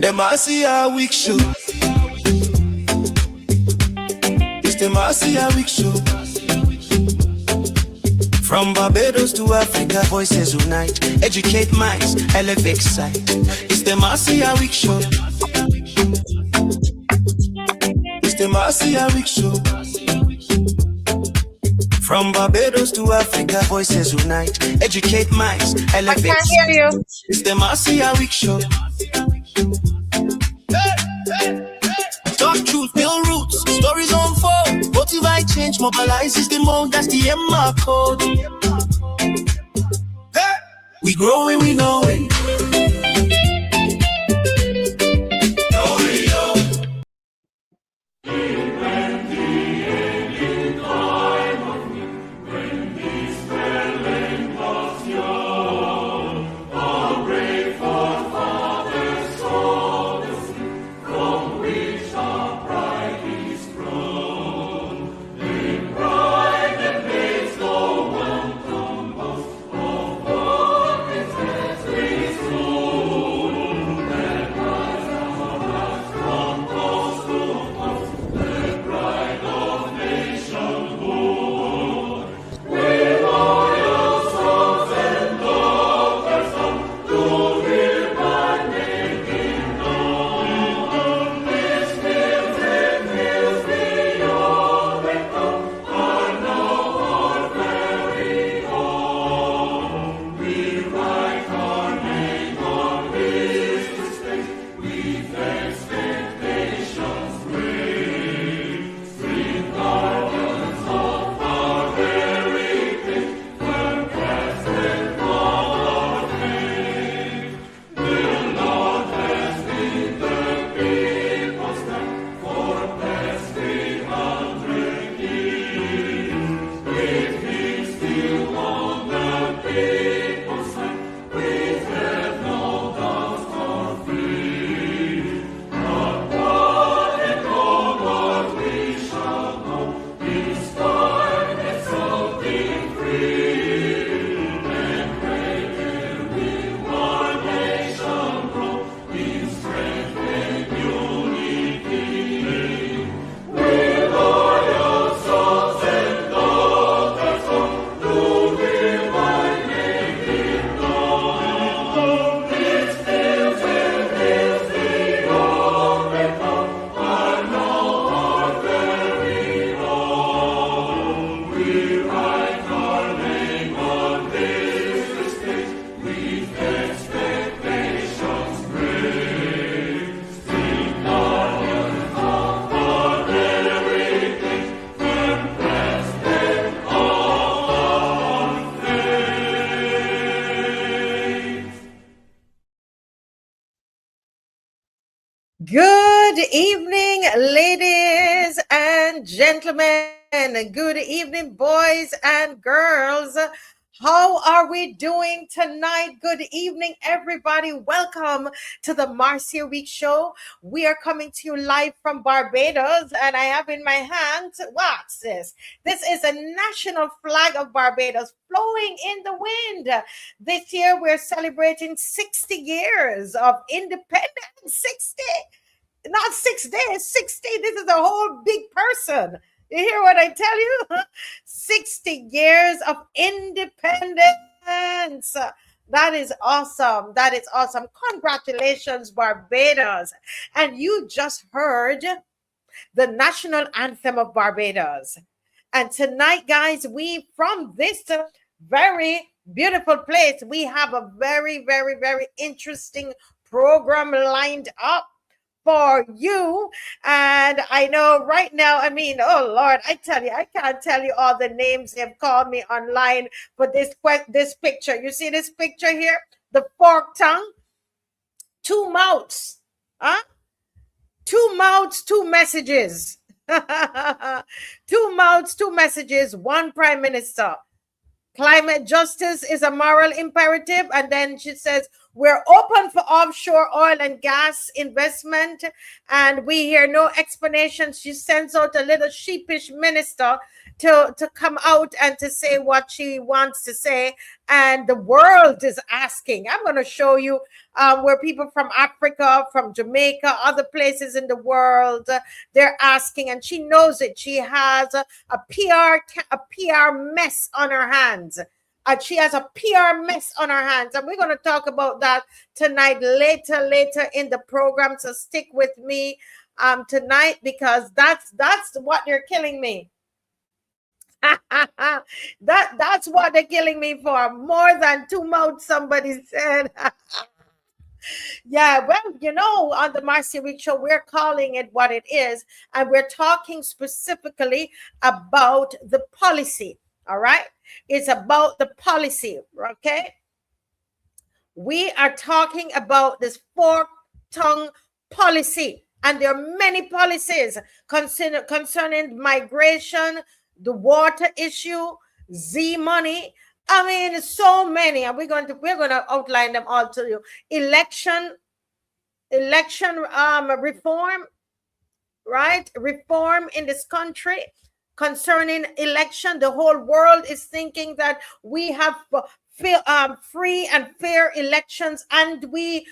The Marcia Weekes Show. It's the Marcia Weekes Show. From Barbados to Africa, voices unite. Educate minds, elevate sight. It's the Marcia Weekes Show. It's the Marcia Weekes Show. From Barbados to Africa, voices unite. Educate minds, elevate. I can't hear you. It's the Marcia Weekes Show. Talk truth, build roots, stories unfold. Motivate change, mobilize is the mode. That's the MR code. Hey! We growing, we know it. Good evening, ladies and gentlemen. Good evening, boys and girls. How are we doing tonight? Good evening, everybody. Welcome to the Marcia Weekes Show. We are coming to you live from Barbados, and I have in my hand, what's this? This is a national flag of Barbados flowing in the wind. This year, we're celebrating 60 years of independence. 60. Not 6 days, 60. This is a whole big person. You hear what I tell you? 60 years of independence. That is awesome. That is awesome. Congratulations, Barbados. And you just heard the national anthem of Barbados. And tonight, guys, from this very beautiful place, we have a very, very, very interesting program lined up for you. And I know right now, I mean, oh Lord, I tell you, I can't tell you all the names they've called me online for this picture. You see this picture here? The forked tongue, 2 mouths, huh? 2 mouths, 2 messages. 2 mouths, 2 messages, 1 prime minister. Climate justice is a moral imperative. And then she says, We're open for offshore oil and gas investment, and we hear no explanation. She sends out a little sheepish minister to come out and to say what she wants to say, and the world is asking. I'm going to show you where people from Africa, from Jamaica, other places in the world, they're asking, and she knows it. She has a PR mess on her hands. She has a PR mess on her hands, and we're going to talk about that tonight, later in the program. So stick with me tonight, because that's what they're killing me. That's what they're killing me for. More than two mouths, somebody said. Yeah, well, you know, on the Marcia Weekes Show, we're calling it what it is, and we're talking specifically about the policy. All right, it's about the policy. Okay, we are talking about this forked tongue policy, and there are many policies concerning migration, the water issue, Z money. I mean, so many, and we're going to outline them all to you. Election reform, right? Reform in this country concerning election. The whole world is thinking that we have free and fair elections, and we,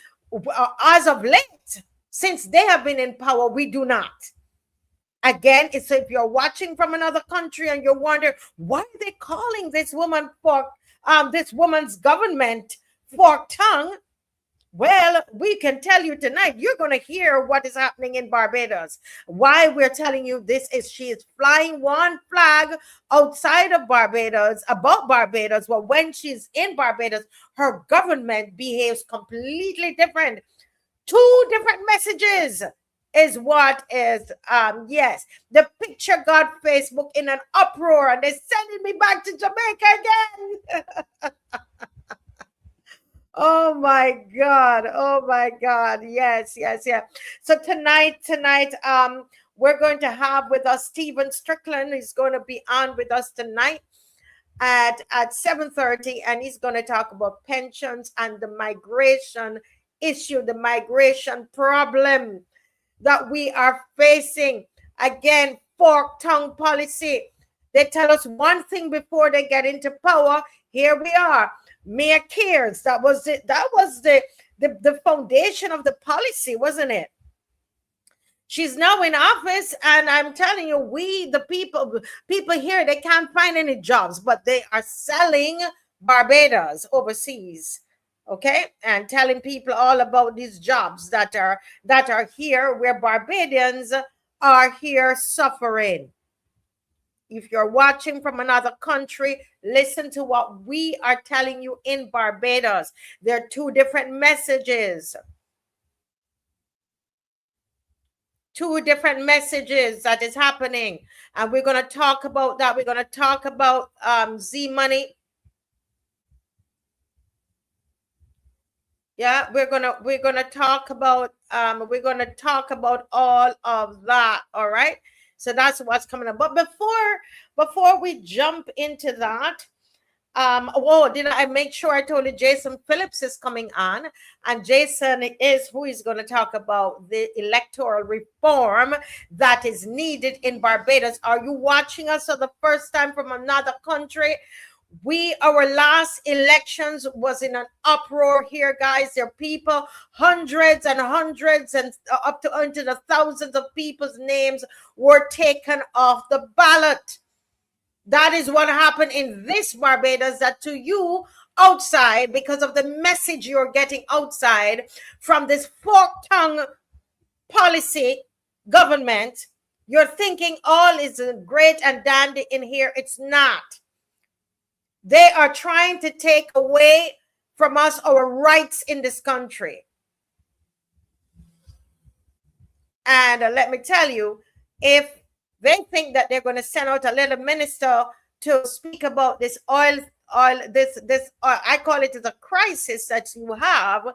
as of late, since they have been in power, we do not. Again, it's if you're watching from another country and you're wondering why are they calling this woman this woman's government forked tongue. Well, we can tell you tonight, you're going to hear what is happening in Barbados. Why we're telling you this is she is flying one flag outside of Barbados, about Barbados. Well, when she's in Barbados, her government behaves completely different. Two different messages is what is, yes. The picture got Facebook in an uproar, and they're sending me back to Jamaica again. Oh my God. Yes. So tonight, we're going to have with us Stephen Strickland. He's going to be on with us tonight at 7:30, and he's going to talk about pensions and the migration issue, the migration problem that we are facing. Again, forked tongue policy. They tell us one thing before they get into power. Here we are. Mayor Cares, that was it. That was the foundation of the policy, wasn't it? She's now in office, and I'm telling you, we, the people here, they can't find any jobs, but they are selling Barbados overseas. Okay, and telling people all about these jobs that are here, where Barbadians are here suffering. If you're watching from another country, listen to what we are telling you in Barbados. There are two different messages. Two different messages that is happening. And we're going to talk about that. We're going to talk about Z money. Yeah, we're gonna talk about all of that. All right. So that's what's coming up. But before we jump into that, did I make sure I told you Jason Phillips is coming on, and Jason is who is going to talk about the electoral reform that is needed in Barbados. Are you watching us for the first time from another country? Our last elections was in an uproar here, guys. There are people, hundreds and up to into the thousands of people's names were taken off the ballot. That is what happened in this Barbados, that to you outside, because of the message you're getting outside from this forked tongue policy government, you're thinking all is great and dandy in here. It's not. They are trying to take away from us our rights in this country. And let me tell you, if they think that they're going to send out a little minister to speak about this oil, I call it as a crisis that you have,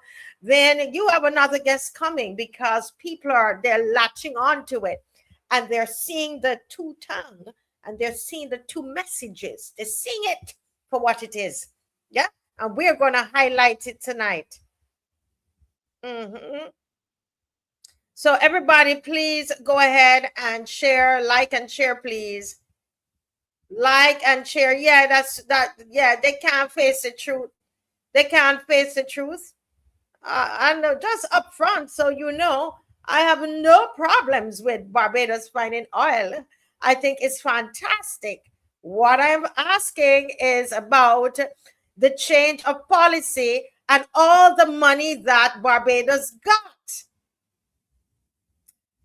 then you have another guest coming, because people they're latching onto it, and they're seeing the two tongue, and they're seeing the two messages. They're seeing it for what it is. Yeah. And we're going to highlight it tonight. Mm-hmm. So everybody, please go ahead and share, like and share, please. Like and share. Yeah, that's that. Yeah, they can't face the truth. They can't face the truth. And just up front, so you know, I have no problems with Barbados finding oil. I think it's fantastic. What I'm asking is about the change of policy and all the money that Barbados got.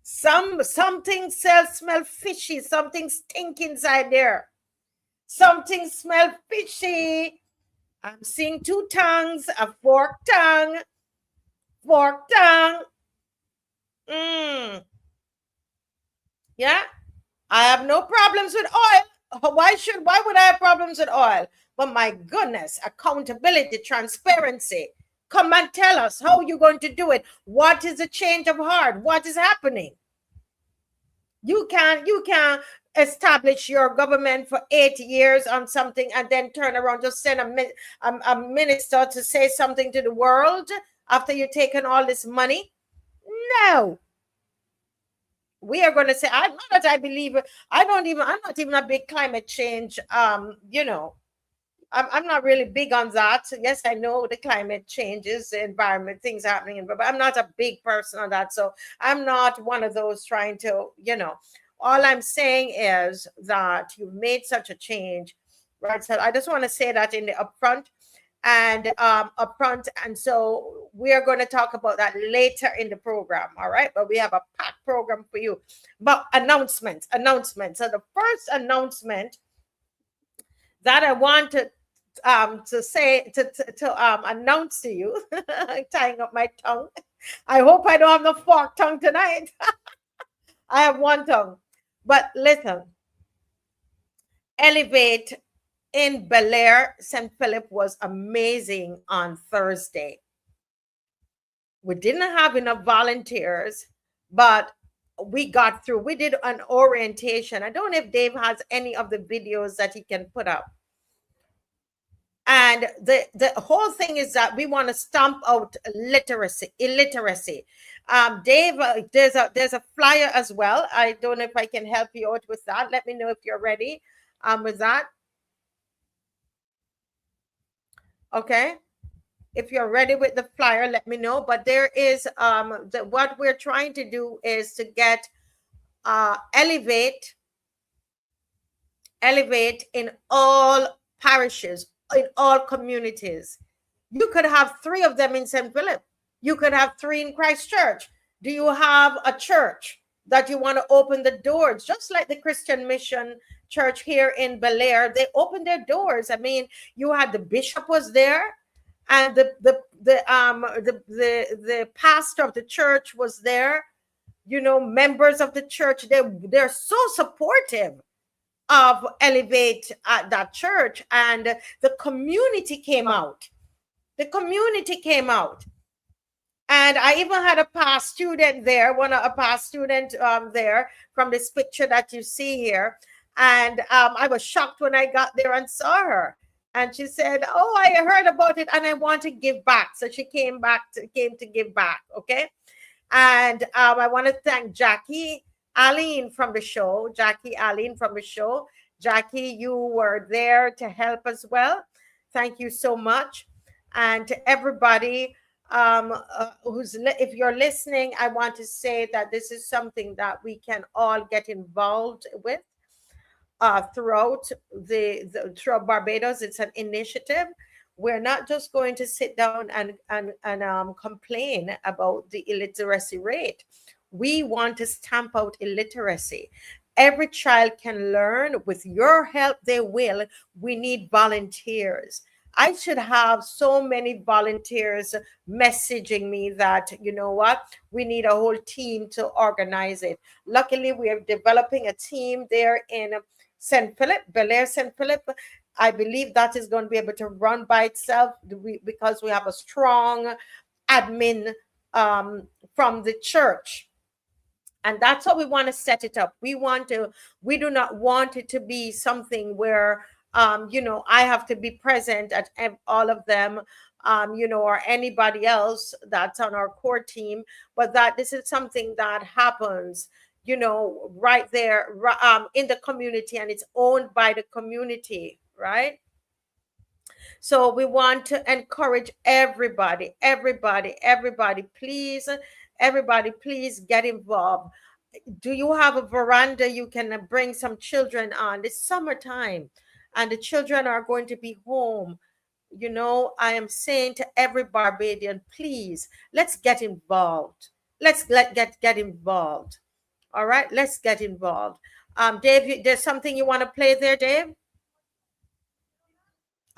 Something smell fishy. Something stink inside there. Something smell fishy. I'm seeing two tongues, a forked tongue. Forked tongue. Yeah, I have no problems with oil. Why would I have problems with oil? But my goodness, accountability, transparency. Come and tell us how you're going to do it. What is the change of heart? What is happening? You can't establish your government for 8 years on something and then turn around, just send a minister to say something to the world after you've taken all this money. No. We are going to say, I'm not that I believe, I'm not even a big climate change, you know, I'm not really big on that. Yes, I know the climate changes, the environment, things happening, but I'm not a big person on that. So I'm not one of those trying to, you know, all I'm saying is that you made such a change, right? So I just want to say that in the upfront and so we are going to talk about that later in the program. All right, but we have a packed program for you. But announcements. So the first announcement that I want to announce to you, tying up my tongue. I hope I don't have no forked tongue tonight. I have one tongue. But listen, Elevate in Bel Air, St. Philip was amazing on Thursday. We didn't have enough volunteers, but we got through. We did an orientation. I don't know if Dave has any of the videos that he can put up. And the whole thing is that we want to stamp out illiteracy. Dave, there's a flyer as well. I don't know if I can help you out with that. Let me know if you're ready with that. Okay, if you're ready with the flyer, let me know. But there is what we're trying to do is to get elevate in all parishes, in all communities. You could have 3 of them in St. Philip. You could have 3 in Christchurch. Do you have a church that you want to open the doors? Just like the Christian Mission Church here in Bel Air, they opened their doors. I mean, you had the bishop was there, and the pastor of the church was there. You know, members of the church, they're so supportive of Elevate at that church, and the community came out. And I even had a past student there, a past student there from this picture that you see here. And I was shocked when I got there and saw her. And she said, oh, I heard about it and I want to give back. So she came to give back. Okay. And I want to thank Jackie ALWYN from the show. Jackie, you were there to help as well. Thank you so much. And to everybody if you're listening, I want to say that this is something that we can all get involved with throughout throughout Barbados. It's an initiative. We're not just going to sit down and complain about the illiteracy rate. We want to stamp out illiteracy. Every child can learn. With your help, they will. We need volunteers. I should have so many volunteers messaging me that, you know what, we need a whole team to organize it. Luckily, we are developing a team there in St. Philip, Bel Air, St. Philip. I believe that is going to be able to run by itself because we have a strong admin from the church. And that's how we want to set it up. We do not want it to be something where, you know, I have to be present at all of them. or anybody else that's on our core team, but that this is something that happens, right there, in the community, and it's owned by the community, right? So we want to encourage everybody, please, get involved. Do you have a veranda? You can bring some children on. It's summertime and the children are going to be home. I am saying to every Barbadian, please, let's get involved. Get involved. All right, let's get involved. Dave, there's something you want to play there, Dave?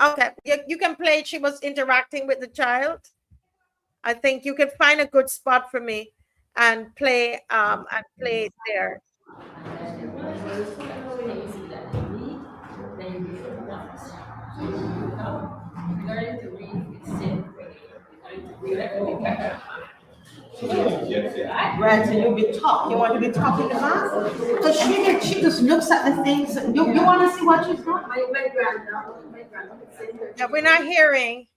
Okay, you can play it. She was interacting with the child. I think you can find a good spot for me and play it there. Right, so you'll be talk. You want to be talking to her? Because she just looks at the things. You want to see what she's doing? Yeah, we're not hearing.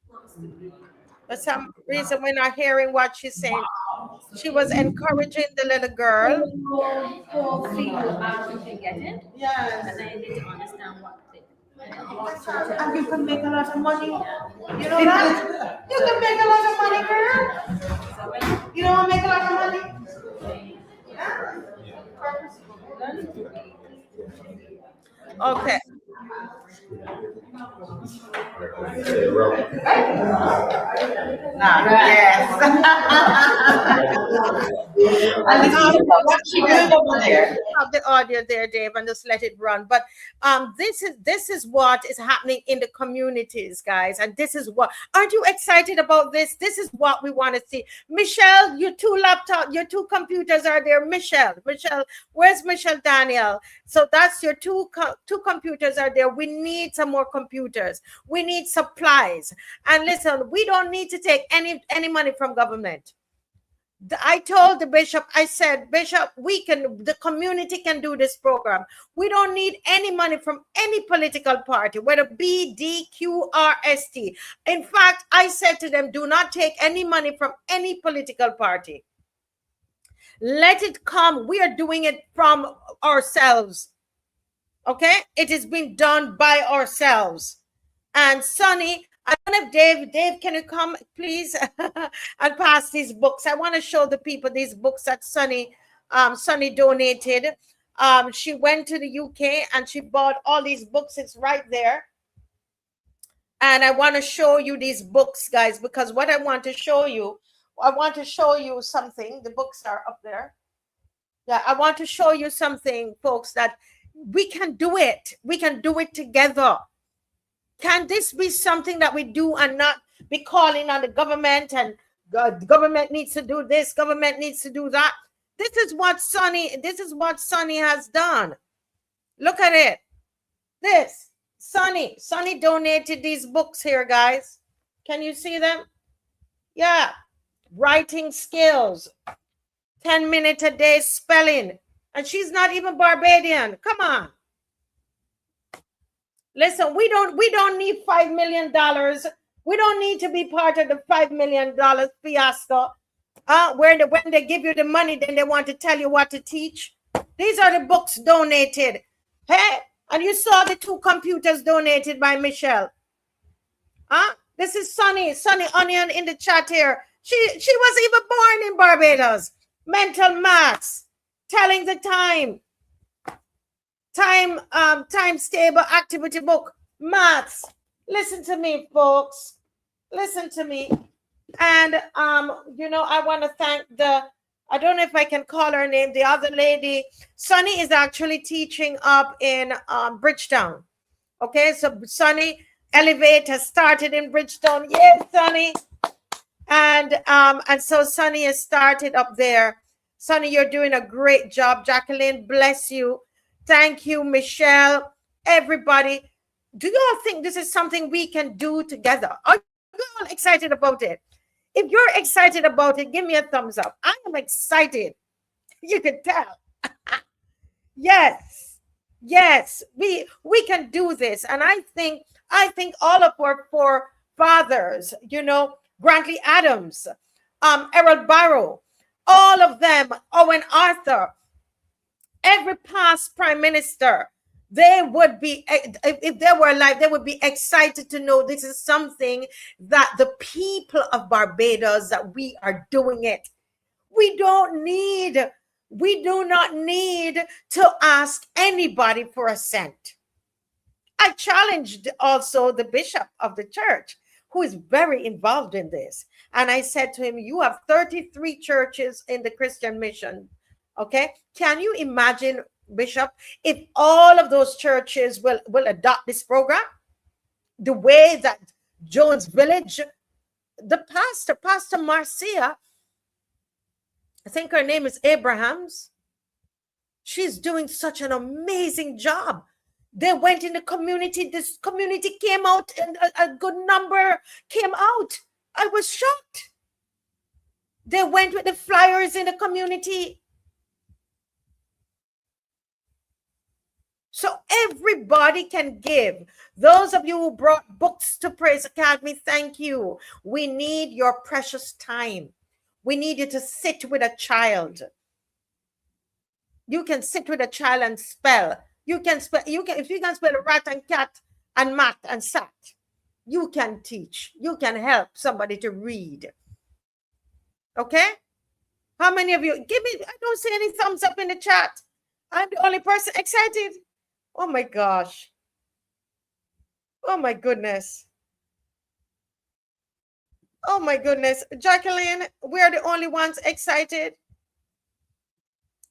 For some reason, we're not hearing what she's saying. She was encouraging the little girl. Yes. And I need to understand what and you can make a lot of money. You know that? You can make a lot of money, girl. You don't want to make a lot of money? Yeah. Okay. Yes. And have the audio there, Dave, and just let it run. But this is what is happening in the communities, guys, and this is what. Aren't you excited about this? This is what we want to see. Michelle, your two computers are there. Michelle, where's Michelle Daniel? So that's your two computers are there. We need some more computers. We need supplies. And listen, we don't need to take any money from government. I told the bishop, I said, Bishop, the community can do this program. We don't need any money from any political party, whether B, D, Q, R, S, T. In fact, I said to them, do not take any money from any political party. Let it come. We are doing it from ourselves. Okay? It is being done by ourselves. And Sonny, I don't know if Dave, can you come, please, and pass these books? I want to show the people these books that Sonny donated. She went to the UK and she bought all these books. It's right there. And I want to show you these books, guys, because what I want to show you something. The books are up there. Yeah, I want to show you something, folks, that we can do it. We can do it together. Can this be something that we do and not be calling on the government and the government needs to do this, government needs to do that? This is what Sonny has done. Look at it. This Sonny donated these books here, guys. Can you see them? Yeah. Writing skills, 10 minutes a day spelling. And she's not even Barbadian. Come on. Listen, we don't need $5 million. We don't need to be part of the $5 million fiasco. When they give you the money, then they want to tell you what to teach. These are the books donated. Hey, and you saw the 2 computers donated by Michelle. This is Sonny Onion in the chat here. She was even born in Barbados. Mental maths, telling the time stable activity book, maths. Listen to me, folks. Listen to me. And I want to thank I don't know if I can call her name, the other lady. Sonny is actually teaching up in Bridgetown. Okay, so Sonny Elevate has started in Bridgetown. Yes, Sonny. And so Sonny has started up there. Sonny, you're doing a great job. Jacqueline, bless you. Thank you, Michelle. Everybody, do you all think this is something we can do together? Are you all excited about it? If you're excited about it, give me a thumbs up. I am excited. You can tell. Yes, we can do this. And I think all of our fathers, you know, Grantley Adams, Errol Barrow, all of them, Owen Arthur, every past prime minister, they would be, if they were alive, they would be excited to know this is something that the people of Barbados, that we are doing it. We do not need to ask anybody for a cent. I challenged also the bishop of the church, who is very involved in this. And I said to him, you have 33 churches in the Christian mission. Okay. Can you imagine, Bishop, if all of those churches will adopt this program? The way that Jones Village, the Pastor Marcia, I think her name is Abrahams, she's doing such an amazing job. They went in the community. This community came out, and a good number came out. I was shocked. They went with the flyers in the community. So everybody can give. Those of you who brought books to Praise Academy, thank you. We need your precious time. We need you to sit with a child. You can sit with a child and spell. You can spell, if you can spell rat and cat and mat and sat, you can teach. You can help somebody to read. Okay? How many of you, I don't see any thumbs up in the chat. I'm the only person excited. Oh my gosh. Oh my goodness. Oh my goodness. Jacqueline, we're the only ones excited.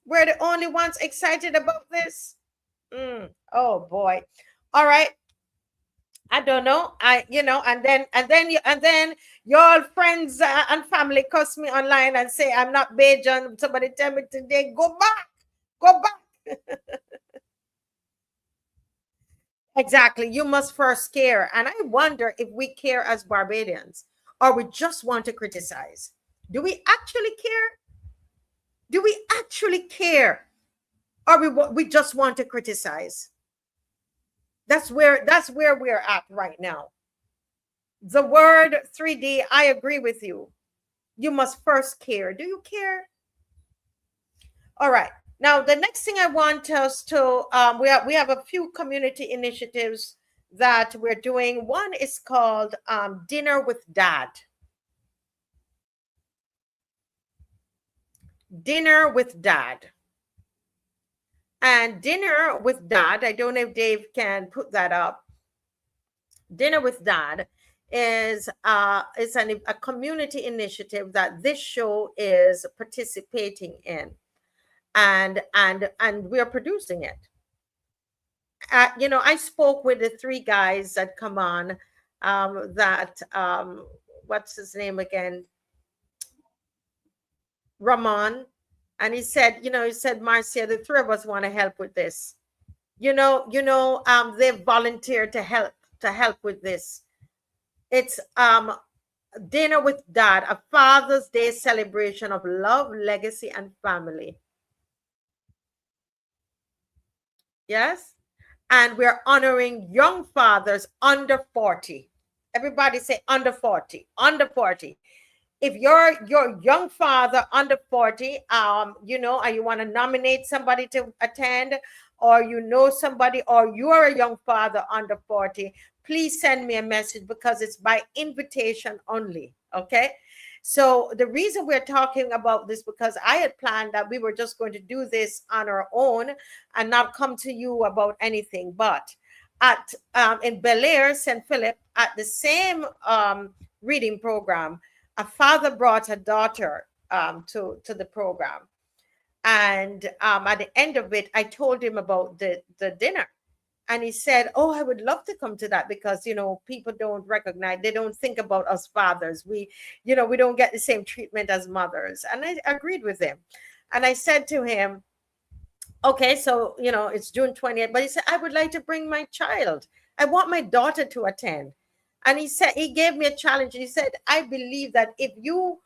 We're the only ones excited about this. Oh boy. All right. I don't know. And then your friends and family cuss me online and say I'm not Bajan. Somebody tell me today, go back. Exactly. You must first care. And I wonder if we care as Barbadians, or we just want to criticize. Do we actually care? Do we actually care? Or we just want to criticize? That's where we're at right now. The word 3D, I agree with you. You must first care. Do you care? All right. Now, the next thing I want us to, we have a few community initiatives that we're doing. One is called Dinner with Dad. Dinner with Dad. And Dinner with Dad, I don't know if Dave can put that up. Dinner with Dad is a community initiative that this show is participating in, and we are producing it. I spoke with the three guys that come on. What's his name again? Ramon. And he said, Marcia, the three of us want to help with this. They volunteered to help with this. It's Dinner with Dad, a Father's Day celebration of love, legacy, and family. Yes? And we're honoring young fathers under 40. Everybody say under 40. Under 40. If you're your young father under 40, and you want to nominate somebody to attend, or somebody, or you are a young father under 40, please send me a message, because it's by invitation only. Okay. So the reason we're talking about this, because I had planned that we were just going to do this on our own and not come to you about anything. But at in Bel Air, St. Philip, at the same reading program, a father brought a daughter to the program. And at the end of it, I told him about the dinner. And he said, oh, I would love to come to that, because, people don't recognize, they don't think about us fathers. We don't get the same treatment as mothers. And I agreed with him. And I said to him, okay, so, it's June 20th. But he said, I would like to bring my child. I want my daughter to attend. And he said, he gave me a challenge. He said, I believe that if you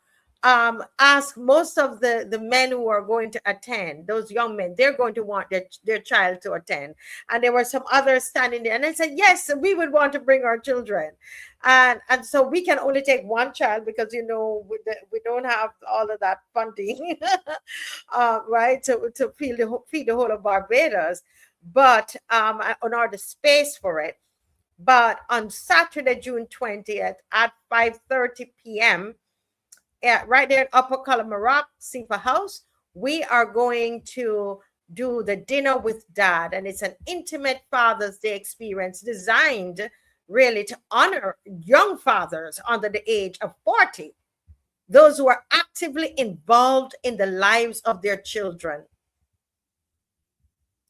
ask most of the men who are going to attend, those young men, they're going to want their child to attend. And there were some others standing there, and I said, yes, we would want to bring our children. And so we can only take one child because, you know, we don't have all of that funding, right, to feed the whole of Barbados, but nor the space for it. But on Saturday, June 20th at 5:30 p.m., right there in Upper Colamarock, Sifa House, we are going to do the dinner with Dad. And it's an intimate Father's Day experience designed really to honor young fathers under the age of 40, those who are actively involved in the lives of their children.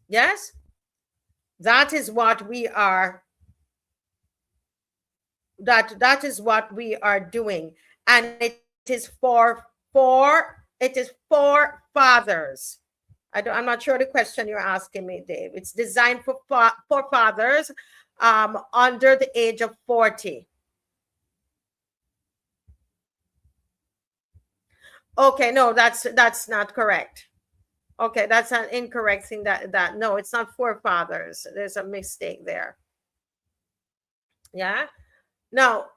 Yes, that is what we are. That is what we are doing, and it is for fathers. I'm not sure the question you're asking me, Dave. It's designed for fathers under the age of 40. Okay, no, that's not correct. Okay, that's an incorrect thing. That no, it's not for fathers. There's a mistake there. Yeah. Now,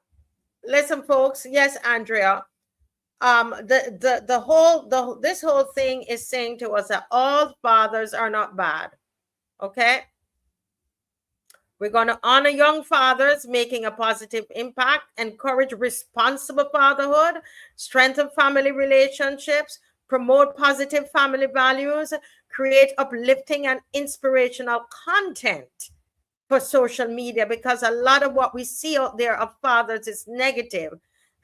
listen, folks. Yes, Andrea. This whole thing is saying to us that all fathers are not bad. Okay. We're going to honor young fathers, making a positive impact, encourage responsible fatherhood, strengthen family relationships, promote positive family values, create uplifting and inspirational content for social media, because a lot of what we see out there of fathers is negative.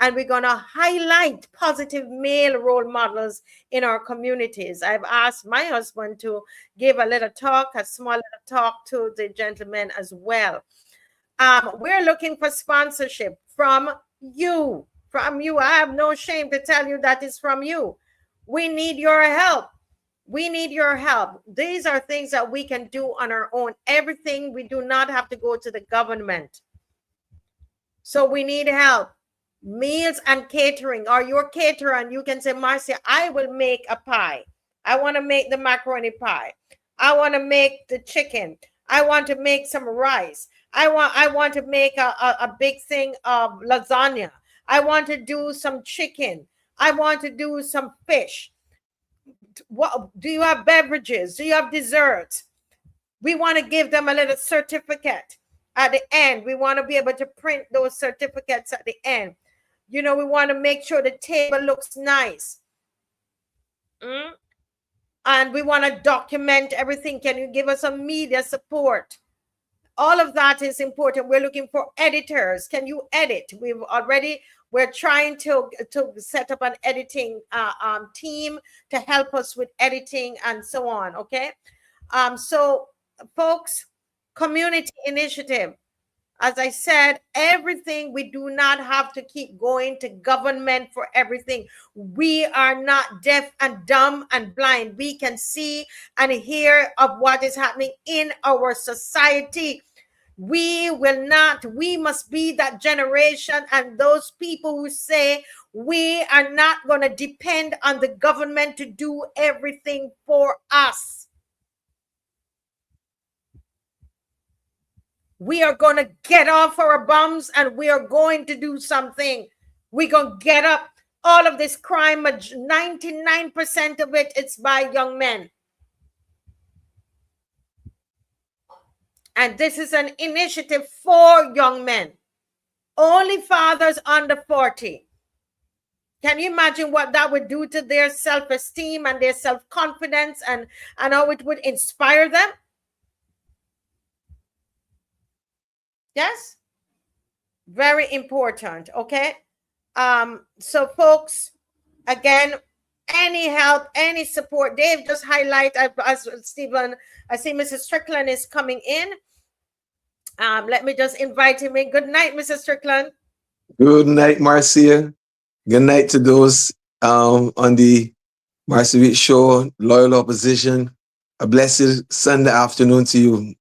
And we're going to highlight positive male role models in our communities. I've asked my husband to give a little talk, a small little talk to the gentlemen as well. We're looking for sponsorship from you. I have no shame to tell you that it's from you. We need your help. We need your help. These are things that we can do on our own. Everything, we do not have to go to the government. So we need help. Meals and catering, or your caterer, and you can say, Marcia, I will make a pie. I want to make the macaroni pie. I want to make the chicken. I want to make some rice. I want to make a big thing of lasagna. I want to do some chicken. I want to do some fish. What do you have? Beverages? Do you have desserts? We want to give them a little certificate at the end. We want to be able to print those certificates at the end. You know, we want to make sure the table looks nice. And we want to document everything. Can you give us some media support? All of that is important. We're looking for editors. Can you edit? We're trying to set up an editing team to help us with editing and so on. Okay. So folks, community initiative. As I said, everything, we do not have to keep going to government for everything. We are not deaf and dumb and blind. We can see and hear of what is happening in our society. We must be that generation and those people who say we are not going to depend on the government to do everything for us. We are going to get off our bums and we are going to do something. We're going to get up. All of this crime, 99% of it, it's by young men. And this is an initiative for young men. Only fathers under 40. Can you imagine what that would do to their self-esteem and their self-confidence and how it would inspire them? Yes, very important. Okay. So folks, again, any help, any support, Dave, just highlight as Stephen, I see Mrs. Strickland is coming in. Let me just invite him in. Good night, Mrs. Strickland. Good night, Marcia. Good night to those on the Marcia Weekes Show, loyal opposition. A blessed Sunday afternoon to you.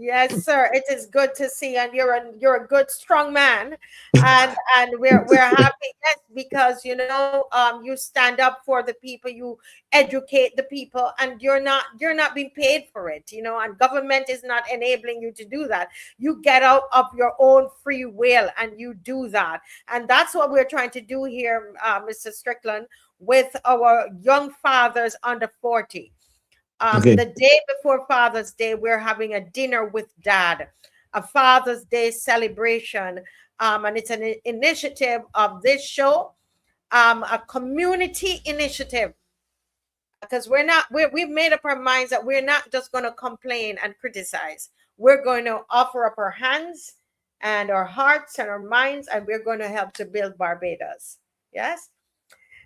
Yes, sir. It is good to see, and you're a good, strong man, and we're happy. Yes, because you stand up for the people, you educate the people, and you're not being paid for it. And government is not enabling you to do that. You get out of your own free will, and you do that, and that's what we're trying to do here, Mr. Strickland, with our young fathers under 40. Okay. The day before Father's Day, we're having a dinner with Dad, a Father's Day celebration. And it's an initiative of this show, a community initiative, because we've made up our minds that we're not just going to complain and criticize. We're going to offer up our hands and our hearts and our minds, and we're going to help to build Barbados. Yes.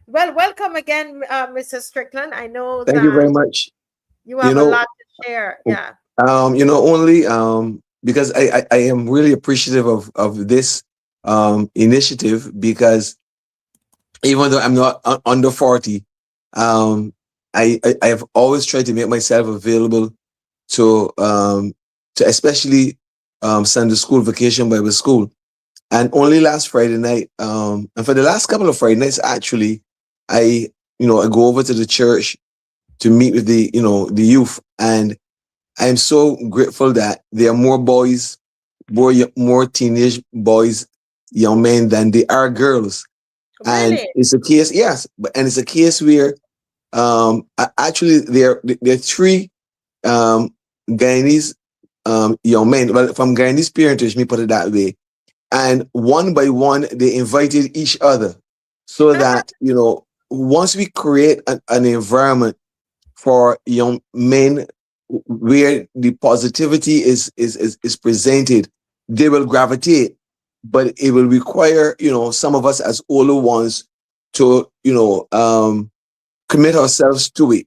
Well, welcome again, Mrs. Strickland. I know Thank you that very much. you You have a know, lot to share. Yeah. only because I am really appreciative of this initiative, because even though I'm not under 40, I have always tried to make myself available to especially Sunday school, vacation Bible school. And only last Friday night, and for the last couple of Friday nights, actually, I go over to the church to meet with the youth. And I am so grateful that there are more boys, more teenage boys, young men than there are girls. And Really? it's a case, yes, and it's a case where actually there are three Guyanese young men, well, from Guyanese parentage, me put it that way. And one by one, they invited each other, so that, once we create an environment for young men where the positivity is presented, they will gravitate. But it will require, some of us as older ones to, commit ourselves to it.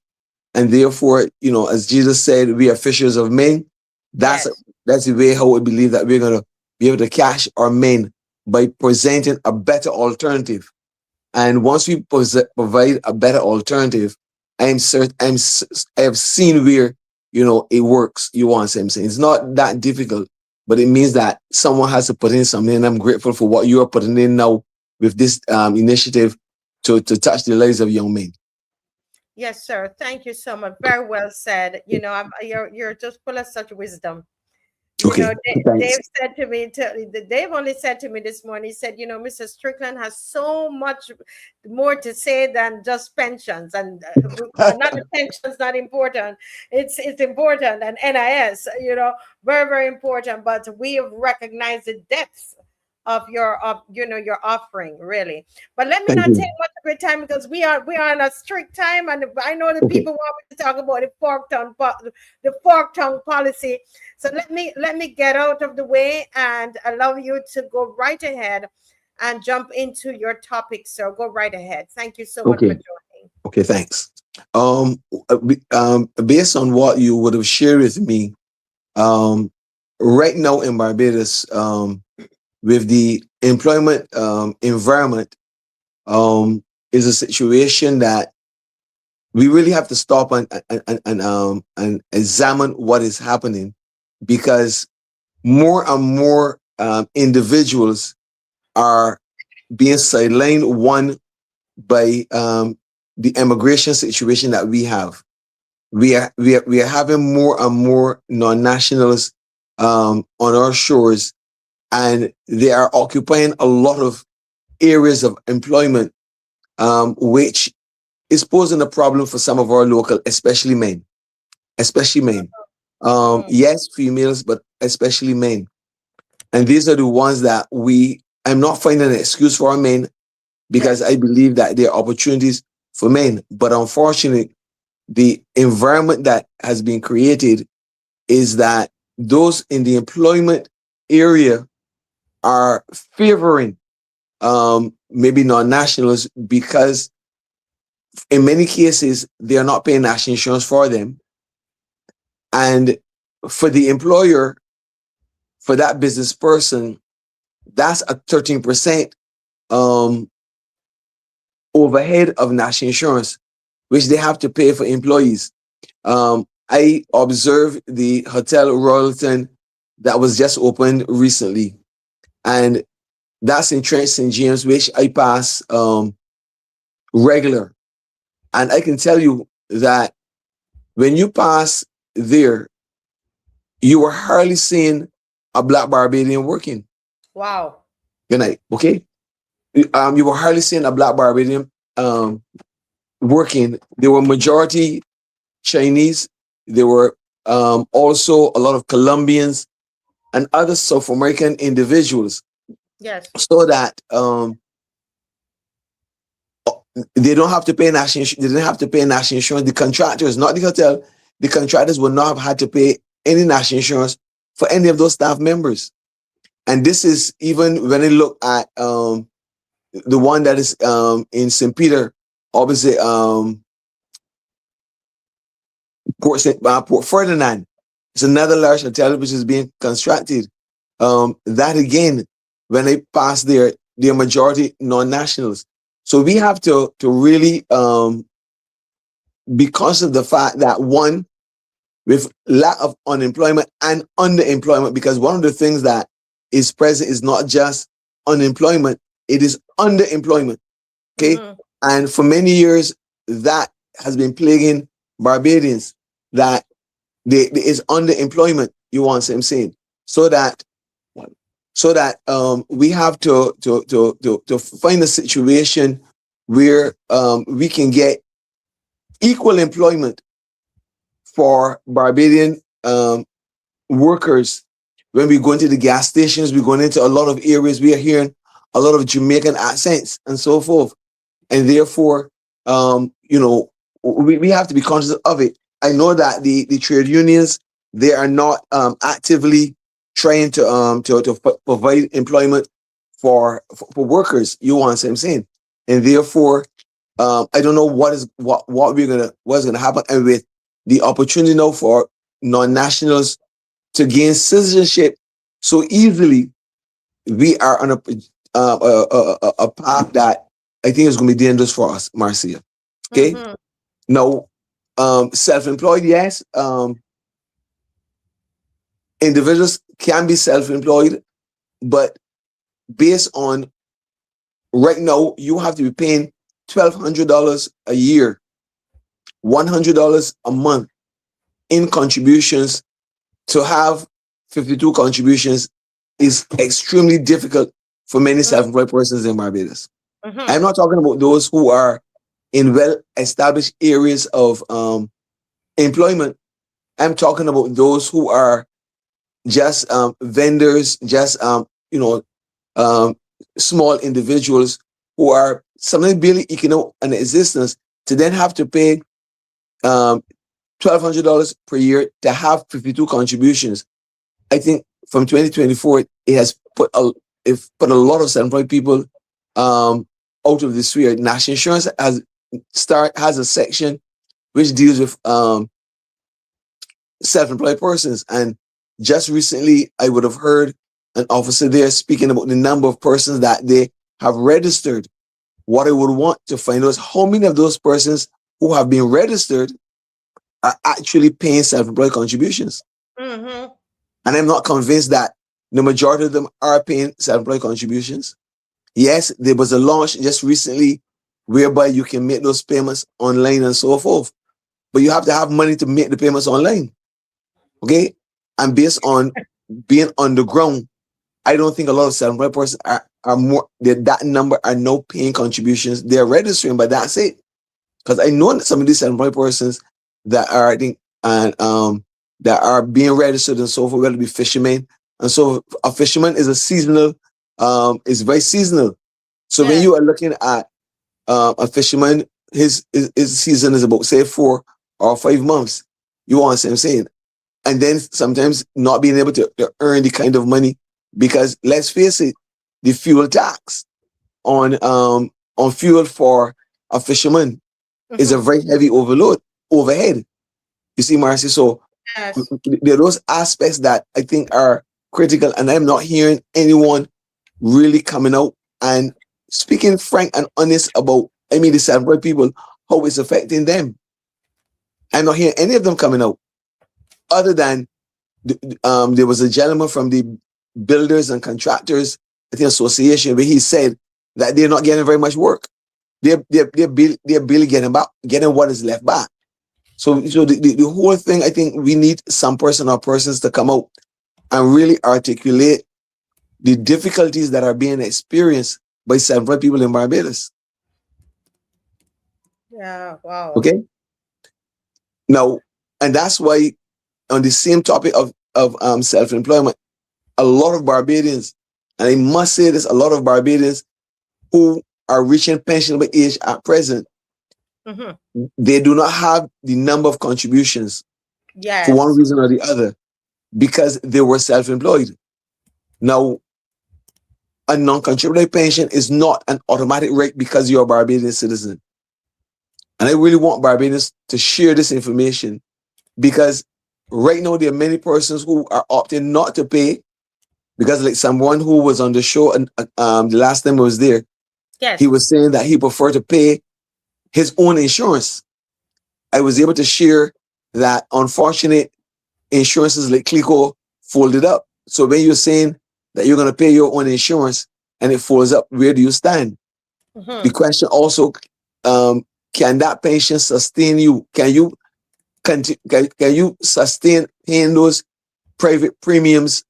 And therefore, as Jesus said, we are fishers of men. That's Yes. that's the way how we believe that we're gonna be able to catch our men, by presenting a better alternative. And once we provide a better alternative, I'm certain I have seen where it works. You want what I'm saying? It's not that difficult, but it means that someone has to put in something. And I'm grateful for what you are putting in now with this initiative to touch the lives of young men. Yes, sir. Thank you so much. Very well said. You're just full of such wisdom. Okay, thanks. Dave said to me, Dave only said to me this morning, he said, Mrs. Strickland has so much more to say than just pensions. And not the pensions, not important. It's important. And NIS, very, very important. But we have recognized the depths of your offering, really. But let me Thank not take you. much of your time, because we are on a strict time, and I know that Okay, people want me to talk about the fork tongue policy. So let me get out of the way and allow you to go right ahead and jump into your topic. So go right ahead. Thank you so much for okay, joining. okay. Thanks. Based on what you would have shared with me, um, right now in Barbados, with the employment environment, is a situation that we really have to stop and examine what is happening, because more and more individuals are being sidelined, one, by the immigration situation that we have. We are having more and more non-nationals on our shores, and they are occupying a lot of areas of employment, which is posing a problem for some of our local, especially men, especially men. Mm, Yes, females, but especially men. And these are the ones that I'm not finding an excuse for our men, because I yes. believe that there are opportunities for men. But unfortunately, the environment that has been created is that those in the employment area are favoring maybe non-nationals, because in many cases they are not paying national insurance for them. And for the employer, for that business person, that's a 13% um, overhead of national insurance, which they have to pay for employees. I observed the Hotel Royalton that was just opened recently, and that's in Trent St. James, which I pass regular. And I can tell you that when you pass there, you were hardly seeing a black Barbadian working. Wow. Good night. Okay. You were hardly seeing a black Barbadian working. There were majority Chinese. There were also a lot of Colombians and other South American individuals. Yes. So that they don't have to pay national. They didn't have to pay national insurance. The contractors, not the hotel, the contractors would not have had to pay any national insurance for any of those staff members. And this is even when I look at the one that is in St. Peter, obviously Port Ferdinand. It's another large hotel which is being constructed. That again, when I pass there, they're majority non-nationals. So we have to really be conscious of the fact that, one, with lack of unemployment and underemployment, because one of the things that is present is not just unemployment, it is underemployment. Okay. Mm-hmm. And for many years, that has been plaguing Barbadians, that there is underemployment, you want what I'm saying? So that we have to find a situation where we can get equal employment for Barbadian workers. When we go into the gas stations, we're going into a lot of areas, we are hearing a lot of Jamaican accents and so forth. And therefore, we have to be conscious of it. I know that the trade unions, they are not actively trying to provide employment for workers. You want what I'm saying? And therefore, I don't know what's gonna happen. And with the opportunity now for non-nationals to gain citizenship so easily, we are on a path that I think is going to be dangerous for us, Marcia. Okay. Mm-hmm. Now, self-employed, yes. Individuals can be self-employed, but based on right now, you have to be paying $1,200 a year, $100 a month in contributions. To have 52 contributions is extremely difficult for many self-employed persons in Barbados. Mm-hmm. I'm not talking about those who are in well-established areas of employment. I'm talking about those who are just vendors, just small individuals who are sometimes barely eking out an existence, to then have to pay $1,200 per year to have 52 contributions. I think from 2024, it has put a lot of self-employed people out of the sphere. National Insurance has a section which deals with self-employed persons, and just recently I would have heard an officer there speaking about the number of persons that they have registered. What I would want to find out is how many of those persons who have been registered are actually paying self-employed contributions. Mm-hmm. And I'm not convinced that the majority of them are paying self-employed contributions. Yes, there was a launch just recently whereby you can make those payments online and so forth, but you have to have money to make the payments online. Okay? And based on being on the ground, I don't think a lot of self-employed persons are more, that number are no paying contributions. They're registering, but that's it. Because I know some of these self-employed persons that are, I think, that are being registered and so forth, whether it be fishermen. And so a fisherman is a seasonal, is very seasonal. So when you are looking at a fisherman, his season is about, say, 4 or 5 months. You want what I'm saying? And then sometimes not being able to earn the kind of money, because let's face it, the fuel tax on fuel for a fisherman is a very heavy overhead. You see, Marcy? So there are those aspects that I think are critical, and I'm not hearing anyone really coming out and speaking frank and honest about, the self-employed people, how it's affecting them. I'm not hearing any of them coming out, other than There was a gentleman from the Builders and Contractors, I think, Association, where he said that they're not getting very much work. They're barely getting what is left back. So the whole thing, I think we need some person or persons to come out and really articulate the difficulties that are being experienced by several people in Barbados. Yeah, wow. Okay. Now, and that's why on the same topic of self-employment, a lot of Barbadians, and I must say this, a lot of Barbadians who are reaching pensionable age at present, they do not have the number of contributions for one reason or the other because they were self-employed. Now, a non-contributory pension is not an automatic rate because you're a Barbadian citizen. And I really want Barbadians to share this information because right now there are many persons who are opting not to pay because, like someone who was on the show and the last time I was there, he was saying that he preferred to pay his own insurance. I was able to share that unfortunate insurances like Clico folded up. So when you're saying that you're going to pay your own insurance and it folds up, where do you stand? The question also, can that pension sustain you? Can you sustain paying those private premiums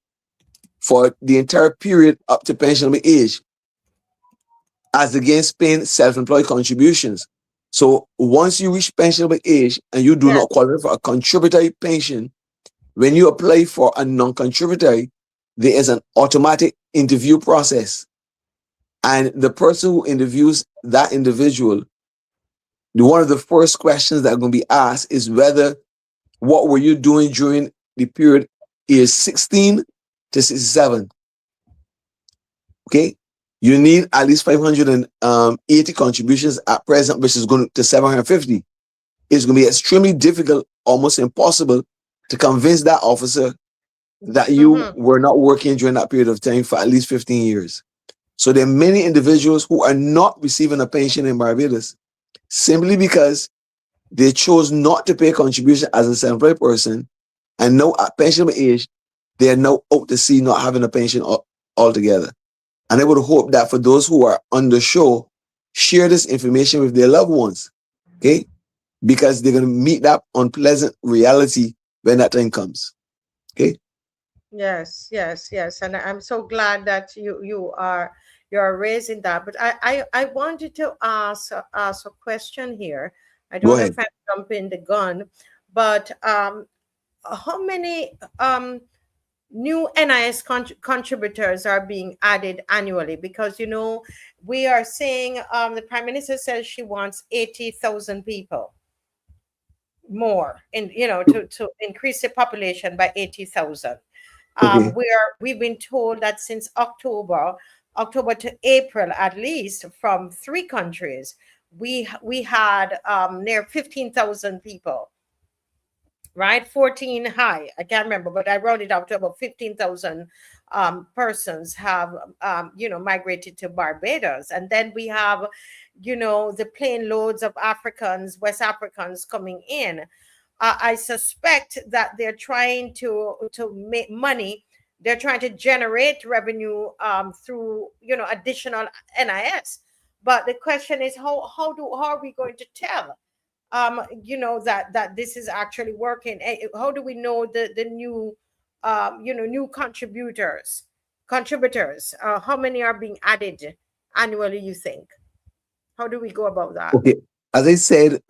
for the entire period up to pensionable age as against paying self-employed contributions? So once you reach pensionable age and you do not qualify for a contributory pension, when you apply for a non-contributory, there is an automatic interview process. And the person who interviews that individual, one of the first questions that are going to be asked is whether what were you doing during the period is 16 to 67. Okay, you need at least 580 contributions at present, which is going to 750. It's going to be extremely difficult, almost impossible, to convince that officer that you were not working during that period of time for at least 15 years. So there are many individuals who are not receiving a pension in Barbados simply because they chose not to pay contribution as a self-employed person, and now at pensionable age, they are now out to sea not having a pension altogether. And I would hope that for those who are on the show, share this information with their loved ones, okay? Because they're going to meet that unpleasant reality when that time comes, okay? Yes, and I'm so glad that you're raising that. But I wanted to ask a question here. I don't know if I'm jumping the gun, but how many new NIS contributors are being added annually? Because we are saying the Prime Minister says she wants 80,000 people more to increase the population by 80,000. We've been told that since October to April, at least from 3 countries, we had near 15,000 people, right? 14 high, I can't remember, but I rounded up to about 15,000 persons have migrated to Barbados. And then we have the plane loads of Africans, West Africans coming in. I suspect that they're trying to make money. They're trying to generate revenue through additional NIS. But the question is, how are we going to tell that this is actually working? How do we know the new new contributors? How many are being added annually, you think? How do we go about that? Okay, as I said,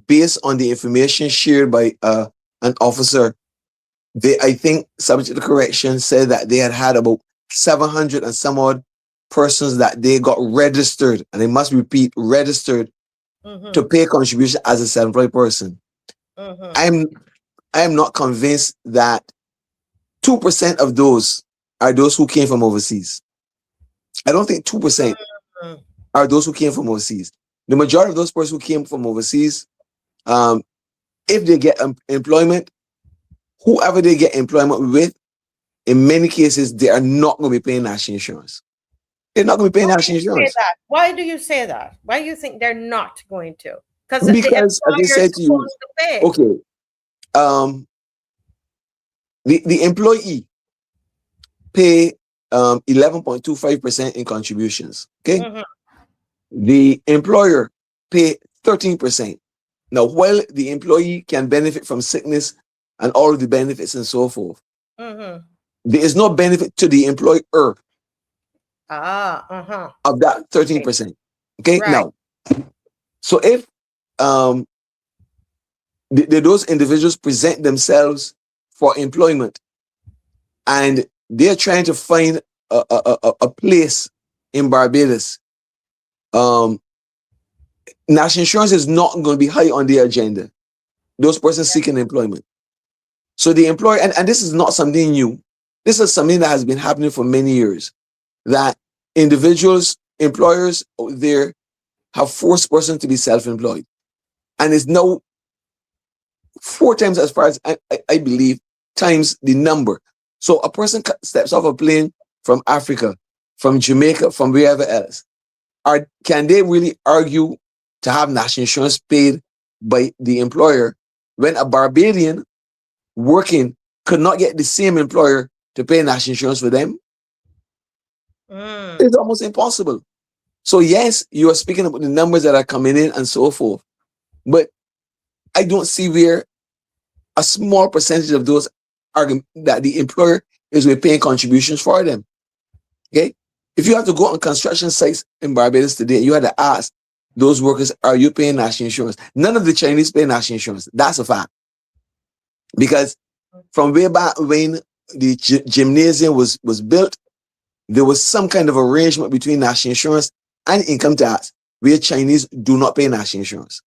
based on the information shared by an officer, I think, subject to the correction, said that they had about 700 and some odd persons that they got registered, and I must repeat, registered to pay contribution as a self-employed person. I am not convinced that 2% of those are those who came from overseas. I don't think 2% are those who came from overseas. The majority of those persons who came from overseas, if they get employment, whoever they get employment with, in many cases, they are not going to be paying national insurance. They're not going to be paying national insurance. Why do you say that? Why do you think they're not going to? Because, as I said to you, okay, the employee pay 11.25% in contributions. Okay, Mm-hmm. the employer pay 13%. Now, while the employee can benefit from sickness and all of the benefits and so forth, Mm-hmm. there is no benefit to the employer Ah, uh-huh. of that Okay. 13%. Okay, Right. now, so if um, those individuals present themselves for employment and they're trying to find a place in Barbados, um, national insurance is not going to be high on their agenda. Those persons seeking employment. So the employer, and this is not something new. This is something that has been happening for many years. That individuals, employers out there have forced persons to be self-employed. And it's now 4 times as far as I believe, times the number. So a person steps off a plane from Africa, from Jamaica, from wherever else. Can they really argue to have national insurance paid by the employer when a Barbadian working could not get the same employer to pay national insurance for them? Mm. It's almost impossible. So yes, you are speaking about the numbers that are coming in and so forth, but I don't see where a small percentage of those are that the employer is paying contributions for them. Okay, if you have to go on construction sites in Barbados today, you had to ask those workers, "Are you paying national insurance?" None of the Chinese pay national insurance. That's a fact, because from way back when the gymnasium was built, there was some kind of arrangement between national insurance and income tax where Chinese do not pay national insurance.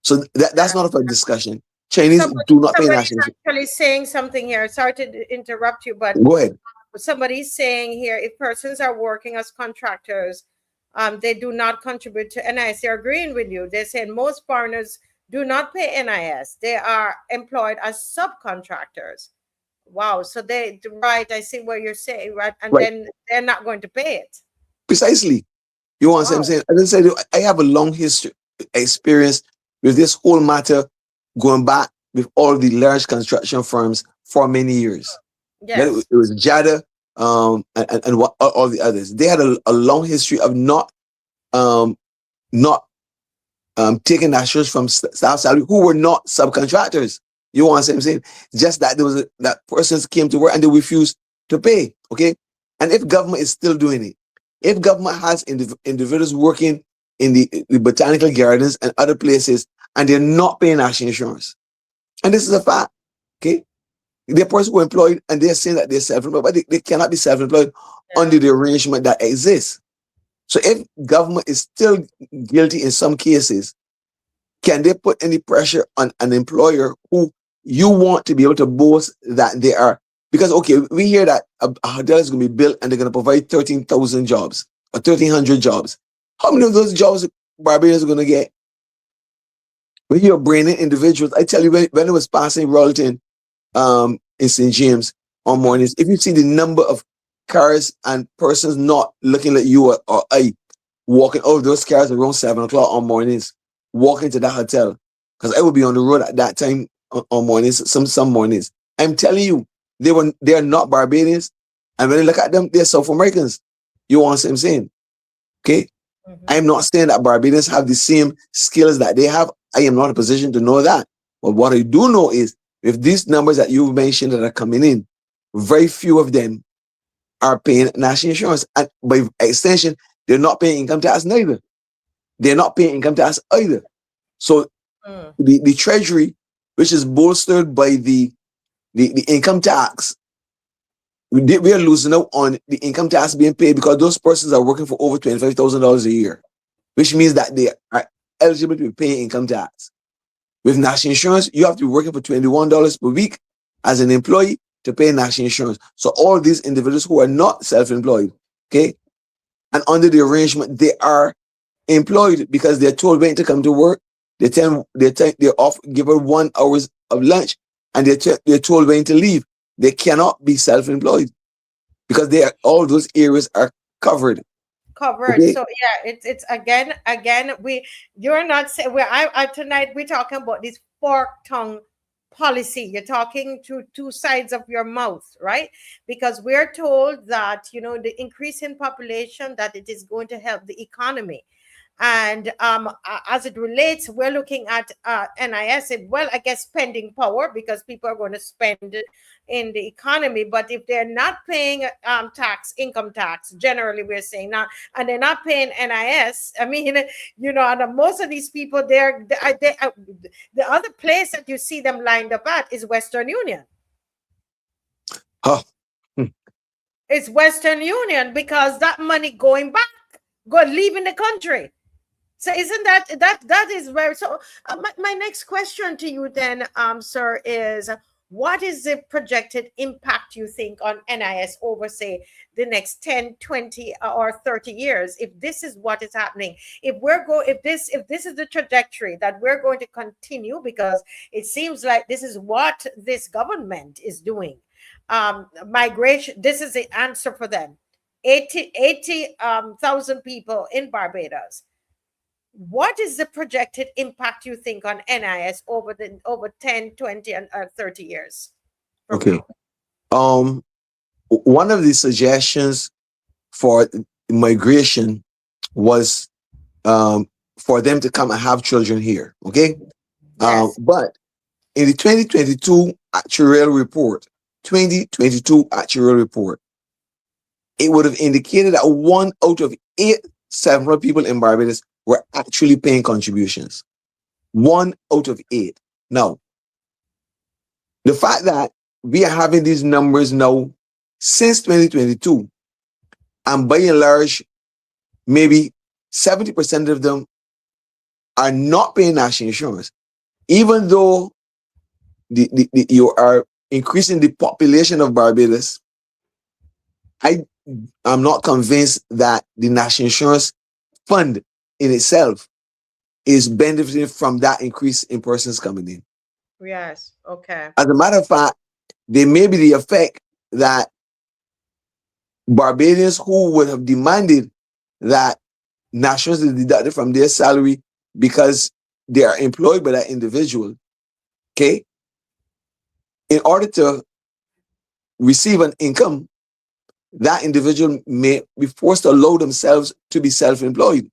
So that's not a discussion. Chinese do not pay Somebody's national insurance. actually saying something here. Sorry to interrupt you, but Go ahead. somebody's saying here if persons are working as contractors, they do not contribute to NIS. They're agreeing with you. They're saying most foreigners do not pay NIS. They are employed as subcontractors. Wow. So they, right, I see what you're saying, right? And Right. then they're not going to pay it. Precisely. You want what I'm Wow. saying? As I said, I have a long history experience with this whole matter going back with all the large construction firms for many years. Then Yes. it was Jada, and what all the others. They had a long history of um, not taking nationals from South Saudi who were not subcontractors. You want what I'm saying? Just that there was that persons came to work and they refused to pay. Okay, and if government is still doing it, if government has individuals working in the botanical gardens and other places and they're not paying national insurance, and this is a fact. Okay, they're persons who are employed and they're saying that they're self-employed, but they cannot be self-employed Yeah. under the arrangement that exists. So if government is still guilty in some cases, can they put any pressure on an employer who you want to be able to boast that they are? Because, okay, we hear that a hotel is going to be built and they're going to provide 13,000 jobs or 1,300 jobs. How many of those jobs Barbadians are going to get? When you're bringing individuals, I tell you, when I was passing Royalton in St. James on mornings, if you see the number of cars and persons not looking at you or I walking over those cars around 7 o'clock on mornings, walking to that hotel, because I would be on the road at that time on mornings, some mornings. I'm telling you, they are not Barbadians, and when you look at them, they're South Americans. You want what I'm saying? Okay, I'm not saying that Barbadians have the same skills that they have. I am not in a position to know that. But what I do know is, with these numbers that you've mentioned that are coming in, very few of them are paying national insurance, and by extension, they're not paying income tax neither. They're not paying income tax either. So the treasury, which is bolstered by the income tax, we are losing out on the income tax being paid because those persons are working for over $25,000 a year, which means that they are eligible to be paying income tax. With national insurance, you have to be working for $21 per week as an employee to pay national insurance. So all these individuals who are not self-employed, okay, and under the arrangement, they are employed because they're told when to come to work. They're off given 1 hour of lunch, and they're told when to leave. They cannot be self-employed because all those areas are covered. Covered. Okay, So yeah, it's again, you're not saying, tonight we're talking about this fork tongue policy. You're talking to two sides of your mouth, right? Because we're told that, you know, the increase in population, that it is going to help the economy. And as it relates, we're looking at NIS, well, I guess spending power, because people are going to spend in the economy. But if they're not paying income tax, generally we're saying now, and they're not paying NIS, I mean, you know, and most of these people, the other place that you see them lined up at is Western Union. Huh. It's Western Union, because that money going back, leaving the country. So isn't that is very so? My next question to you then, sir, is what is the projected impact you think on NIS over, say, the next 10, 20, or 30 years, if this is what is happening? If this is the trajectory that we're going to continue, because it seems like this is what this government is doing. Migration, this is the answer for them. 80,000 people in Barbados. What is the projected impact you think on NIS over 10, 20, and 30 years from Okay. now? One of the suggestions for migration was for them to come and have children here. Okay. Yes. But in the 2022 actuarial report, it would have indicated that 1 out of 8 several people in Barbados were actually paying contributions. 1 out of 8. Now, the fact that we are having these numbers now since 2022, and by and large, maybe 70% of them are not paying national insurance, even though you are increasing the population of Barbados. I'm not convinced that the national insurance fund in itself is benefiting from that increase in persons coming in. Yes. Okay. As a matter of fact, there may be the effect that Barbadians who would have demanded that nationals is deducted from their salary because they are employed by that individual, okay, in order to receive an income, that individual may be forced to allow themselves to be self-employed.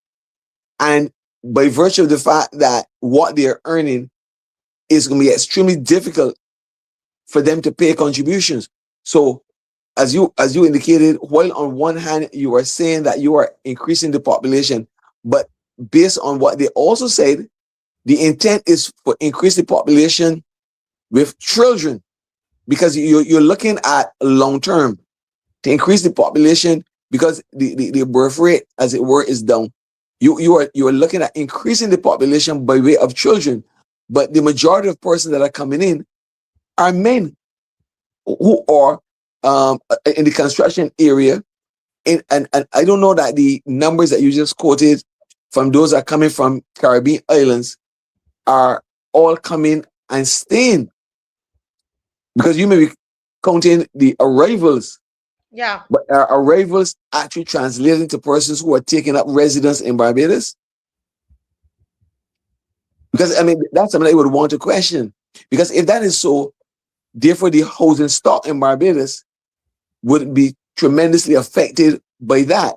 And by virtue of the fact that what they're earning is going to be extremely difficult for them to pay contributions. So as you indicated, while on one hand you are saying that you are increasing the population, but based on what they also said, the intent is for increase the population with children, because you're looking at long term to increase the population, because the birth rate, as it were, is down. You are looking at increasing the population by way of children, but the majority of persons that are coming in are men who are in the construction area, and I don't know that the numbers that you just quoted from those that are coming from Caribbean islands are all coming and staying, because you may be counting the arrivals. Yeah. But are arrivals actually translating to persons who are taking up residence in Barbados? Because, I mean, that's something I would want to question. Because if that is so, therefore the housing stock in Barbados would be tremendously affected by that.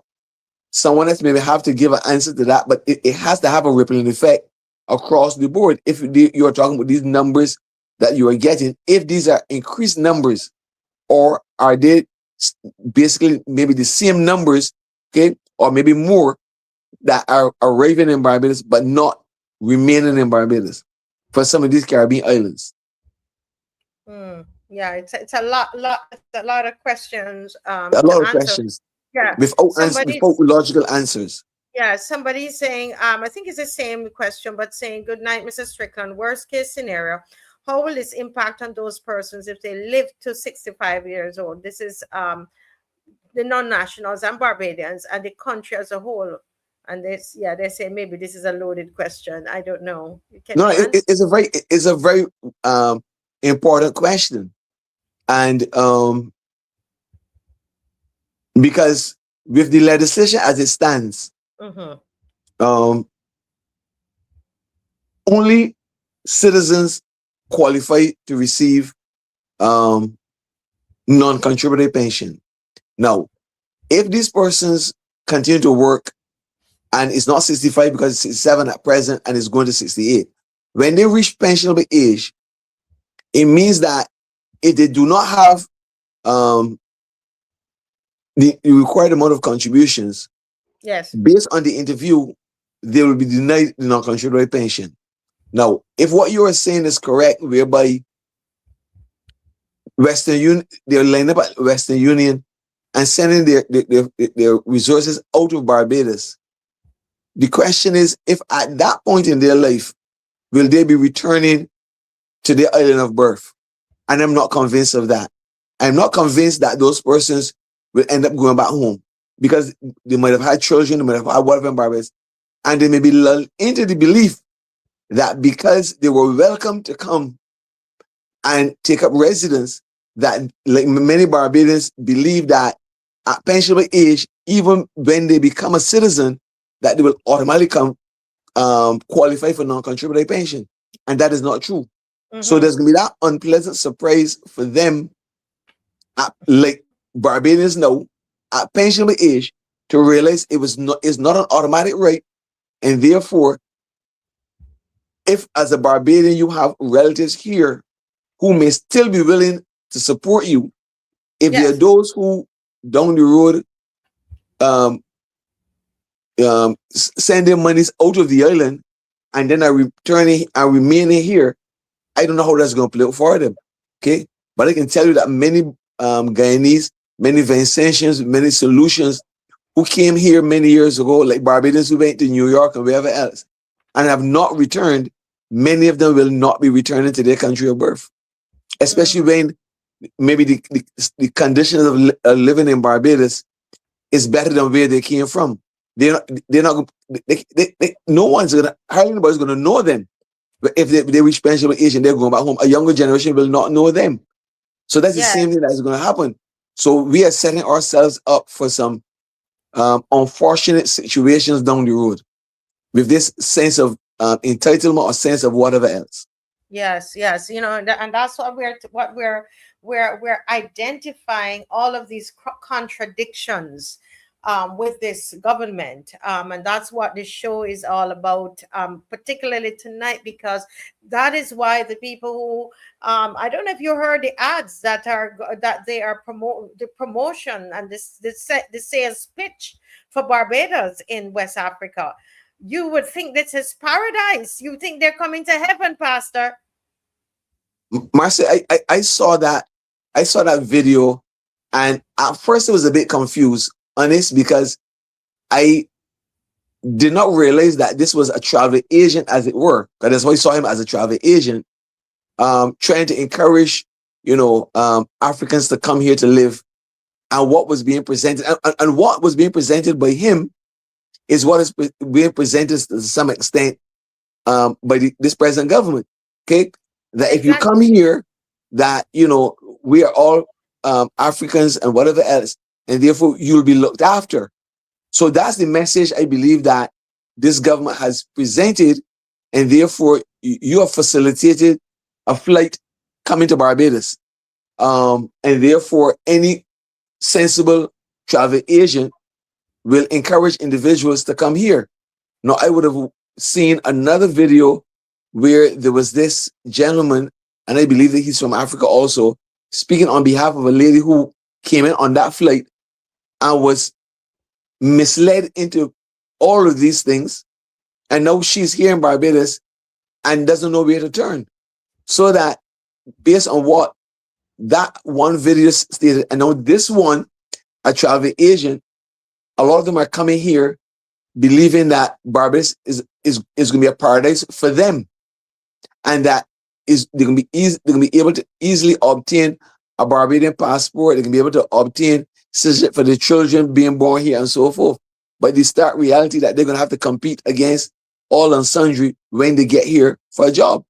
Someone else maybe have to give an answer to that, but it has to have a rippling effect across the board. If you are talking about these numbers that you are getting, if these are increased numbers, or are they basically maybe the same numbers, okay, or maybe more, that are arriving in Barbados but not remaining in Barbados for some of these Caribbean islands? Yeah, it's a lot of questions A to lot of answer. questions Yeah, without somebody's logical answers. yeah, somebody's saying, I think it's the same question, but saying, good night, Mrs. Strickland. Worst case scenario, how will this impact on those persons if they live to 65 years old? This is the non-nationals and Barbadians and the country as a whole. And this, yeah, they say maybe this is a loaded question. I don't know. No, it's a very important question, and because with the legislation as it stands, only citizens qualify to receive non-contributory pension. Now, if these persons continue to work and it's not 65 because it's 67 at present and it's going to 68, when they reach pensionable age, it means that if they do not have the required amount of contributions, Yes. based on the interview, they will be denied the non-contributory pension. Now, if what you are saying is correct, whereby Western Union, they're lining up at Western Union and sending their resources out of Barbados, the question is, if at that point in their life, will they be returning to their island of birth? And I'm not convinced of that. I'm not convinced that those persons will end up going back home, because they might have had children, they might have had whatever in Barbados, and they may be lulled into the belief that because they were welcome to come and take up residence, that like many Barbadians believe that at pensionable age, even when they become a citizen, that they will automatically come qualify for non-contributory pension. And that is not true. So there's going to be that unpleasant surprise for them, like Barbadians know, at pensionable age, to realize it's not an automatic right. And therefore, if as a Barbadian you have relatives here who may still be willing to support you, if there are those who down the road send their monies out of the island and then are returning and remaining here, I don't know how that's going to play out for them. Okay, but I can tell you that many Guyanese, many Vincentians, many Solutions who came here many years ago, like Barbadians who went to New York and wherever else, and have not returned, many of them will not be returning to their country of birth, especially when maybe the conditions of living in Barbados is better than where they came from. No one's gonna, hardly anybody's gonna know them. But if they reach pensionable age and they're going back home, a younger generation will not know them. So that's the same thing that's going to happen. So we are setting ourselves up for some unfortunate situations down the road with this sense of entitlement or sense of whatever else. Yes, you know, and that's what we're identifying, all of these contradictions with this government, and that's what this show is all about, particularly tonight, because that is why the people who I don't know if you heard the ads that they are the promotion and the sales pitch for Barbados in West Africa. You would think this is paradise. You think they're coming to heaven, Pastor. Marcia, I saw that video, and at first I was a bit confused, honest, because I did not realize that this was a travel agent, as it were. Because that's why I saw him as a travel agent, trying to encourage, Africans to come here to live. And what was being presented, and what was being presented by him, is what is being presented to some extent by this present government. Okay, that if you come here, that we are all Africans and whatever else, and therefore you'll be looked after. So that's the message I believe that this government has presented, and therefore you have facilitated a flight coming to Barbados, and therefore any sensible travel agent will encourage individuals to come here. Now, I would have seen another video where there was this gentleman, and I believe that he's from Africa also, speaking on behalf of a lady who came in on that flight and was misled into all of these things. And now she's here in Barbados and doesn't know where to turn. So that based on what that one video stated, and now this one, a travel agent, a lot of them are coming here believing that Barbados is going to be a paradise for them, and that they're going to be able to easily obtain a Barbadian passport. They can be able to obtain citizenship for their children being born here and so forth. But the stark reality that they're going to have to compete against all and sundry when they get here for a job.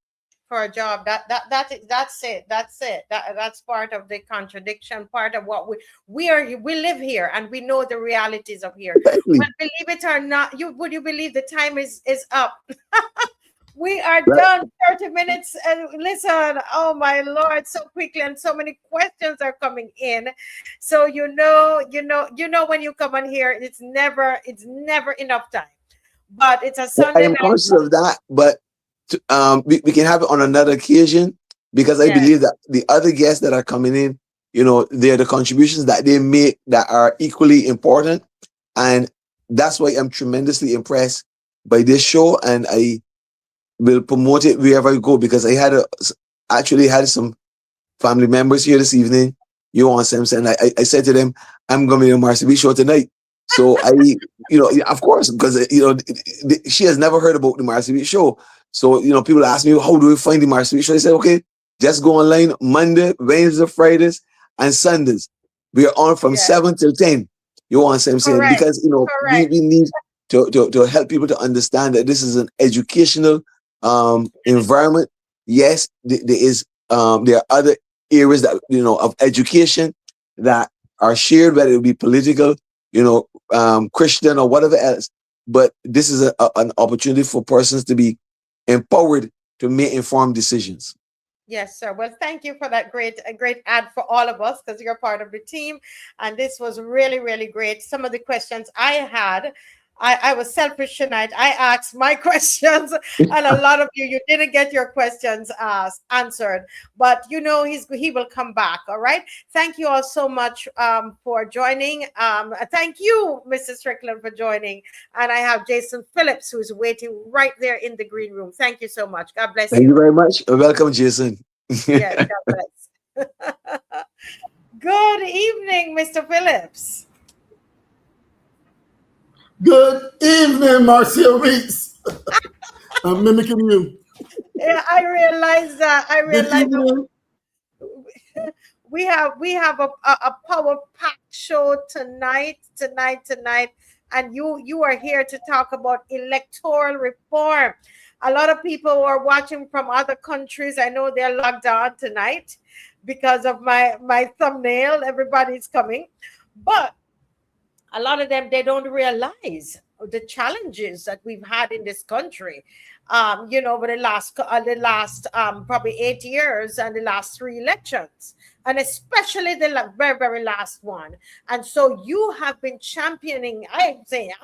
For a job, that's it. That's part of the contradiction. Part of what we live here, and we know the realities of here. Exactly. But believe it or not, would you believe the time is up? We are Right. done. 30 minutes. And listen, oh my Lord, so quickly, and so many questions are coming in. So when you come on here, it's never enough time. But it's a I Sunday am night. conscious of that, but we can have it on another occasion because I Yes, believe that the other guests that are coming in, they're the contributions that they make that are equally important. And that's why I'm tremendously impressed by this show. And I will promote it wherever I go because actually had some family members here this evening. You on Simpson? I said to them, I'm going to be on Marcia Weekes Show tonight. So yeah, of course, because she has never heard about the Marcia Weekes Show. So people ask me, how do we find the Marcia Weekes Show? I said, okay, just go online Monday, Wednesday, Fridays, and Sundays. We are on from yes, 7 till 10. You on Simpson? correct, Because we correct. need to help people to understand that this is an educational environment. Yes, there are other areas that of education that are shared, whether it be political, Christian or whatever else. But this is an opportunity for persons to be empowered to make informed decisions. Yes, sir. Well, thank you for that great ad for all of us because you're part of the team. And this was really, really great. Some of the questions I had, I was selfish tonight. I asked my questions, and a lot of you didn't get your questions answered. But he will come back. All right. Thank you all so much for joining. Thank you, Mrs. Strickland, for joining. And I have Jason Phillips, who's waiting right there in the green room. Thank you so much. God bless Thank you you. very much. Welcome, Jason. Yes, God bless. Good evening, Mr. Phillips. Good evening, Marcia Weekes. I'm mimicking you. Yeah, I realize that. I Good realize evening. we have a power packed show tonight, and you are here to talk about electoral reform. A lot of people who are watching from other countries, I know they're logged on tonight because of my thumbnail. Everybody's coming, but a lot of them, they don't realize the challenges that we've had in this country over the last probably 8 years and the last three elections, and especially the very, very last one. And so you have been championing, I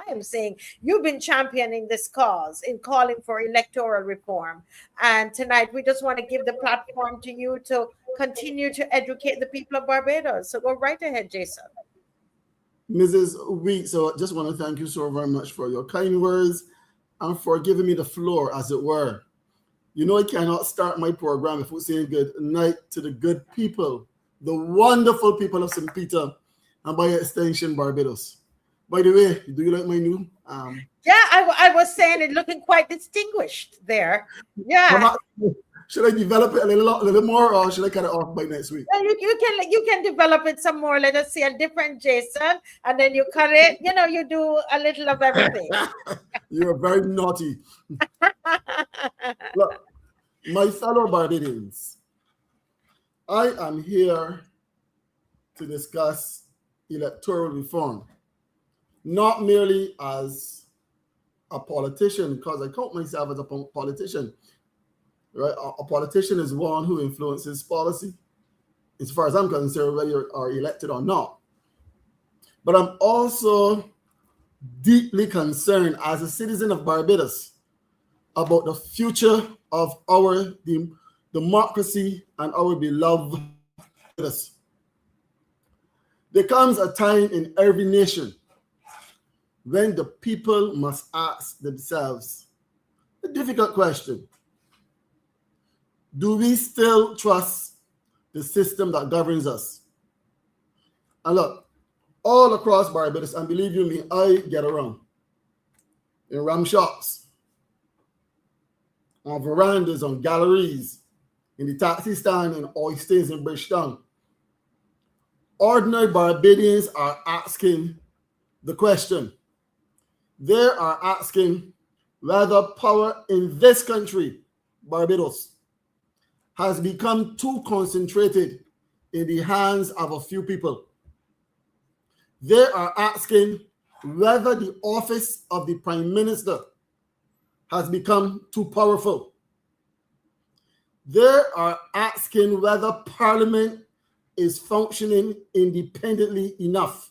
am saying you've been championing this cause in calling for electoral reform. And tonight we just want to give the platform to you to continue to educate the people of Barbados. So go right ahead, Jason. Mrs. Weekes, so I just want to thank you so very much for your kind words and for giving me the floor, as it were. I cannot start my program without saying good night to the good people, the wonderful people of St. Peter, and by extension, Barbados. By the way, do you like my new? Yeah, I was saying it looking quite distinguished there. Yeah. Should I develop it a little more, or should I cut it off by next week? Well, you can develop it some more. Let us see a different Jason, and then you cut it. You do a little of everything. You're very naughty. Look, my fellow Barbadians, I am here to discuss electoral reform, not merely as a politician, because I count myself as a politician. Right? A politician is one who influences policy, as far as I'm concerned, whether you are elected or not. But I'm also deeply concerned as a citizen of Barbados about the future of our democracy and our beloved Barbados. There comes a time in every nation when the people must ask themselves a difficult question. Do we still trust the system that governs us? And look, all across Barbados, and believe you me, I get around in rum shops, on verandas, on galleries, in the taxi stand, in oysters in Bridgetown. Ordinary Barbadians are asking the question. They are asking whether power in this country, Barbados, has become too concentrated in the hands of a few people. They are asking whether the office of the Prime Minister has become too powerful. They are asking whether Parliament is functioning independently enough.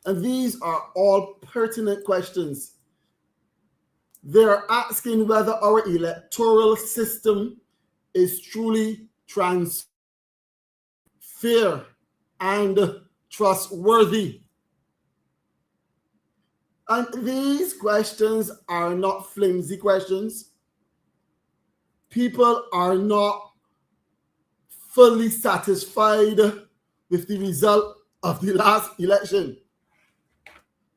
And these are all pertinent questions. They're asking whether our electoral system is truly fair and trustworthy. And these questions are not flimsy questions. People are not fully satisfied with the result of the last election.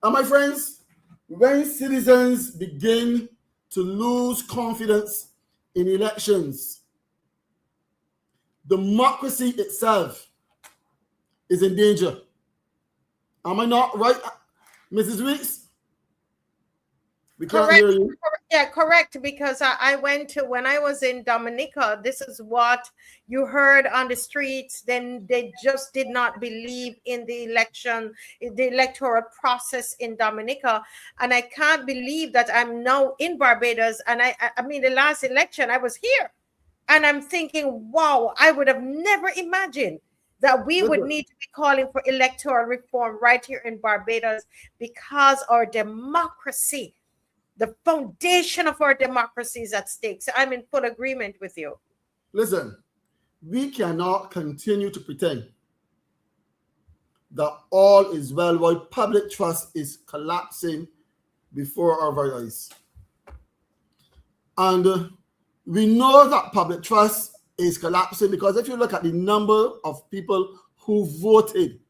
And my friends, when citizens begin to lose confidence in elections, democracy itself is in danger. Am I not right, Mrs. Weekes? We can't hear you. Yeah, correct. Because I went to, when I was in Dominica, this is what you heard on the streets. Then they just did not believe in the election, the electoral process in Dominica. And I can't believe that I'm now in Barbados. And I mean, the last election, I was here. And I'm thinking, wow, I would have never imagined that we would need to be calling for electoral reform right here in Barbados, because our democracy, the foundation of our democracy, is at stake. So I'm in full agreement with you. Listen, we cannot continue to pretend that all is well while public trust is collapsing before our very eyes. And we know that public trust is collapsing because if you look at the number of people who voted,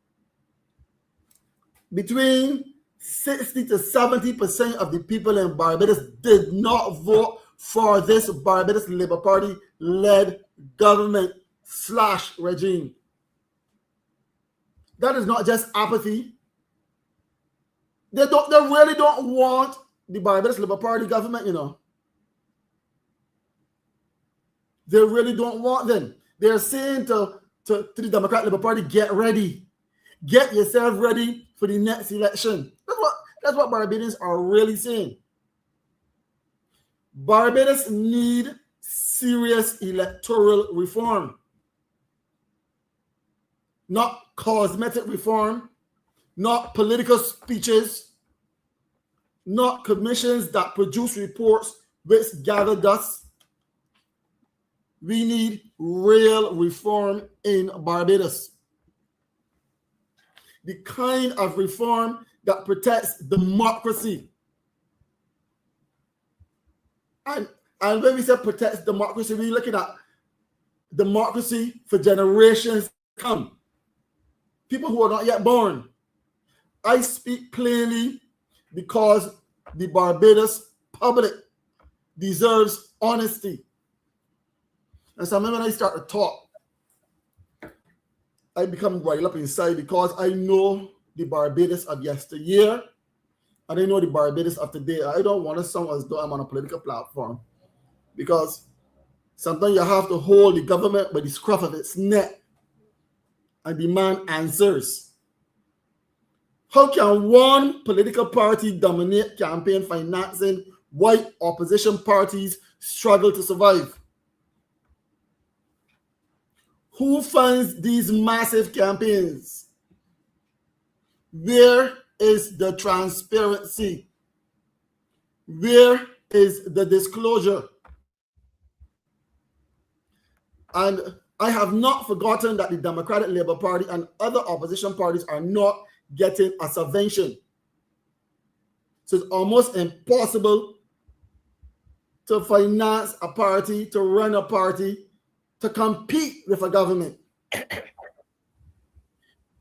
between 60 to 70% of the people in Barbados did not vote for this Barbados Labour Party-led government / regime. That is not just apathy. They really don't want the Barbados Labour Party government, you know. They really don't want them. They're saying to the Democratic Labour Party, get ready. Get yourself ready for the next election. That's what Barbadians are really saying. Barbados need serious electoral reform. Not cosmetic reform, not political speeches, not commissions that produce reports which gather dust. We need real reform in Barbados. The kind of reform that protects democracy. And when we say protects democracy, we're looking at democracy for generations to come. People who are not yet born. I speak plainly because the Barbados public deserves honesty. And so when I start to talk, I become riled up inside because I know the Barbados of yesteryear and I know the Barbados of today. I don't want to sound as though I'm on a political platform because sometimes you have to hold the government by the scruff of its neck and demand answers. How can one political party dominate campaign financing while opposition parties struggle to survive? Who funds these massive campaigns? Where is the transparency? Where is the disclosure? And I have not forgotten that the Democratic Labour Party and other opposition parties are not getting a subvention. So it's almost impossible to finance a party, to run a party, to compete with a government.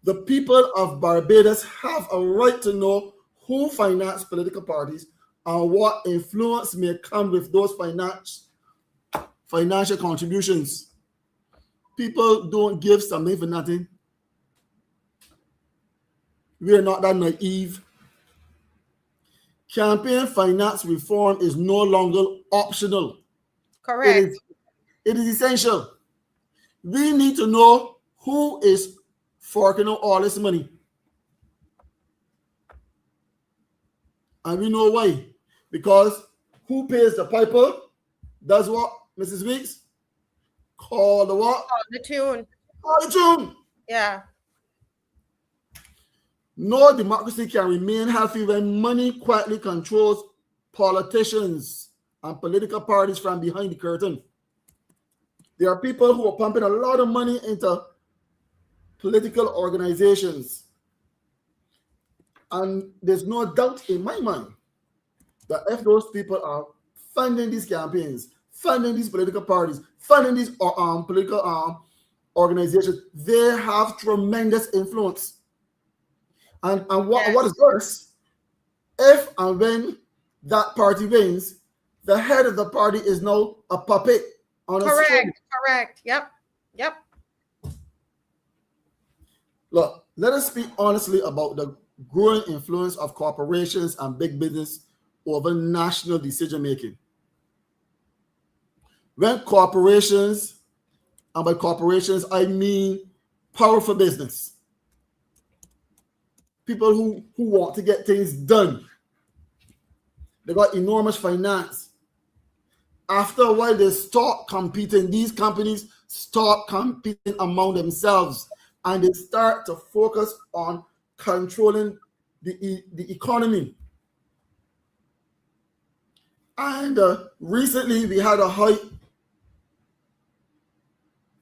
The people of Barbados have a right to know who finance political parties and what influence may come with those financial contributions. People don't give something for nothing. We are not that naive. Campaign finance reform is no longer optional. Correct. It is essential. We need to know who is forking out all this money. And we know why. Because Who pays the piper? Does what, Mrs. Weekes? Call the what? Call the tune. Call the tune. Yeah. No democracy can remain healthy when money quietly controls politicians and political parties from behind the curtain. There are people who are pumping a lot of money into political organizations. And there's no doubt in my mind that if those people are funding these campaigns, funding these political parties, funding these political organizations, they have tremendous influence. And what is worse, if and when that party wins, the head of the party is now a puppet on a string. Correct. Yep. Look, let us speak honestly about the growing influence of corporations and big business over national decision making. When corporations, and by corporations I mean powerful business, people who want to get things done, they got enormous finance. After a while, they start competing. These companies start competing among themselves, and they start to focus on controlling the economy. And recently, we had a hike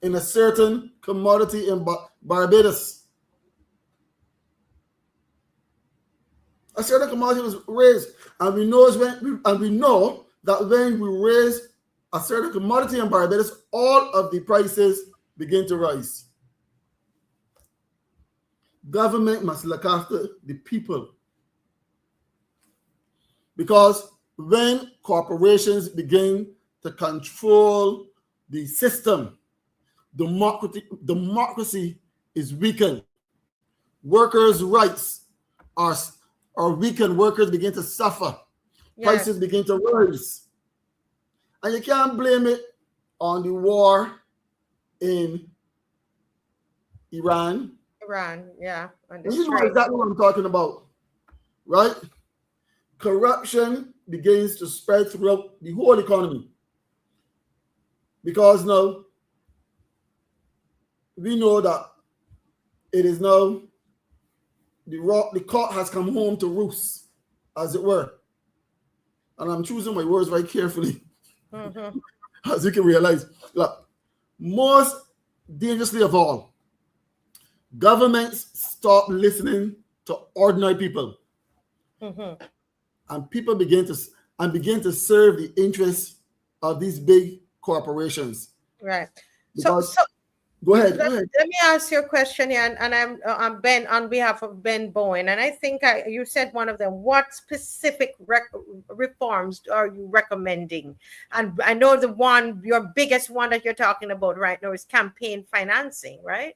in a certain commodity in Barbados. A certain commodity was raised, and we know that when we raise a certain commodity in Barbados, all of the prices begin to rise. Government must look after the people, because when corporations begin to control the system, democracy is weakened. Workers' rights are weakened. Workers begin to suffer. Prices begin to rise. And you can't blame it on the war in Iran. Yeah. You know exactly what I'm talking about, right? Corruption begins to spread throughout the whole economy. Because now, we know that it is now the court has come home to roost, as it were. And I'm choosing my words very carefully, as you can realize. Look, most dangerously of all, governments stop listening to ordinary people, and people begin to serve the interests of these big corporations. Right. Because, so go ahead. Let me ask you a question here, and I'm Ben on behalf of Ben Bowen, and I think you said one of them. What specific reforms are you recommending? And I know your biggest one that you're talking about right now is campaign financing, right?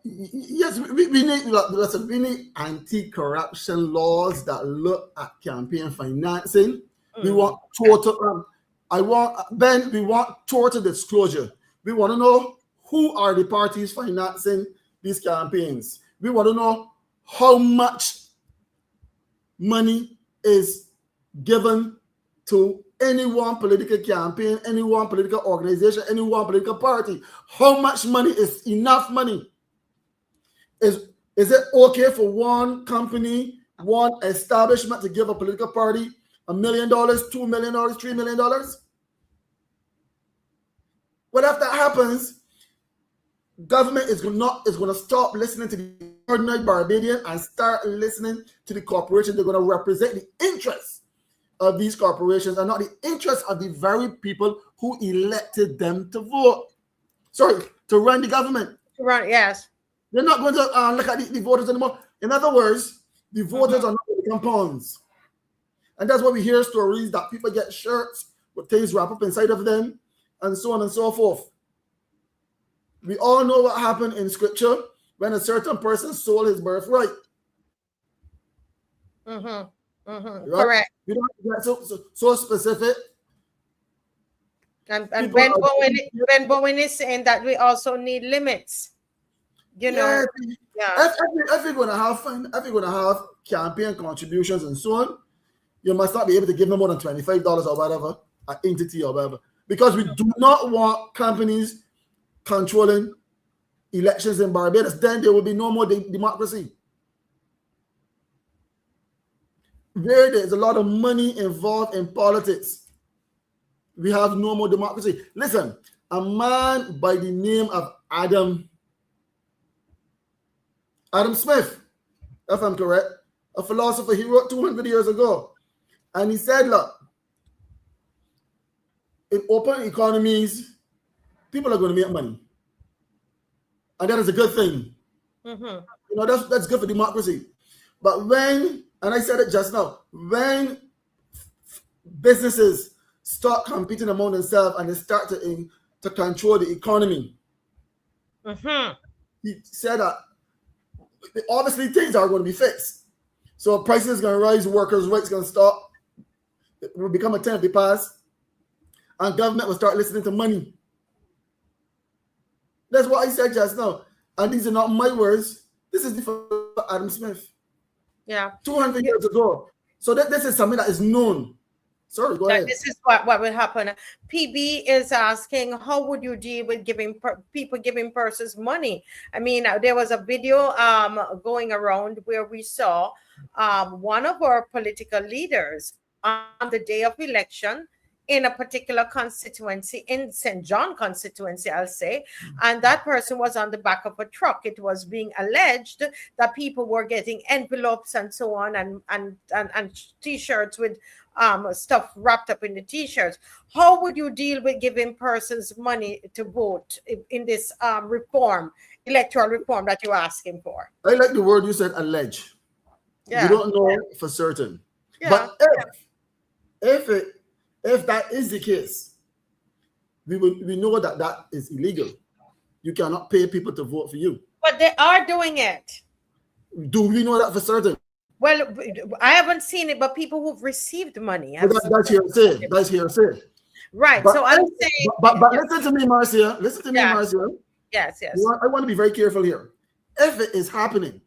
Yes, we need anti-corruption laws that look at campaign financing. We want total. We want total disclosure. We want to know who are the parties financing these campaigns. We want to know how much money is given to any one political campaign, any one political organization, any one political party. How much money is enough money? Is it okay for one company, one establishment to give a political party $1 million, $2 million, $3 million? Well, if that happens, government is going to stop listening to the ordinary Barbadian and start listening to the corporations. They're going to represent the interests of these corporations and not the interests of the very people who elected them to vote. Sorry, to run the government. Right, yes. They're not going to look at the voters anymore. In other words, the voters are not going to become pawns. And that's why we hear stories that people get shirts with things wrapped up inside of them and so on and so forth. We all know what happened in scripture when a certain person sold his birthright. Right? Correct. We don't get so specific. And Ben Bowen is saying that we also need limits. You know, if we're going to have fun, if we're going to have campaign contributions and so on, you must not be able to give them more than $25 or whatever, an entity or whatever. Because we do not want companies controlling elections in Barbados. Then there will be no more democracy. Where there's a lot of money involved in politics, we have no more democracy. Listen, a man by the name of Adam Smith, if I'm correct, a philosopher, he wrote 200 years ago. And he said, look, in open economies, people are going to make money. And that is a good thing. Mm-hmm. You know, that's good for democracy. But when, and I said it just now, when businesses start competing among themselves and they start to control the economy, he said that obviously things are going to be fixed. So prices are going to rise, workers' rights going to stop. It will become a 10 pass, and government will start listening to money. That's what I said just now. And these are not my words. This is for Adam Smith. Yeah. 200 years ago. So this is something that is known. Sorry, go ahead. This is what will happen. PB is asking, how would you deal with people giving persons money? I mean, there was a video going around where we saw one of our political leaders on the day of election in a particular constituency, in St. John constituency, I'll say, and that person was on the back of a truck. It was being alleged that people were getting envelopes and so on, and T-shirts with stuff wrapped up in the T-shirts. How would you deal with giving persons money to vote in this electoral reform that you're asking for? I like the word you said, allege. Yeah. You don't know for certain. Yeah. But if that is the case, we know that is illegal. You cannot pay people to vote for you. But they are doing it. Do we know that for certain? Well, I haven't seen it, but people who've received money. That's hearsay. That's hearsay. Right. But, so I'm saying. But listen to me, Marcia. Listen to me, Marcia. Yes, yes. I want to be very careful here. If it is happening,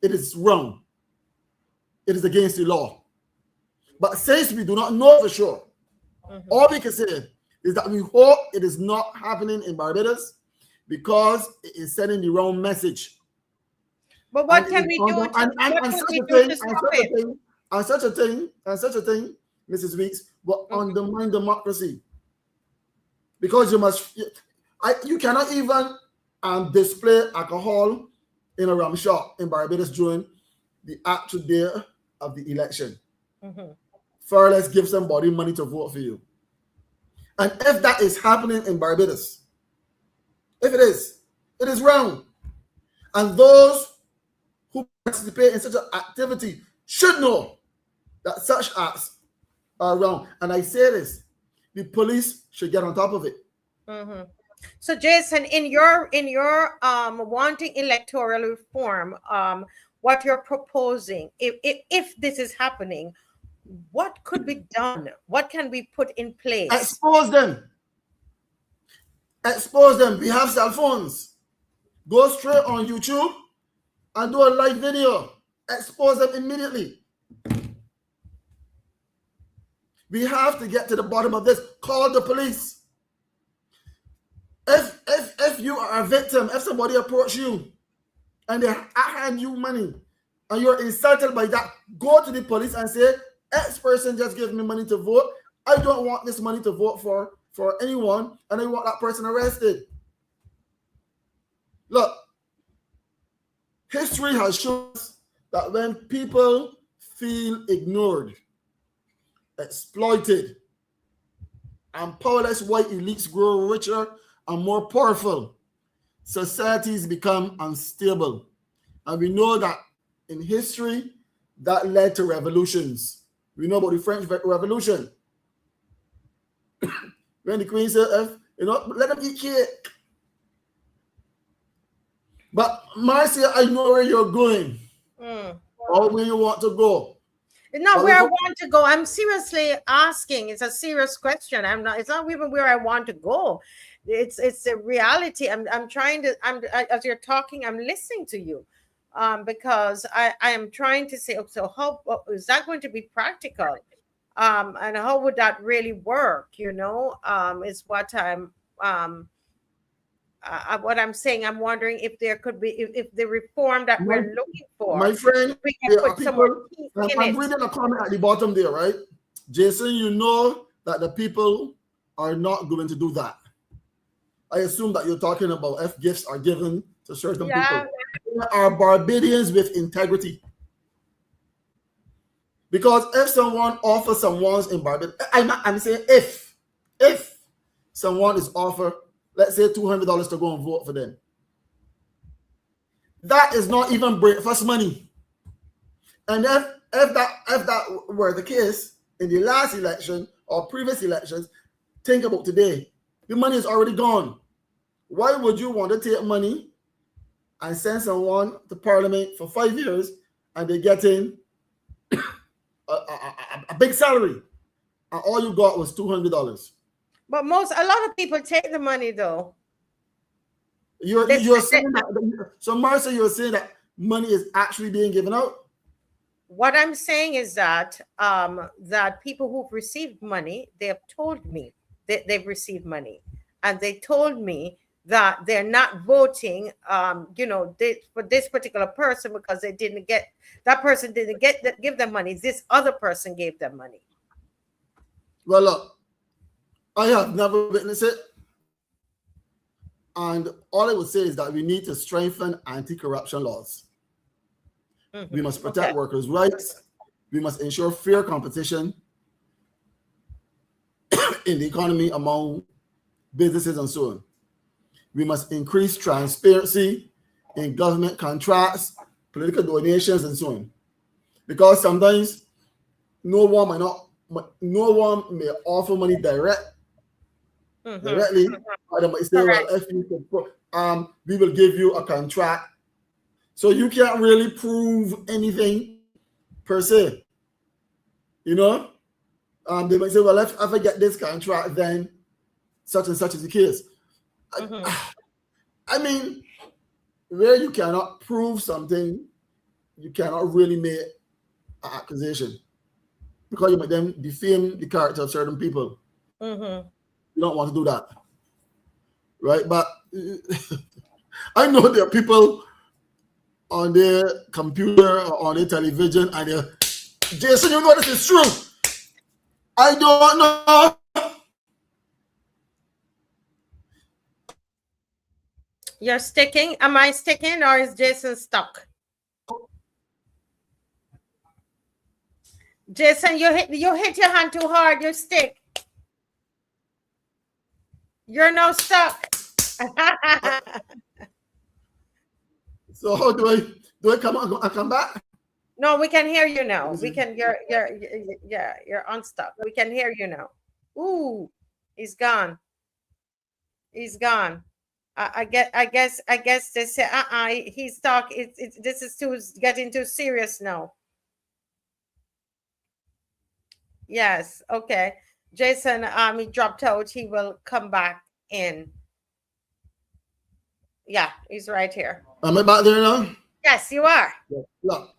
it is wrong. It is against the law. But since we do not know for sure, all we can say is that we hope it is not happening in Barbados because it is sending the wrong message. But what can we do? And such a thing, Mrs. Weekes, will undermine democracy. Because you cannot even display alcohol in a rum shop in Barbados during the actual day of the election. Far less give somebody money to vote for you. And if that is happening in Barbados, if it is wrong. And those who participate in such an activity should know that such acts are wrong. And I say this, the police should get on top of it. So Jason, in your wanting electoral reform, what you're proposing, if this is happening, what could be done? What can we put in place? Expose them. Expose them. We have cell phones. Go straight on YouTube and do a live video. Expose them immediately. We have to get to the bottom of this. Call the police. If you are a victim, if somebody approach you and they hand you money and you're insulted by that, go to the police and say, X person just gave me money to vote. I don't want this money to vote for anyone, and I want that person arrested. Look, history has shown us that when people feel ignored, exploited, and powerless white elites grow richer and more powerful, societies become unstable. And we know that in history, that led to revolutions. We know about the French Revolution. When the Queen said, let them eat cake. But Marcia, I know where you're going. Or where you want to go. It's not where I want to go. I'm seriously asking. It's a serious question. It's not even where I want to go. It's a reality. I'm trying to, as you're talking, I'm listening to you. because I am trying to say, so how is that going to be practical? And how would that really work? Is what I'm saying. I'm wondering if there could be, if the reform that we're looking for, my friend, we can there put are some more people. teeth in I'm it. reading a comment at the bottom there, right? Jason, you know that the people are not going to do that. I assume that you're talking about if gifts are given to certain people. There are Barbadians with integrity. Because if someone offers someone in Barbados, I'm saying if someone is offered, let's say $200 to go and vote for them, that is not even breakfast money. And if that were the case in the last election or previous elections, think about today. The money is already gone. Why would you want to take money and send someone to Parliament for 5 years and they get in a big salary, and all you got was $200? But a lot of people take the money though. You're saying that. So Marcia, you're saying that money is actually being given out? What I'm saying is that that people who've received money, they have told me that they've received money, and they told me that they're not voting, for this particular person because that person didn't give them money. This other person gave them money. Well, look, I have never witnessed it. And all I would say is that we need to strengthen anti-corruption laws. We must protect workers' rights. We must ensure fair competition in the economy among businesses and so on. We must increase transparency in government contracts, political donations, and so on. Because sometimes no one may offer money directly. But they might say, well, if you can, we will give you a contract. So you can't really prove anything per se. They might say, well, if I get this contract, then such and such is the case. I mean, where you cannot prove something, you cannot really make an accusation, because you might then defame the character of certain people. You don't want to do that, right? But I know there are people on their computer or on their television and they're, Jason, you know this is true. I don't know. You're sticking? Am I sticking, or is Jason stuck? Jason, you hit your hand too hard. You stick. You're now stuck. So how do I come back? No, we can hear you now. We can. You're unstuck. We can hear you now. Ooh, he's gone. He's gone. I guess they say he's stuck. This is getting too serious now. Yes. Okay. Jason, he dropped out. He will come back in. Yeah, he's right here. Am I back there now? Yes, you are. Look,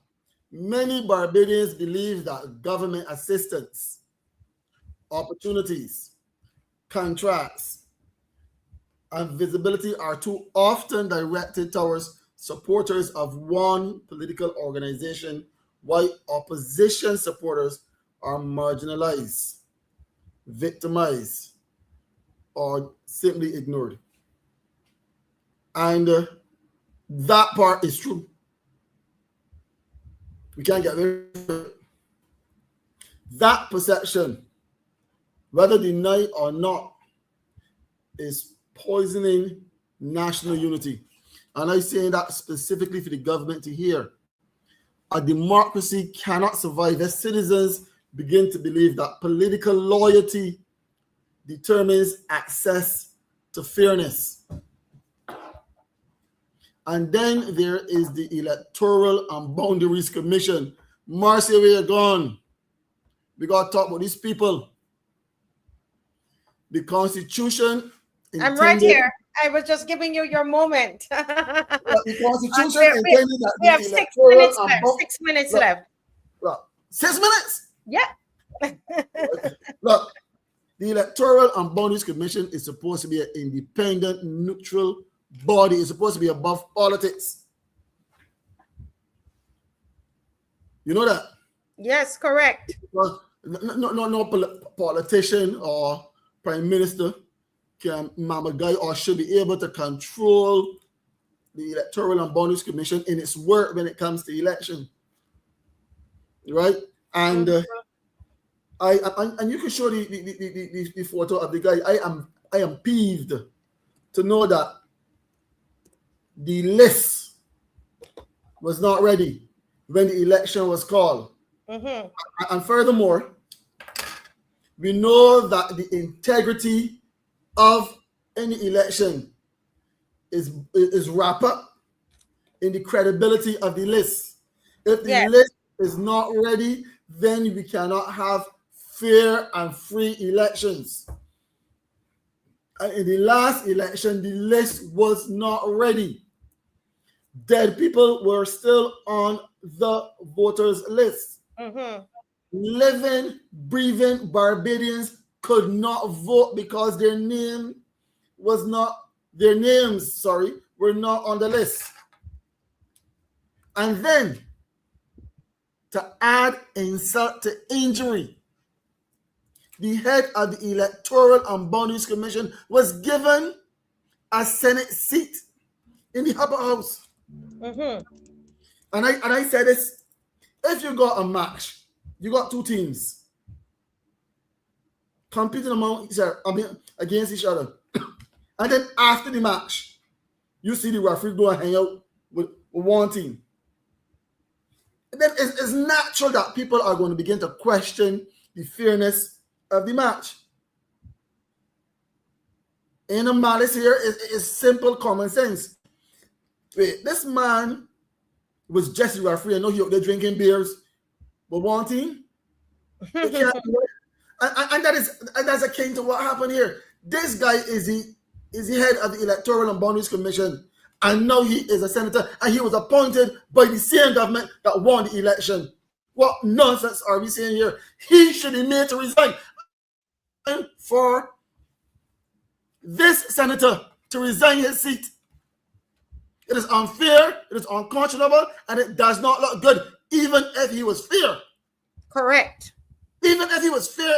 many Barbadians believe that government assistance, opportunities, contracts, and visibility are too often directed towards supporters of one political organization, while opposition supporters are marginalized, victimized, or simply ignored. And that part is true. We can't get rid of it. That perception, whether denied or not, is poisoning national unity. And I'm saying that specifically for the government to hear. A democracy cannot survive if citizens begin to believe that political loyalty determines access to fairness. And then there is the Electoral and Boundaries Commission. Marcia, where you gone? We got to talk about these people. The Constitution. I'm right here. I was just giving you your moment. The Constitution we, intended that we have the 6 electoral minutes and left. 6 minutes left. Look, 6 minutes. Yeah. Look, the Electoral and Boundaries Commission is supposed to be an independent, neutral body. It's supposed to be above politics. You know that? Yes, correct. Because no politician or prime minister can mama guy or should be able to control the Electoral and Boundaries Commission in its work when it comes to election. Right? And and you can show the photo of the guy. I am peeved to know that the list was not ready when the election was called. And furthermore, we know that the integrity of any election is wrapped up in the credibility of the list. If the list is not ready, then we cannot have fair and free elections. And in the last election, the list was not ready. Dead people were still on the voters list. Living, breathing Barbadians could not vote because their names were not on the list. And then, to add insult to injury, the head of the Electoral and Boundaries Commission was given a Senate seat in the upper house. And I said this: if you got a match, you got two teams competing against each other, and then after the match, you see the referee go and hang out with one team. And then it's natural that people are going to begin to question the fairness of the match. In a malice here is simple common sense. Wait, this man was just a referee. I know they're drinking beers, but one team, and that's akin to what happened here. This guy is the head of the Electoral and Boundaries Commission, and now he is a senator, and he was appointed by the same government that won the election. What nonsense are we saying here? He should be made to resign. For this senator to resign his seat, it is unfair, it is unconscionable, and it does not look good, even if he was fair. Correct. Even if he was fair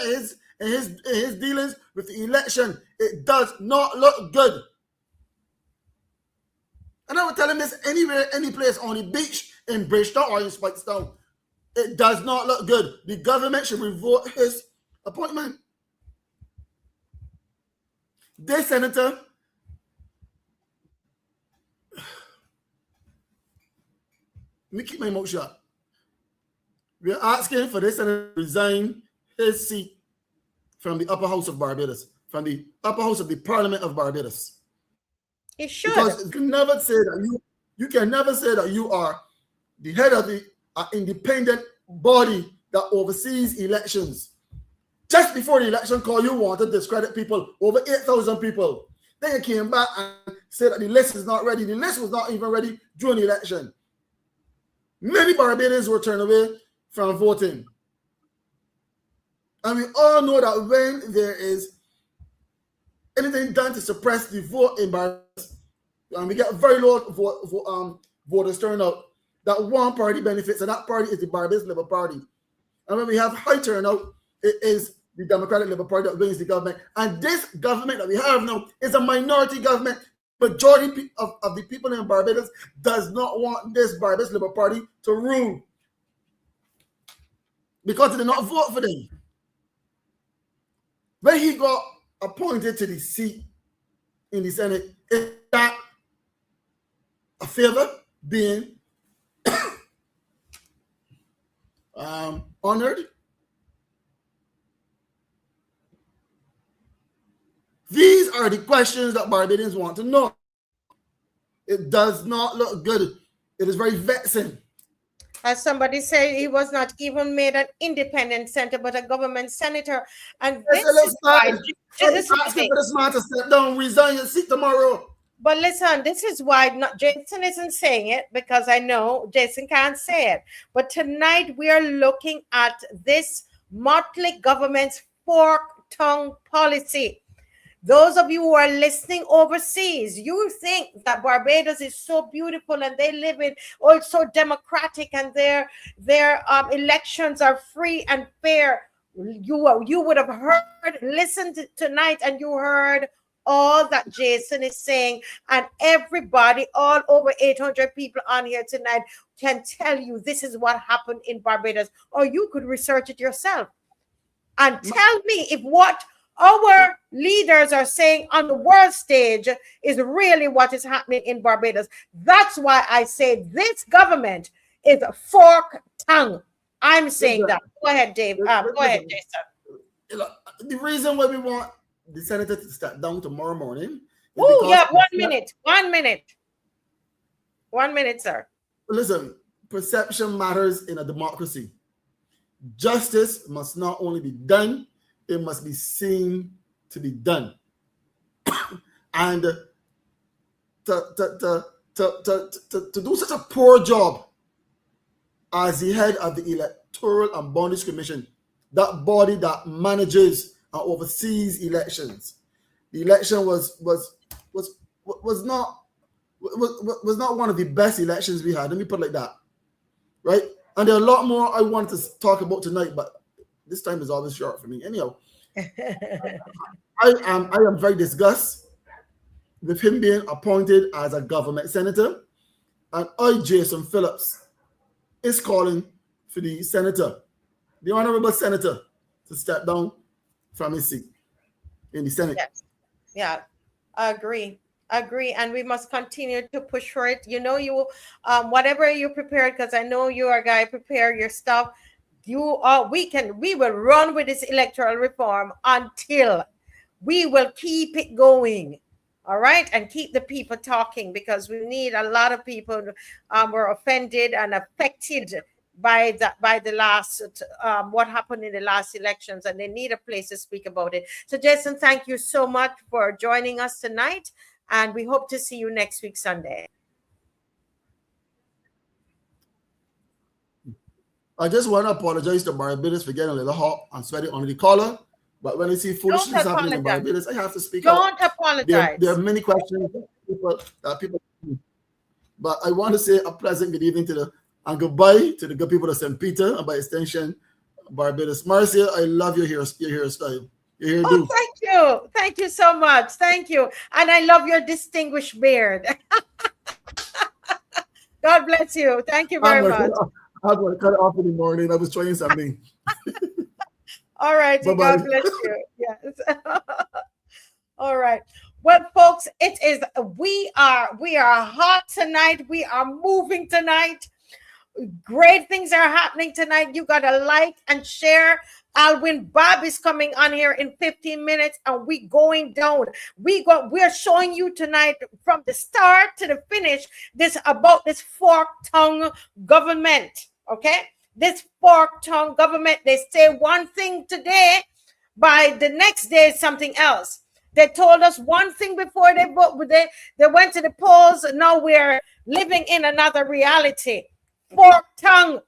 in his dealings with the election, it does not look good. And I would tell him this anywhere, any place on the beach, in Bridgetown or in Spikestown. It does not look good. The government should revoke his appointment. This senator, let me keep my mouth shut. We are asking for this senator to resign his seat from the upper house of Barbados, from the upper house of the Parliament of Barbados. He should. Because you can never say that you are the head of the independent body that oversees elections. Just before the election call, you wanted to discredit people, over 8,000 people. Then you came back and said that the list is not ready. The list was not even ready during the election. Many Barbadians were turned away from voting. And we all know that when there is anything done to suppress the vote in Barbados, and we get very low voters turnout, that one party benefits, and that party is the Barbados Labour Party. And when we have high turnout, it is the Democratic Labour Party that wins the government. And this government that we have now is a minority government. Majority of the people in Barbados does not want this Barbados Labour Party to rule, because they did not vote for them. When he got appointed to the seat in the Senate, is that a favor being honored? These are the questions that Barbadians want to know. It does not look good. It is very vexing. As somebody said, he was not even made an independent senator, but a government senator. And Yes, this is why, So this is asking for this man to step down, resign your seat tomorrow. but listen, this is why not Jason isn't saying it, because I know Jason can't say it. But tonight we are looking at this motley government's fork tongue policy. Those of you who are listening overseas, you think that Barbados is so beautiful and they live in, oh, it's so democratic, and their elections are free and fair. You would have heard, listened tonight, and you heard all that Jason is saying, and everybody, all over 800 people on here tonight, can tell you this is what happened in Barbados, or you could research it yourself and tell me if what our leaders are saying on the world stage is really what is happening in Barbados. That's why I say this government is a fork tongue. I'm saying that. Go ahead, Dave. Go ahead, Jason. The reason why we want the senator to step down tomorrow morning. Oh, yeah, 1 minute. 1 minute. 1 minute, sir. Listen, perception matters in a democracy. Justice must not only be done, it must be seen to be done. And to do such a poor job as the head of the Electoral and Boundaries Commission, that body that manages and oversees elections, the election was not one of the best elections we had. Let me put it like that, right? And there are a lot more I want to talk about tonight, but this time is always short for me. Anyhow, I am very disgusted with him being appointed as a government senator, and I, Jason Phillips, is calling for the senator, the honorable senator, to step down from his seat in the Senate. Yes. Yeah, I agree. And we must continue to push for it. You know, you whatever you prepared, because I know you are a guy, prepare your stuff. We will run with this electoral reform until we will keep it going. All right, and keep the people talking, because we need a lot of people were offended and affected by the last what happened in the last elections, and they need a place to speak about it. So Jason, thank you so much for joining us tonight, and we hope to see you next week Sunday. I just want to apologize to Barbados for getting a little hot and sweaty under the collar. But when I see foolishness happening in Barbados, I have to speak out. Don't apologize. There are many questions that people. But I want to say a pleasant good evening and goodbye to the good people of St. Peter, and by extension, Barbados. Marcia, I love your hairstyle. Thank you so much. Thank you. And I love your distinguished beard. God bless you. Thank you very much. I'm going to cut it off in the morning. I was trying something. All right. Bye-bye. God bless you. Yes. All right. Well, folks, we are hot tonight. We are moving tonight. Great things are happening tonight. You got to like and share. ALWYN BABB is coming on here in 15 minutes, and we going down. We're showing you tonight from the start to the finish about this fork tongue government. Okay, this fork tongue government. They say one thing today, by the next day something else. They told us one thing before they went to the polls, and now we're living in another reality. Fork tongue.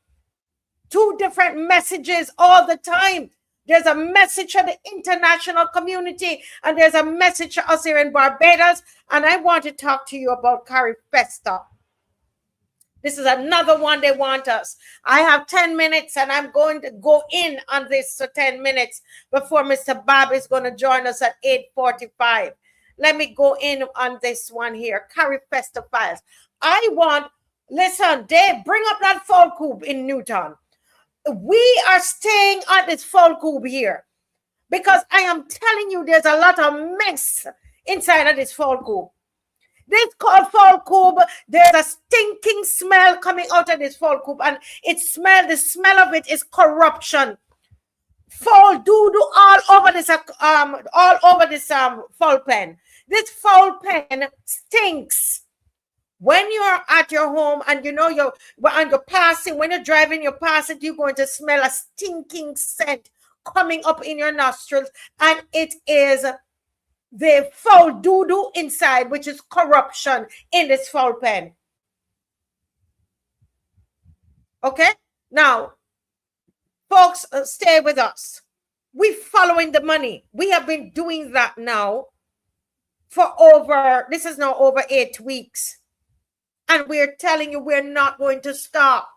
Two different messages all the time. There's a message to the international community, and there's a message to us here in Barbados. And I want to talk to you about CARIFESTA. This is another one they want us. I have 10 minutes, and I'm going to go in on this for 10 minutes before Mr. BABB is going to join us at 8:45. Let me go in on this one here, CARIFESTA files. Listen, Dave, bring up that FORKED in Newton. We are staying on this FORKED here because I am telling you, there's a lot of mess inside of this FORKED. This called FORKED. There's a stinking smell coming out of this FORKED, and the smell of it is corruption. Foul doo-doo all over this foul pen. This foul pen stinks. When you're at your home and you know you're passing, when you're driving, you're passing, you're going to smell a stinking scent coming up in your nostrils, and it is the foul doo-doo inside, which is corruption in this foul pen. Okay? Now, folks, stay with us. We're following the money. We have been doing that now for this is now over 8 weeks. And we're telling you we're not going to stop.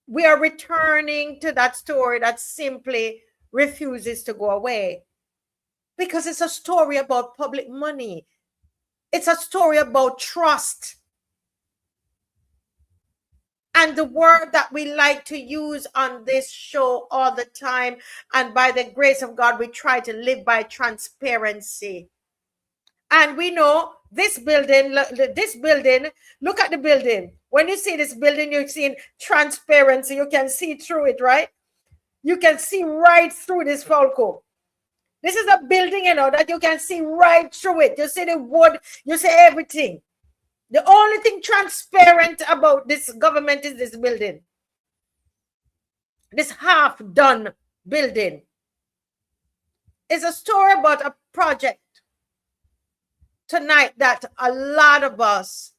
We are returning to that story that simply refuses to go away. Because it's a story about public money. It's a story about trust. And the word that we like to use on this show all the time, and by the grace of God, we try to live by transparency. And we know this building, look at the building. When you see this building, you're seeing transparency. You can see through it, right? You can see right through this Falco. This is a building, that you can see right through it. You see the wood, you see everything. The only thing transparent about this government is this building. This half-done building. It's a story about a project tonight that a lot of us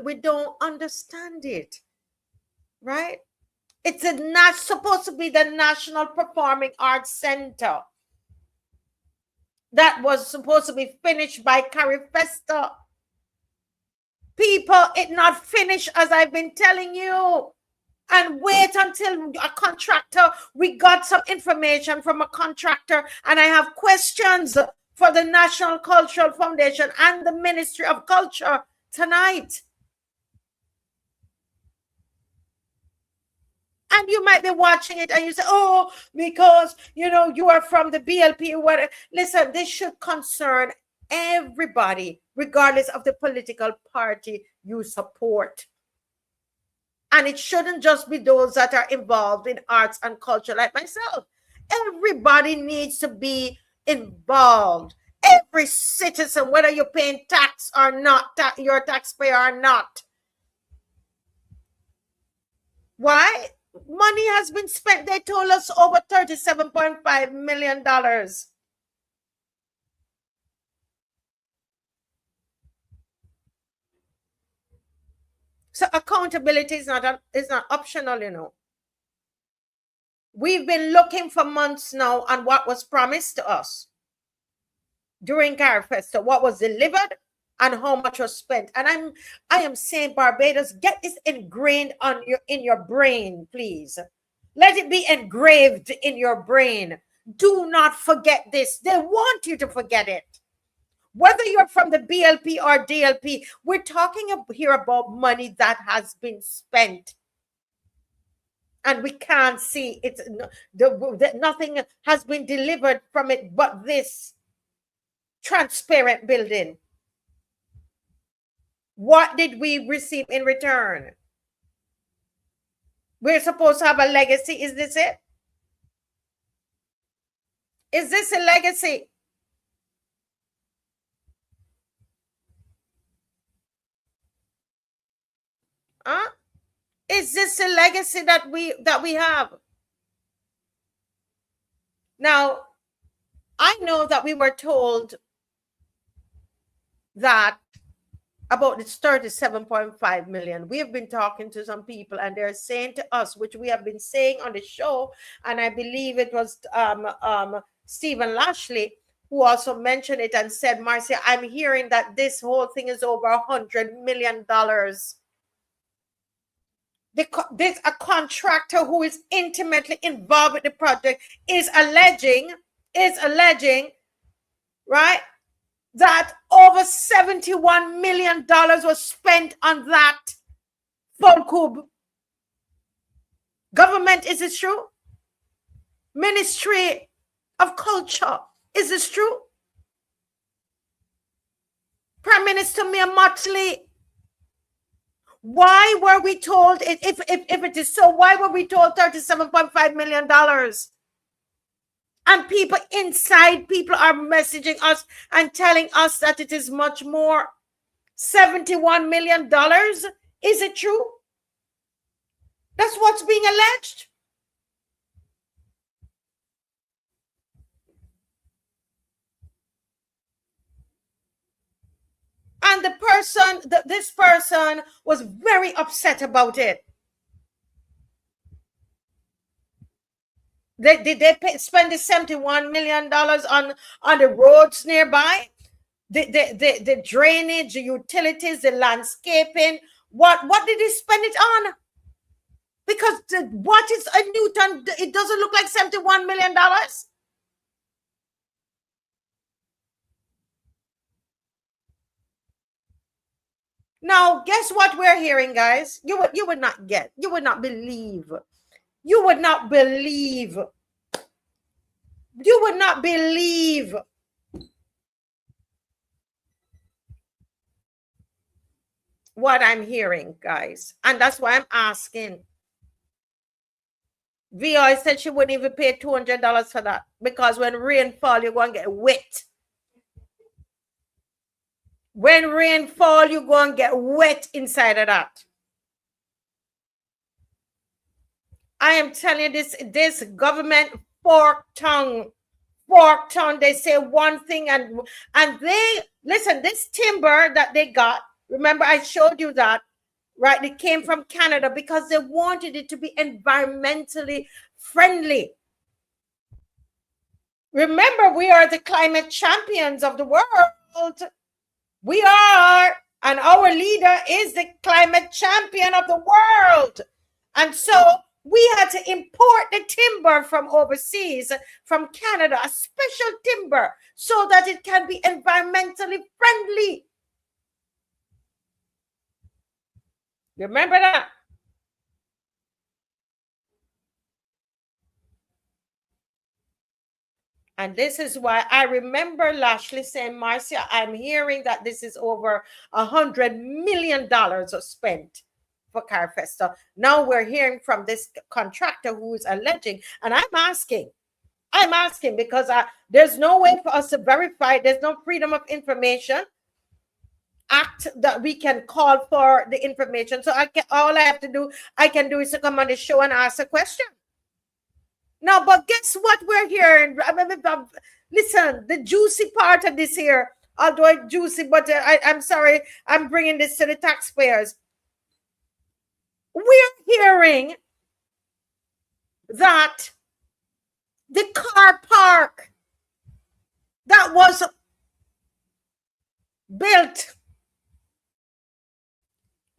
we don't understand it, right? It's not supposed to be the National Performing Arts Center that was supposed to be finished by CARIFESTA. People, it's not finished, as I've been telling you. And wait until a contractor, we got some information from a contractor, and I have questions for the National Cultural Foundation and the Ministry of Culture tonight. And you might be watching it and you say, oh, because, you are from the BLP or whatever. Listen, this should concern everybody, regardless of the political party you support. And it shouldn't just be those that are involved in arts and culture like myself. Everybody needs to be involved. Every citizen, whether you're paying tax or not, you're a taxpayer or not. Why? Money has been spent. They told us over $37.5 million. So accountability is not optional, We've been looking for months now on what was promised to us during CARIFESTA, what was delivered and how much was spent. And I am saying, Barbados, get this ingrained in your brain, please. Let it be engraved in your brain. Do not forget this. They want you to forget it. Whether you're from the BLP or DLP, we're talking here about money that has been spent. And we can't see it. Nothing has been delivered from it but this transparent building. What did we receive in return? We're supposed to have a legacy. Is this it? Is this a legacy? Huh? Is this a legacy that we have? Now, I know that we were told that about this 37.5 million. We have been talking to some people and they're saying to us, which we have been saying on the show, and I believe it was Stephen Lashley who also mentioned it and said, Marcia, I'm hearing that this whole thing is over $100 million. A contractor who is intimately involved with the project is alleging, right, that over $71 million was spent on that full government. Is this true? Ministry of Culture. Is this true? Prime Minister MOTTLEY. Why were we told, if it is so, why were we told $37.5 million? And people are messaging us and telling us that it is much more. $71 million. Is it true? That's what's being alleged. And the person, this person was very upset about it. Did they spend the $71 million on the roads nearby? The drainage, the utilities, the landscaping. What did they spend it on? Because what is a Newton? It doesn't look like $71 million. Now, guess what we're hearing, guys? You would not get. You would not believe. You would not believe. You would not believe. What I'm hearing, guys. And that's why I'm asking. VI said she wouldn't even pay $200 for that, because when rain fall, you're going to get wet. When rain fall, you're going to get wet inside of that. I am telling you, this government fork tongue. They say one thing and they, listen, this timber that they got, remember I showed you that, right? It came from Canada because they wanted it to be environmentally friendly. Remember, we are the climate champions of the world. We are, and our leader is the climate champion of the world. And so we had to import the timber from overseas, from Canada, a special timber, so that it can be environmentally friendly. Remember that? And this is why I remember Lashley saying, Marcia, I'm hearing that this is over $100 million spent for CARIFESTA. Now we're hearing from this contractor who is alleging, and I'm asking because there's no way for us to verify. There's no Freedom of Information Act that we can call for the information. So all I have to do, I can do is to come on the show and ask a question. Now, but guess what we're hearing? Listen, the juicy part of this here, although it's juicy, but I'm sorry, I'm bringing this to the taxpayers. We're hearing that the car park that was built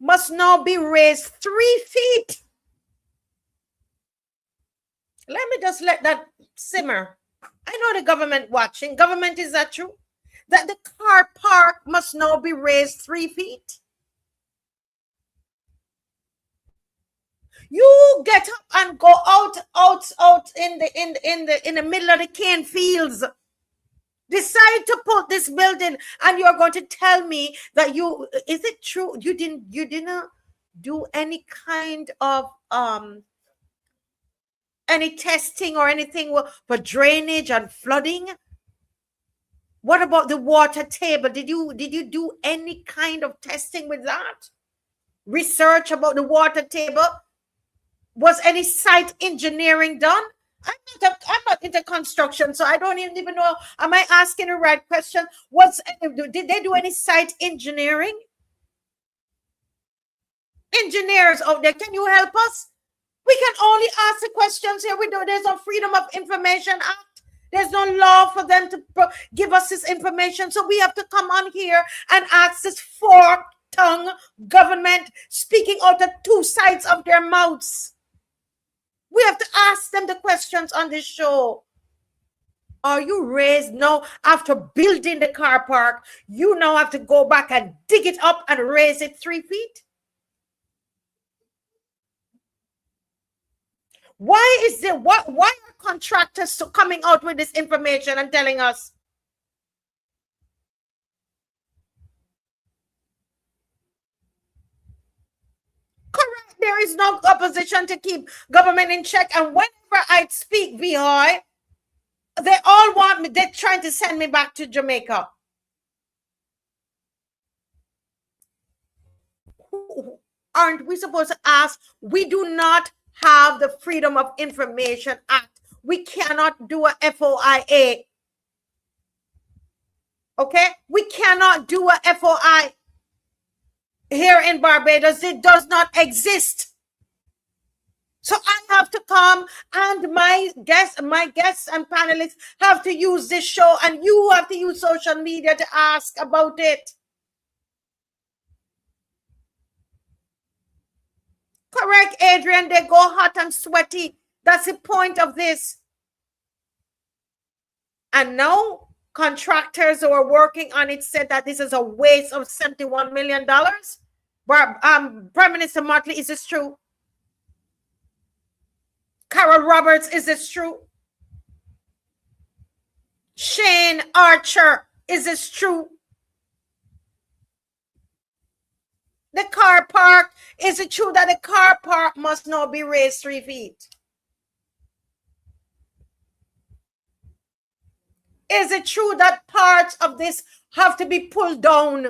must now be raised 3 feet. Let me just let that simmer. I know the government watching. Government, is that true? That the car park must now be raised 3 feet? You get up and go out in the middle of the cane fields. Decide to put this building, and you're going to tell me that is it true you didn't do any kind of any testing or anything for drainage and flooding? What about the water table? Did you do any kind of testing with that? Research about the water table? Was any site engineering done? I'm not into construction, so I don't even know. Am I asking the right question? Did they do any site engineering? Engineers out there, can you help us? We can only ask the questions here. There's no Freedom of Information Act. There's no law for them to give us this information. So we have to come on here and ask this fork-tongue government speaking out of two sides of their mouths. We have to ask them the questions on this show. Are you raised now after building the car park? You now have to go back and dig it up and raise it 3 feet? Why are contractors coming out with this information and telling us? Correct. There is no opposition to keep government in check. And whenever I speak VI, they all want me. They're trying to send me back to Jamaica. aren't we supposed to ask? We do not have the Freedom of Information Act. We cannot do a FOIA. Okay? We cannot do a FOI here in Barbados. It does not exist. So I have to come, and my guests and panelists have to use this show, and you have to use social media to ask about it. Correct, Adrian. They go hot and sweaty. That's the point of this. And now contractors who are working on it said that this is a waste of $71 million. Prime Minister Mottley, is this true? Carol Roberts, is this true? Shane Archer, is this true? The car park, is it true that the car park must now be raised 3 feet? Is it true that parts of this have to be pulled down?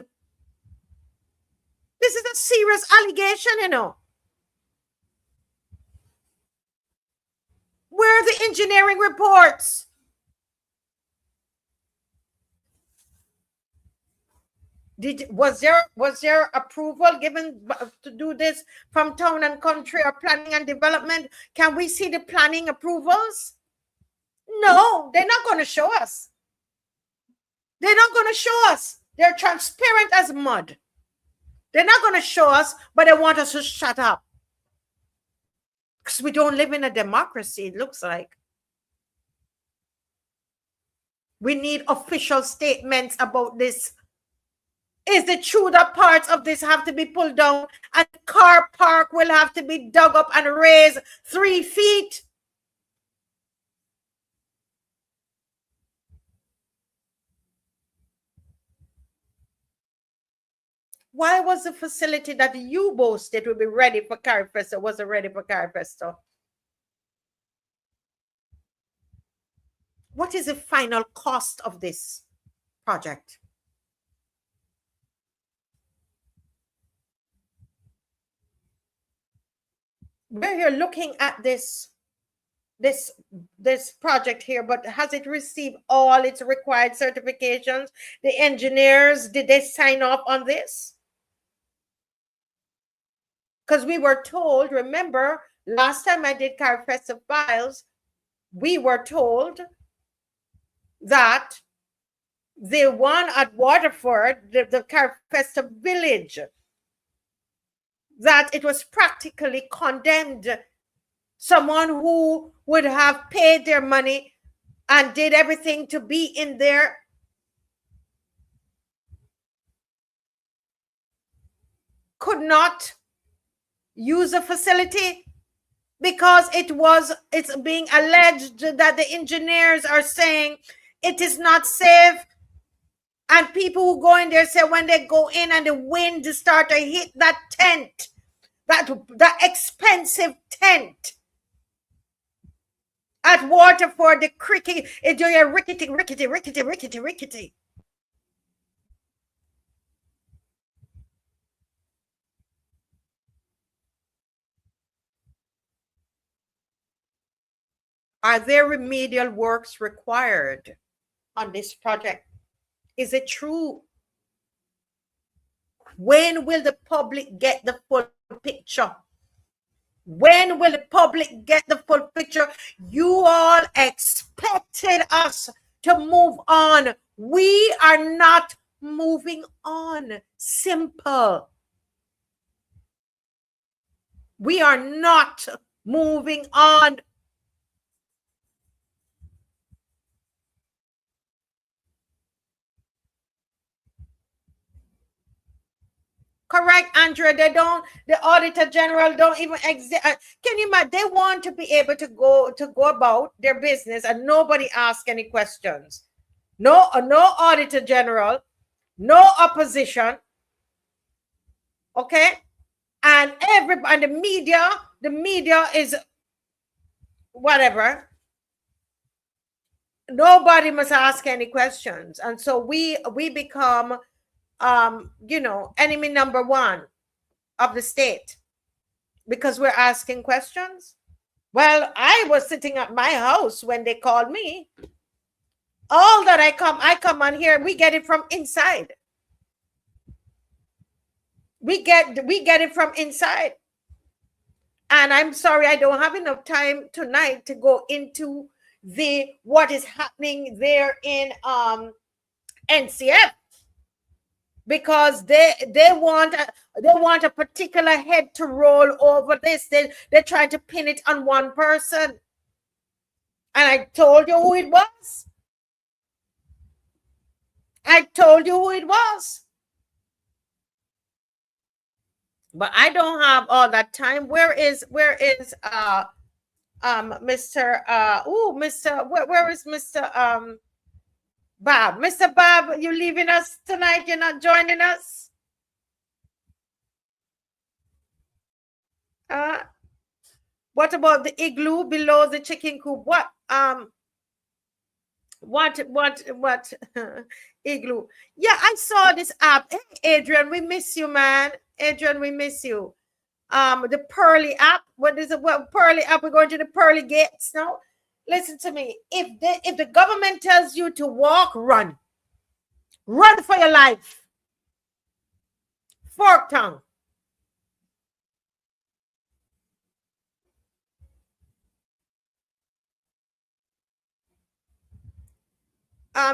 This is a serious allegation, you know. Where are the engineering reports? Was there approval given to do this from Town and Country or Planning and Development? Can we see the planning approvals? No, they're not going to show us. They're not going to show us. They're transparent as mud. They're not going to show us, but they want us to shut up. Because we don't live in a democracy, it looks like. We need official statements about this. Is it true that parts of this have to be pulled down and car park will have to be dug up and raised 3 feet? Why was the facility that you boasted would be ready for CARIFESTA wasn't ready for CARIFESTA? What is the final cost of this project? We're here looking at this project here, but has it received all its required certifications? The engineers, did they sign off on this? Because we were told, remember, last time I did CARIFESTA files, we were told that the one at Waterford, the CARIFESTA village, that it was practically condemned. Someone who would have paid their money and did everything to be in there could not use a facility because it's being alleged that the engineers are saying it is not safe. And people who go in there say when they go in and the wind start to hit that tent, that expensive tent at Waterford, the cricket, you're rickety. Are there remedial works required on this project? Is it true? When will the public get the full picture? When will the public get the full picture? You all expected us to move on. We are not moving on. Simple. We are not moving on. Correct, Andrea. The Auditor General don't even exist. Can you imagine? They want to be able to go about their business and nobody ask any questions. No Auditor General, no opposition. Okay? And the media is whatever. Nobody must ask any questions. And so we become enemy number one of the state because we're asking questions? Well, I was sitting at my house when they called me. All that I come on here, we get it from inside. We get it from inside. And I'm sorry, I don't have enough time tonight to go into what is happening there in NCF, because they want a particular head to roll over this. They're trying to pin it on one person. And I told you who it was. I told you who it was. But I don't have all that time. Where is Mr. Where is Mr. BABB? Mr. BABB, you leaving us tonight? You're not joining us? What about the igloo below the chicken coop? What igloo? Yeah, I saw this app. Hey, Adrian, we miss you, man. Adrian, we miss you. The Pearly app. What is it? What Pearly app? We're going to the Pearly Gates now. Listen to me. If the government tells you to walk, run. Run for your life. Fork tongue.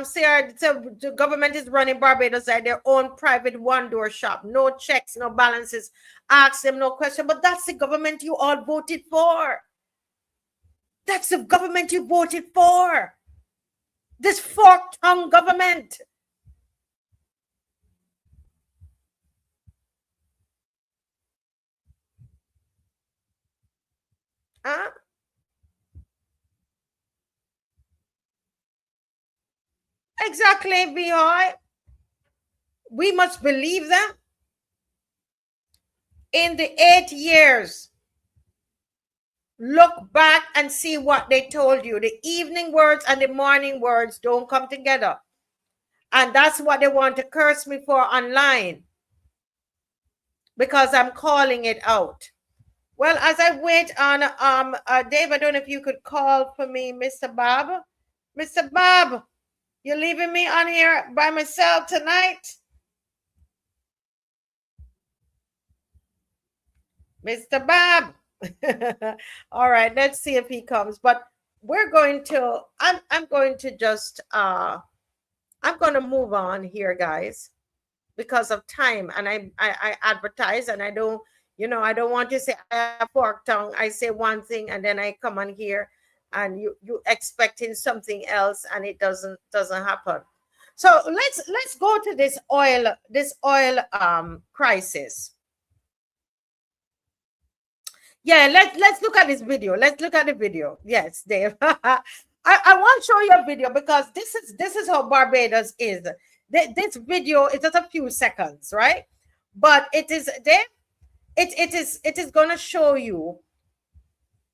Sarah, so the government is running Barbados at their own private one-door shop. No checks, no balances. Ask them no question. But that's the government you all voted for. That's the government you voted for. This fork-tongue government. Huh? Exactly, Bihoi. We must believe them. In the 8 years, look back and see what they told you. The evening words and the morning words don't come together. And that's what they want to curse me for online, because I'm calling it out. Well, as I wait on Dave, I don't know if you could call for me, Mr. BABB. Mr. BABB, you're leaving me on here by myself tonight? Mr. BABB. All right, let's see if he comes. But we're going to, I'm going to just, I'm going to move on here, guys, because of time. And I advertise, and I don't, I don't want to say I have fork tongue. I say one thing and then I come on here and you expecting something else, and it doesn't happen. So let's go to this oil crisis. Yeah, let's look at this video. Let's look at the video. Yes, Dave. I want to show you a video, because this is how Barbados is. This video is just a few seconds, right? But it is, Dave, it is going to show you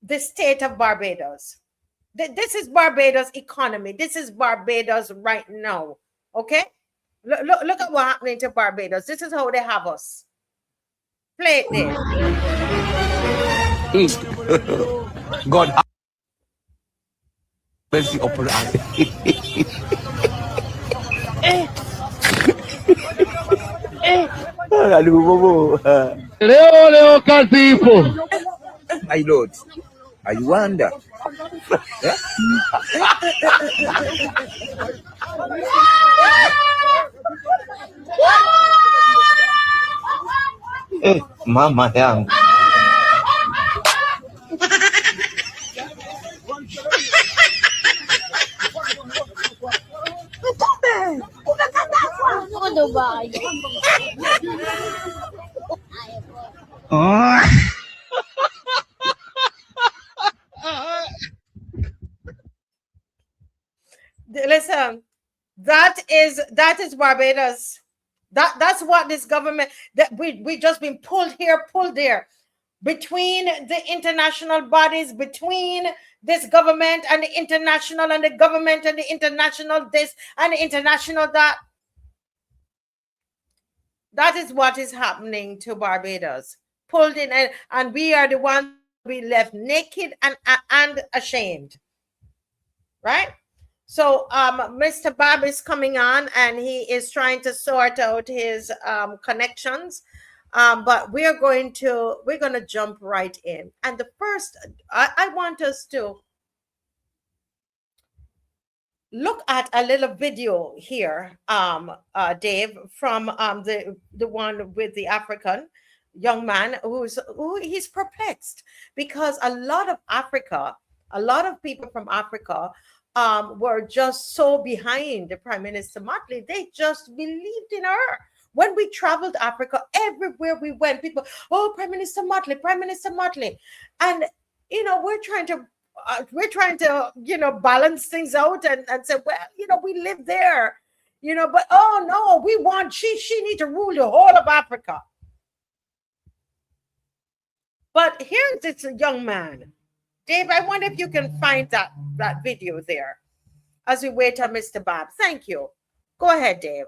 the state of Barbados. This is Barbados economy. This is Barbados right now. Okay? Look at what's happening to Barbados. This is how they have us. Play it there. God have mercy upon us. Leo people. My Lord, I wonder. Mama yangu. Listen, that is Barbados. That's what this government, that we just been pulled here, pulled there, between the international bodies, between this government and the international, and the government and the international this and the international that. That is what is happening to Barbados. pulled in, and we are the ones we left naked and ashamed, right? So Mr. Bob is coming on, and he is trying to sort out his connections. But we're going to jump right in. And the first, I want us to look at a little video here, Dave, from the one with the African young man he's perplexed, because a lot of people from Africa were just so behind the Prime Minister Mottley. They just believed in her. When we traveled Africa, everywhere we went, people, oh, Prime Minister Mottley, Prime Minister Mottley. And, we're trying to, balance things out and say, well, we live there, but, oh, no, we want, she need to rule the whole of Africa. But here's this young man. Dave, I wonder if you can find that video there as we wait on Mr. Bob. Thank you. Go ahead, Dave.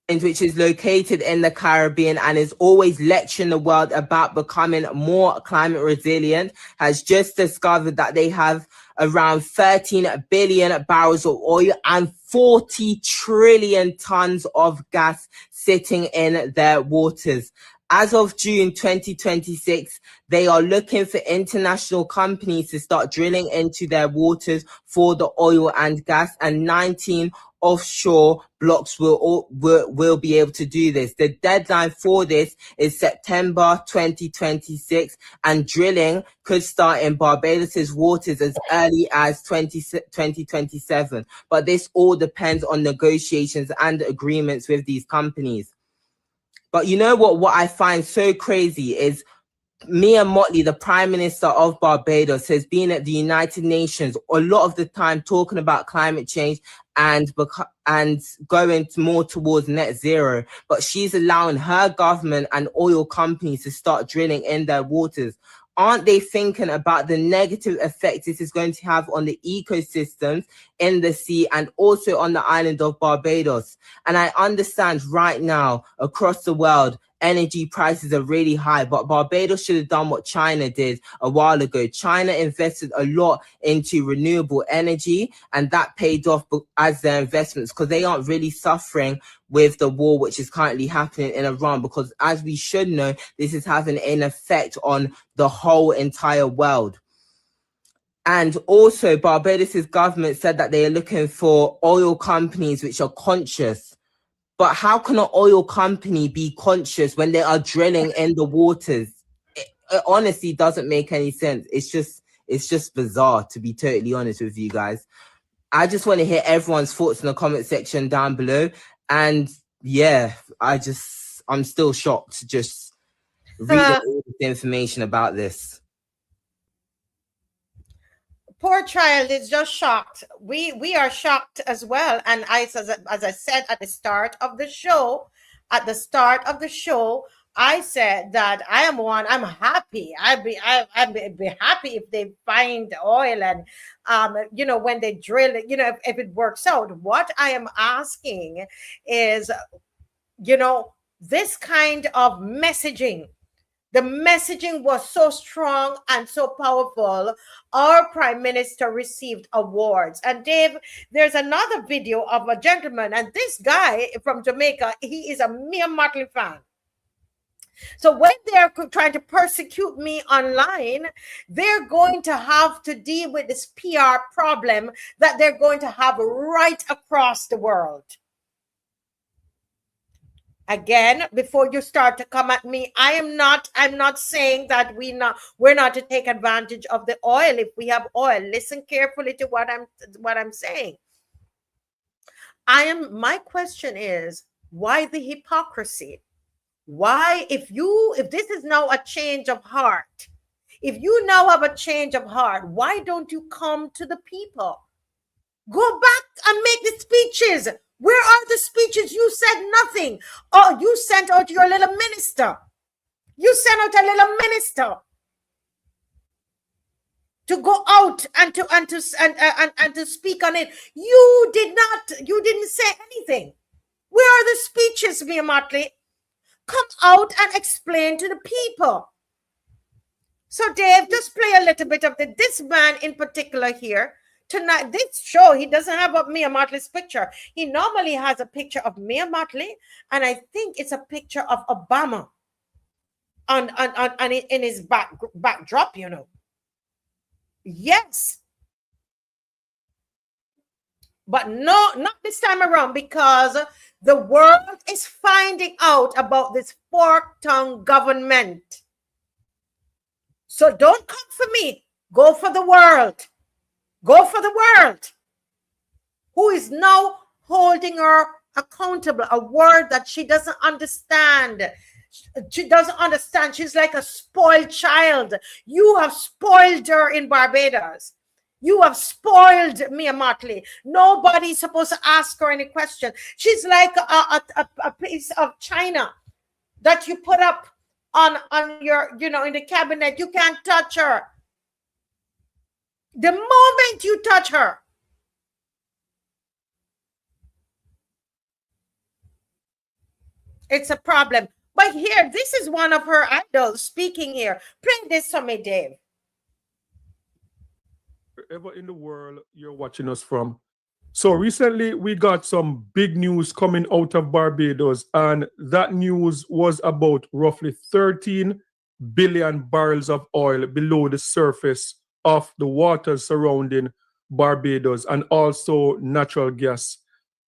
Which is located in the Caribbean and is always lecturing the world about becoming more climate resilient, has just discovered that they have around 13 billion barrels of oil and 40 trillion tons of gas sitting in their waters. As of June 2026, they are looking for international companies to start drilling into their waters for the oil and gas, and 19 offshore blocks will be able to do this. The deadline for this is September 2026, and drilling could start in Barbados' waters as early as 2027. But this all depends on negotiations and agreements with these companies. But you know what I find so crazy is Mia Mottley, the Prime Minister of Barbados, has been at the United Nations a lot of the time talking about climate change and going more towards net zero. But she's allowing her government and oil companies to start drilling in their waters. Aren't they thinking about the negative effects this is going to have on the ecosystems in the sea and also on the island of Barbados? And I understand right now across the world, energy prices are really high, but Barbados should have done what China did a while ago. China invested a lot into renewable energy, and that paid off as their investments, because they aren't really suffering with the war which is currently happening in Iran, because as we should know, this is having an effect on the whole entire world. And also Barbados' government said that they are looking for oil companies which are conscious. But how can an oil company be conscious when they are drilling in the waters? It honestly doesn't make any sense. It's just bizarre, to be totally honest with you guys. I just want to hear everyone's thoughts in the comment section down below. And yeah, I'm still shocked just reading all this information about this. Poor child is just shocked. We are shocked as well. And as I said at the start of the show, I said that I'm happy. I'd be happy if they find oil and, when they drill it, if it works out. What I am asking is, this kind of messaging. The messaging was so strong and so powerful. Our Prime Minister received awards. And Dave, there's another video of a gentleman, and this guy from Jamaica, he is a Mia Mottley fan. So when they're trying to persecute me online, they're going to have to deal with this PR problem that they're going to have right across the world. Again, before you start to come at me, I'm not saying that we're not to take advantage of the oil if we have oil. Listen carefully to what I'm saying. My question is, why the hypocrisy? Why, if this is now a change of heart, if you now have a change of heart, why don't you come to the people? Go back and make the speeches. Where are the speeches? You said nothing. Oh, you sent out your little minister. You sent out a little minister to go out and to speak on it. You didn't say anything. Where are the speeches, Mia Mottley? Come out and explain to the people. So, Dave, just play a little bit of this man in particular here. Tonight, this show, he doesn't have Mia Mottley's picture. He normally has a picture of Mia Mottley, and I think it's a picture of Obama on in his backdrop, you know. Yes. But no, not this time around, because the world is finding out about this fork-tongue government. So don't come for me. Go for the world. Go for the world. Who is now holding her accountable? A word that she doesn't understand. She doesn't understand. She's like a spoiled child. You have spoiled her in Barbados. You have spoiled Mia Mottley. Nobody's supposed to ask her any question. She's like a piece of china that you put up on your, you know, in the cabinet. You can't touch her. The moment you touch her, it's a problem. But here, this is one of her idols speaking here. Play this for me, Dave. Wherever in the world you're watching us from. So recently we got some big news coming out of Barbados, and that news was about roughly 13 billion barrels of oil below the surface of the waters surrounding Barbados, and also natural gas.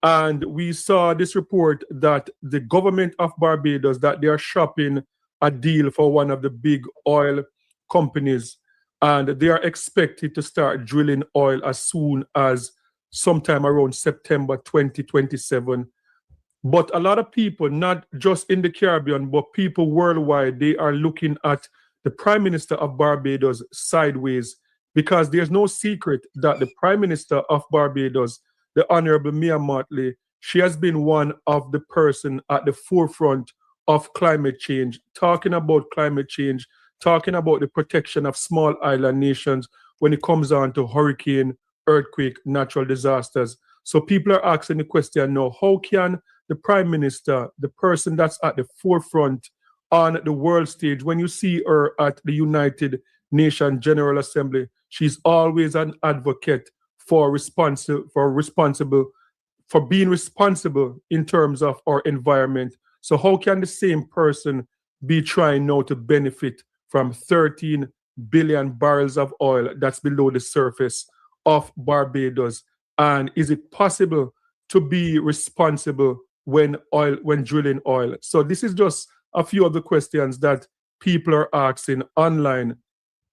And we saw this report that the government of Barbados, that they are shopping a deal for one of the big oil companies, and they are expected to start drilling oil as soon as sometime around September 2027. But a lot of people, not just in the Caribbean, but people worldwide, they are looking at the Prime Minister of Barbados sideways, because there's no secret that the Prime Minister of Barbados, the Honorable Mia Mottley, she has been one of the person at the forefront of climate change, talking about climate change, talking about the protection of small island nations when it comes on to hurricane, earthquake, natural disasters. So people are asking the question now, how can the Prime Minister, the person that's at the forefront on the world stage, when you see her at the United Nations General Assembly, she's always an advocate for being responsible in terms of our environment. So how can the same person be trying now to benefit from 13 billion barrels of oil that's below the surface of Barbados? And is it possible to be responsible when drilling oil? So this is just a few of the questions that people are asking online.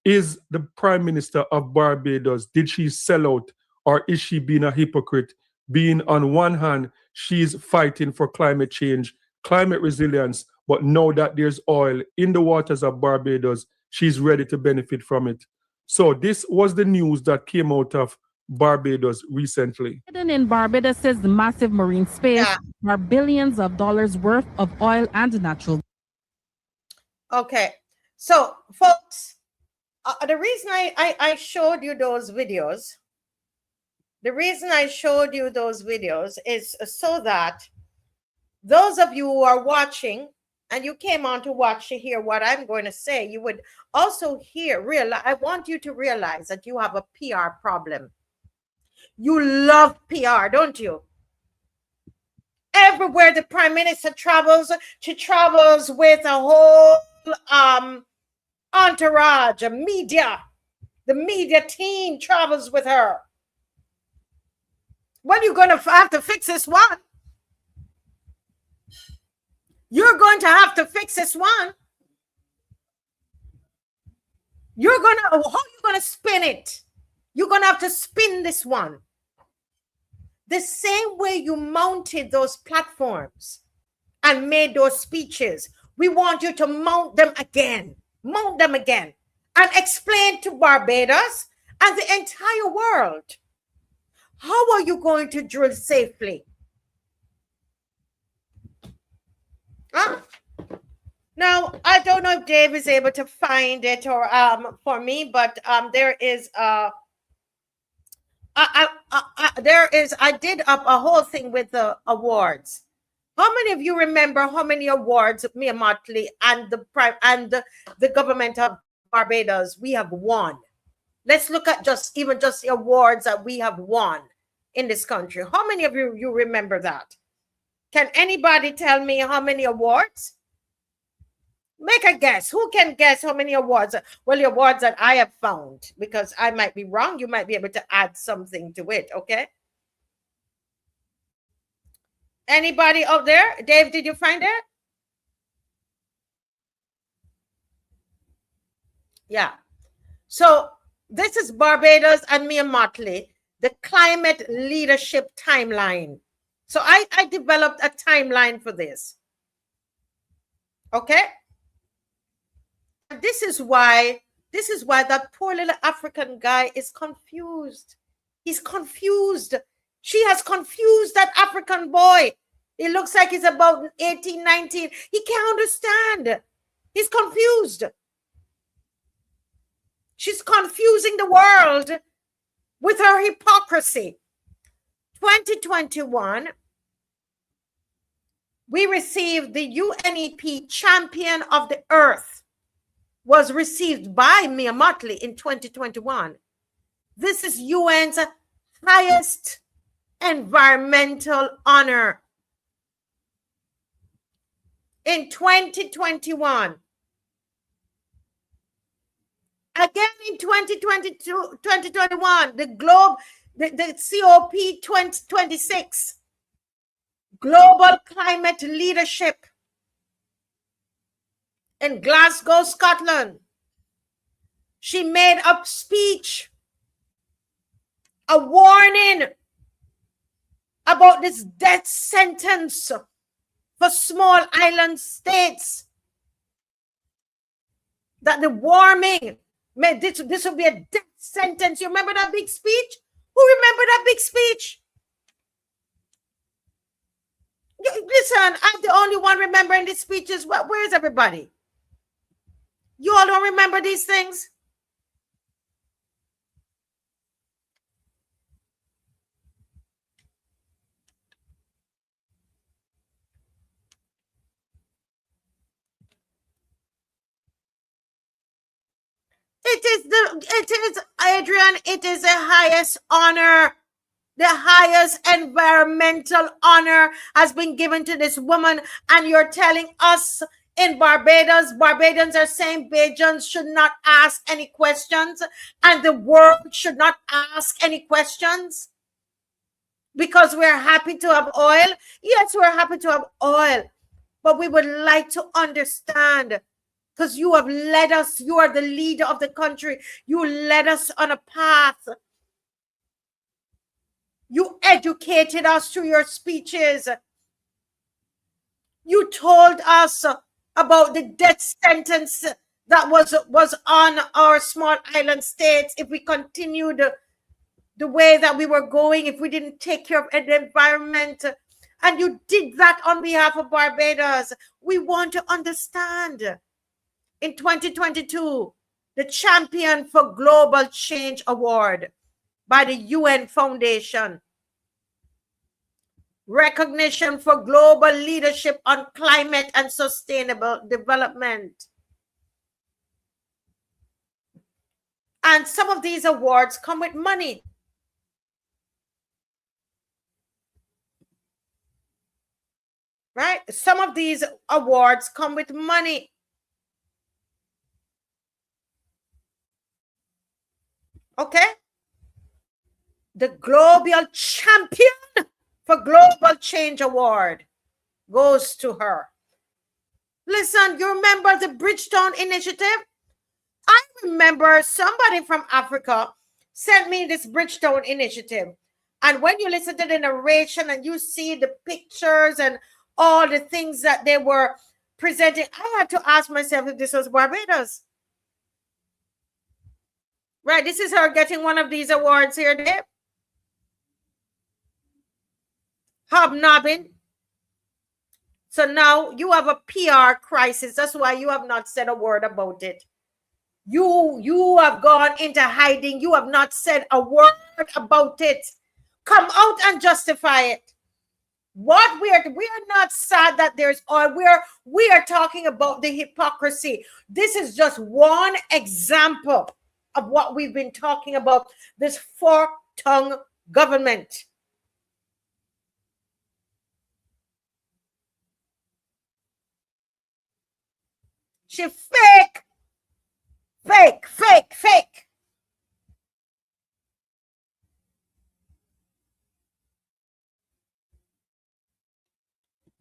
Is the Prime Minister of Barbados, did she sell out, or is she being a hypocrite? Being on one hand, she's fighting for climate change, climate resilience, but now that there's oil in the waters of Barbados, she's ready to benefit from it. So this was the news that came out of Barbados recently. Hidden in Barbados' massive marine space are billions of dollars worth of oil and natural. Okay, so folks, the reason I showed you those videos, is so that those of you who are watching, and you came on to watch to hear what I'm going to say, you would also realize, I want you to realize that you have a PR problem. You love PR, don't you? Everywhere the Prime Minister travels, she travels with a whole entourage, a media. The media team travels with her. When are you going to have to fix this one? You're going to have to fix this one. How are you going to spin it? You're going to have to spin this one. The same way you mounted those platforms and made those speeches, we want you to mount them again, and explain to Barbados and the entire world, how are you going to drill safely? Huh? Now, I don't know if Dave is able to find it or for me, but there is I did up a whole thing with the awards. How many of you remember how many awards me and Mottley and the government of Barbados we have won? Let's look at just the awards that we have won in this country. How many of you remember that? Can anybody tell me how many awards? Make a guess. Who can guess how many awards? Well, the awards that I have found, because I might be wrong. You might be able to add something to it, okay? Anybody out there? Dave, did you find it? Yeah. So this is Barbados and me and Mottley, the climate leadership timeline. So I developed a timeline for this. Okay? And this is why that poor little African guy is confused. He's confused. She has confused that African boy. It looks like he's about 18, 19. He can't understand. He's confused. She's confusing the world with her hypocrisy. 2021, we received the UNEP Champion of the Earth, was received by Mia Mottley in 2021. This is UN's highest environmental honor. In 2021, again in 2022, 2021, the COP 2026, Global Climate Leadership in Glasgow, Scotland. She made a speech, a warning about this death sentence for small island states, that the warming, this will be a death sentence. You remember that big speech? Who remember that big speech? Listen, I'm the only one remembering these speeches. Where's everybody? You all don't remember these things? It is, Adrian, it is the highest honor. The highest environmental honor has been given to this woman. And you're telling us in Barbados, Barbadians are saying Bajans should not ask any questions, and the world should not ask any questions because we're happy to have oil. Yes, we're happy to have oil, but we would like to understand, because you have led us. You are the leader of the country. You led us on a path. You educated us through your speeches. You told us about the death sentence that was on our small island states if we continued the way that we were going, if we didn't take care of the environment. And you did that on behalf of Barbados. We want to understand. In 2022, the Champion for Global Change Award by the UN Foundation. Recognition for global leadership on climate and sustainable development. And some of these awards come with money. Right? Some of these awards come with money. Okay? The Global Champion for Global Change Award goes to her. Listen, you remember the Bridgetown Initiative? I remember somebody from Africa sent me this Bridgetown Initiative. And when you listen to the narration and you see the pictures and all the things that they were presenting, I had to ask myself if this was Barbados. Right, this is her getting one of these awards here, Dave. Hobnobbing. So now you have a PR crisis. That's why you have not said a word about it. You have gone into hiding. You have not said a word about it. Come out and justify it. What we are not sad that there's oil. We are talking about the hypocrisy. This is just one example of what we've been talking about, this fork-tongued government. She fake.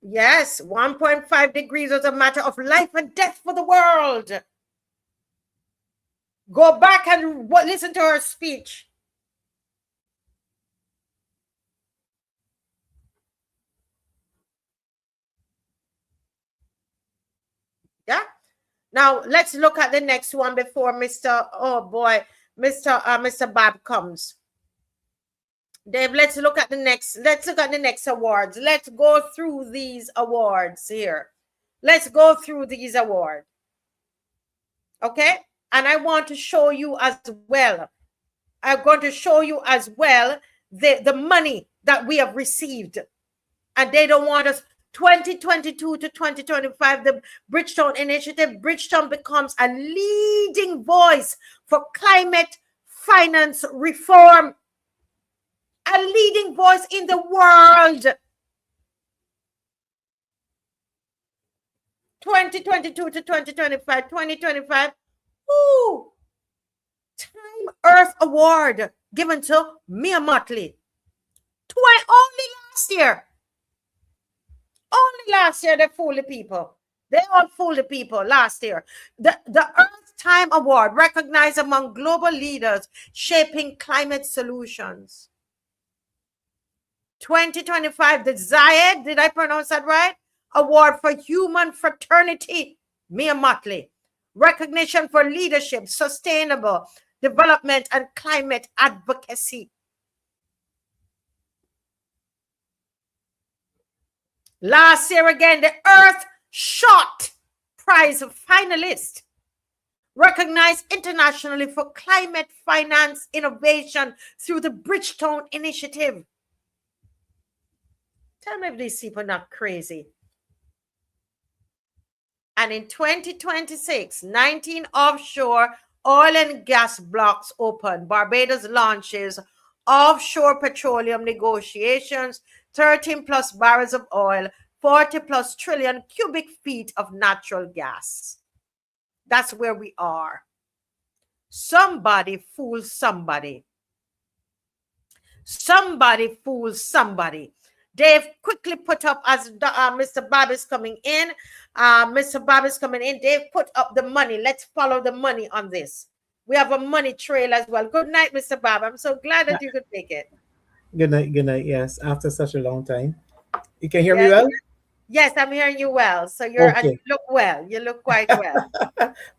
Yes, 1.5 degrees was a matter of life and death for the world. Go back and listen to her speech. Yeah. Now let's look at the next one before Mr. BABB comes. Dave, let's look at the next awards. Let's go through these awards here. Let's go through these awards. Okay? And I want to show you as well. I'm going to show you as well the money that we have received. And they don't want us. 2022 to 2025, the Bridgetown Initiative, Bridgetown becomes a leading voice for climate finance reform. A leading voice in the world. 2022 to 2025. Ooh. Time Earth Award given to Mia Mottley. Only last year. Only last year they fooled the people. They all fooled the people last year. The Earth Time Award recognized among global leaders shaping climate solutions. 2025, the Zayed, did I pronounce that right? Award for Human Fraternity, Mia Mottley. Recognition for leadership, sustainable development, and climate advocacy. Last year again, the Earth Shot Prize finalist, recognized internationally for climate finance innovation through the Bridgetown Initiative. Tell me if these people are not crazy. And in 2026, 19 offshore oil and gas blocks open. Barbados launches offshore petroleum negotiations, 13 plus barrels of oil, 40 plus trillion cubic feet of natural gas. That's where we are. Somebody fools somebody. Somebody fools somebody. Dave quickly put up, as Mr. BABB is coming in. Mr. BABB is coming in. Dave put up the money. Let's follow the money on this. We have a money trail as well. Good night, Mr. BABB. I'm so glad that you could make it. Good night. Good night. Yes, after such a long time. You can hear me well? Yes, I'm hearing you well. So you look well. You look quite well.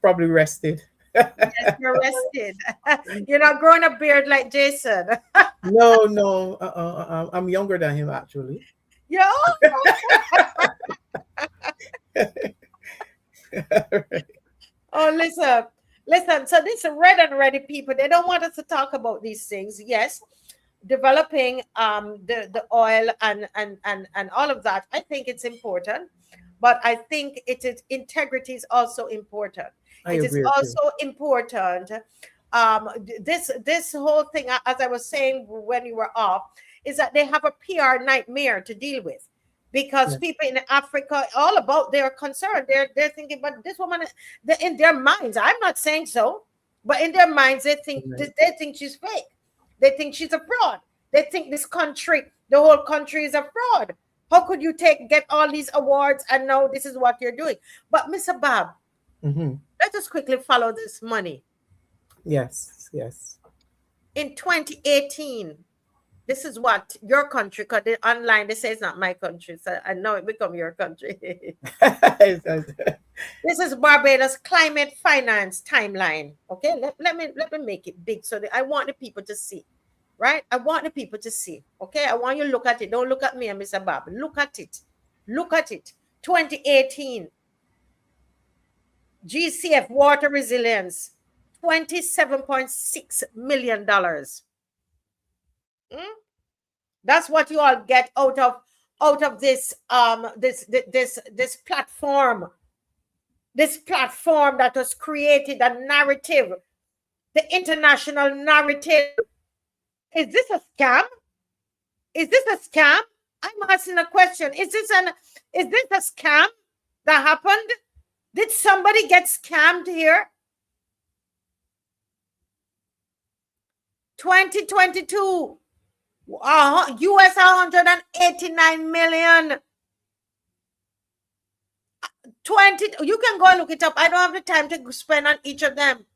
Probably rested. Yes, you're rested. You're not growing a beard like Jason. No. I'm younger than him, actually. Yeah. Oh, listen. So this red and ready people, they don't want us to talk about these things. Yes, developing the oil and all of that. I think it's important, but I think integrity is also important. It is also important. This whole thing, as I was saying when you were off, is that they have a PR nightmare to deal with, because people in Africa, all about their concern, they're thinking, but this woman, in their minds, I'm not saying so, but in their minds, they think she's fake. They think she's a fraud. They think this country, the whole country, is a fraud. How could you get all these awards and now this is what you're doing? But Mr. BABB, let us quickly follow this money. Yes. In 2018, this is what your country, because online they say it's not my country, so I know it become your country. This is Barbados climate finance timeline. Okay, let me make it big so that I want the people to see. Right? I want the people to see. Okay, I want you to look at it. Don't look at me and Mr. BABB. Look at it. 2018. GCF water resilience, $27.6 million. That's what you all get out of out of this this platform that was created, a narrative, the international narrative. Is this a scam? Is this a scam? I'm asking a question. Is this a scam that happened? Did somebody get scammed here? 2022, US 189 million. 20, you can go and look it up. I don't have the time to spend on each of them.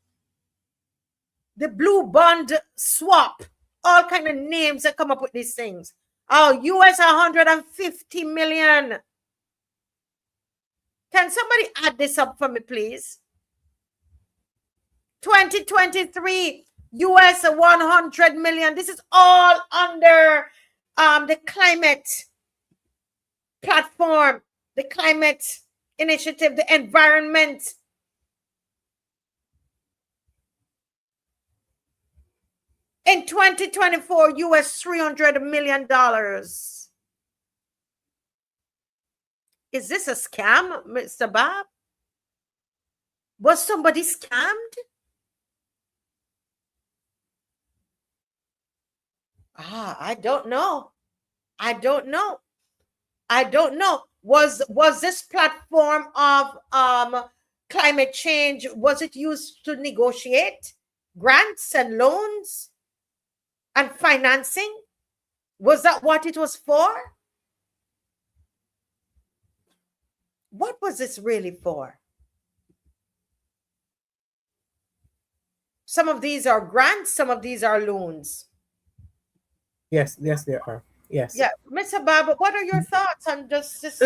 The blue bond swap, all kind of names that come up with these things. Oh, US 150 million. Can somebody add this up for me, please? 2023, US 100 million. This is all under the climate platform, the climate initiative, the environment. In 2024, US $300 million. Is this a scam, Mr. Bob? Was somebody scammed? I don't know. I don't know. I don't know. Was this platform of climate change, was it used to negotiate grants and loans and financing? Was that what it was for? What was this really for? Some of these are grants, some of these are loans. Yes, there are. Yes. Yeah, Mr. Barber, what are your thoughts on just this?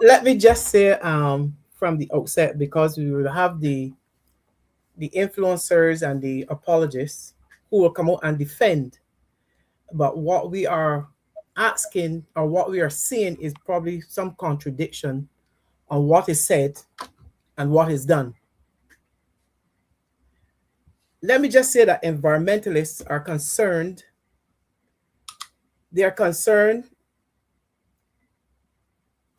Let me just say from the outset, because we will have the influencers and the apologists who will come out and defend. But what we are asking or what we are seeing is probably some contradiction on what is said and what is done. Let me just say that environmentalists are concerned. They are concerned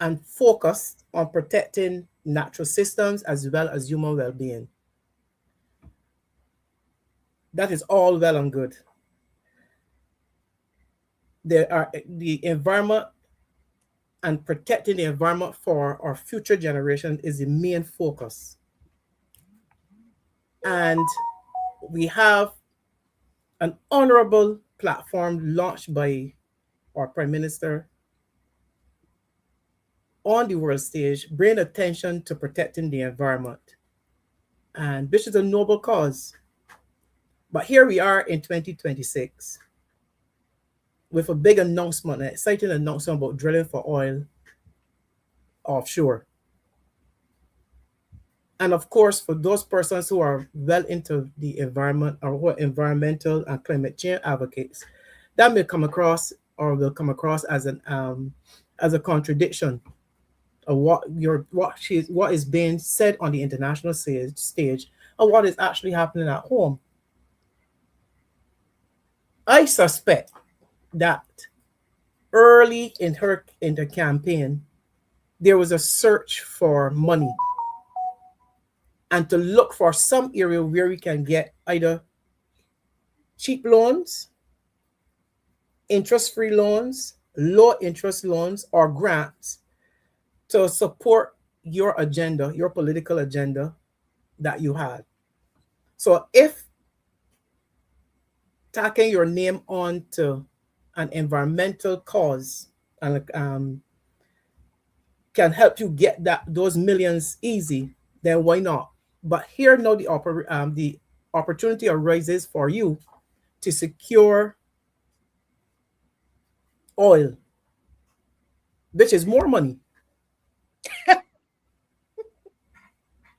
and focused on protecting natural systems as well as human well-being. That is all well and good. There are the environment and protecting the environment for our future generation is the main focus. And we have an honorable platform launched by our Prime Minister on the world stage, bring attention to protecting the environment. And this is a noble cause. But here we are in 2026 with a big announcement, an exciting announcement about drilling for oil offshore. And of course, for those persons who are well into the environment or who are environmental and climate change advocates, that may come across or will come across as a contradiction of what is being said on the international stage and what is actually happening at home. I suspect that early in the campaign, there was a search for money and to look for some area where we can get either cheap loans, interest-free loans, low-interest loans, or grants to support your agenda, your political agenda that you had. So if tacking your name onto an environmental cause and can help you get those millions easy, then why not? But here now the opportunity arises for you to secure oil, which is more money.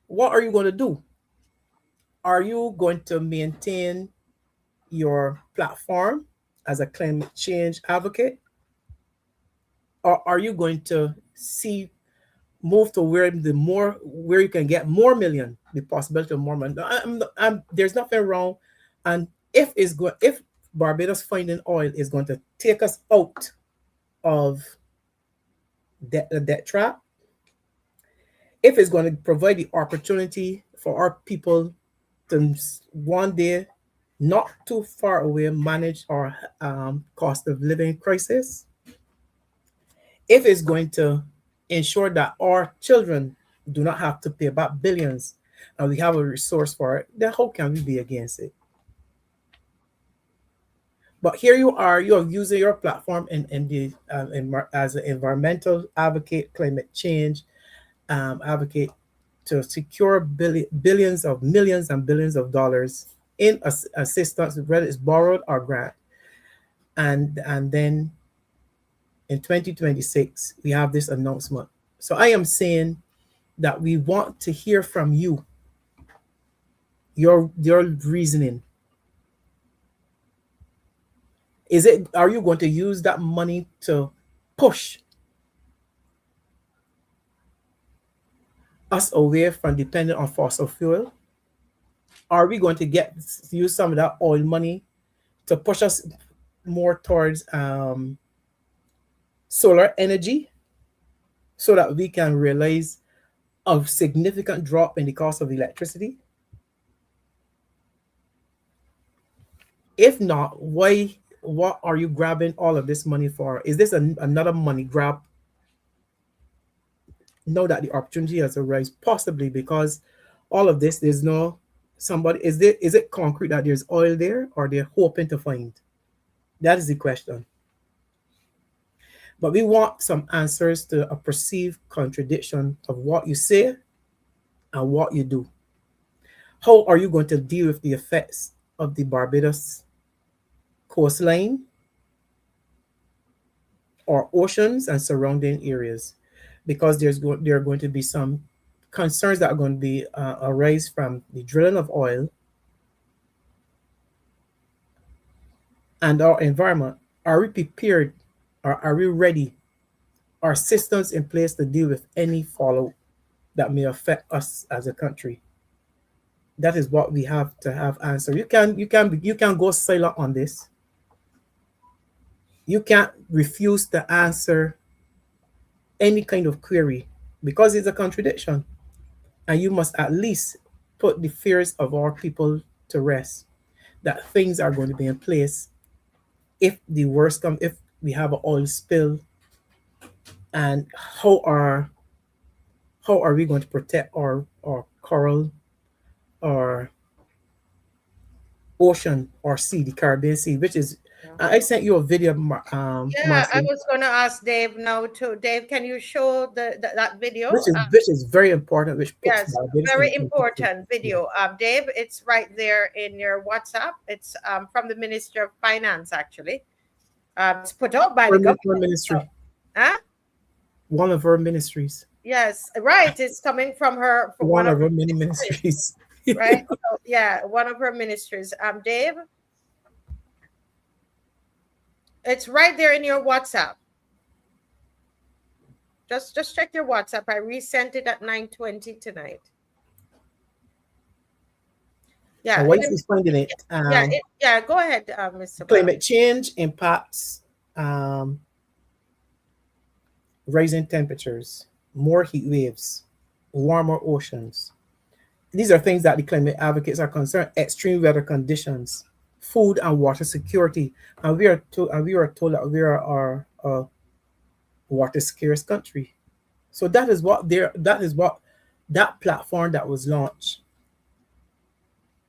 What are you going to do? Are you going to maintain your platform as a climate change advocate? Or are you going to move to where you can get more million, the possibility of more money? There's nothing wrong. And if Barbados finding oil is going to take us out of debt trap, if it's going to provide the opportunity for our people to one day, not too far away, manage our cost of living crisis, if it's going to ensure that our children do not have to pay back billions and we have a resource for it, then how can we be against it? But here you are using your platform as an environmental advocate, climate change advocate, to secure billions of millions and billions of dollars in assistance, whether it's borrowed or grant. And then in 2026, we have this announcement. So I am saying that we want to hear from you, your reasoning. Are you going to use that money to push us away from depending on fossil fuel? Are we going to use some of that oil money to push us more towards solar energy so that we can realize a significant drop in the cost of electricity? If not, what are you grabbing all of this money for? Is this another money grab? Know that the opportunity has arisen, possibly because all of this, there's no somebody. Is it concrete that there's oil there, or they're hoping to find? That is the question. But we want some answers to a perceived contradiction of what you say and what you do. How are you going to deal with the effects of the Barbados coastline or oceans and surrounding areas? Because there are going to be some concerns that are going to be arise from the drilling of oil and our environment. Are we prepared, or are we ready? Are systems in place to deal with any fallout that may affect us as a country? That is what we have to have answered. You can go silent on this. You can't refuse to answer any kind of query because it's a contradiction. And you must at least put the fears of our people to rest, that things are going to be in place if the worst comes, if we have an oil spill. And how are we going to protect our coral, our ocean, or sea, the Caribbean Sea, which is, I sent you a video. Yeah, Marcia, I was going to ask Dave now too. Dave, can you show that video? Which is very important. Yes, very important video. Dave, it's right there in your WhatsApp. It's from the Minister of Finance, actually. It's put out by the government ministry. Huh? One of her ministries. Yes, right. It's coming from her. From one of her many ministries. Right. So, yeah, one of her ministries. Dave, it's right there in your WhatsApp. Just check your WhatsApp. I resent it at 9:20 tonight. Yeah. Why is finding it? Yeah. Go ahead, Mr. Climate change impacts rising temperatures, more heat waves, warmer oceans. These are things that the climate advocates are concerned. Extreme weather conditions, food and water security, and we are told that we are a water scarce country. So that is what that platform that was launched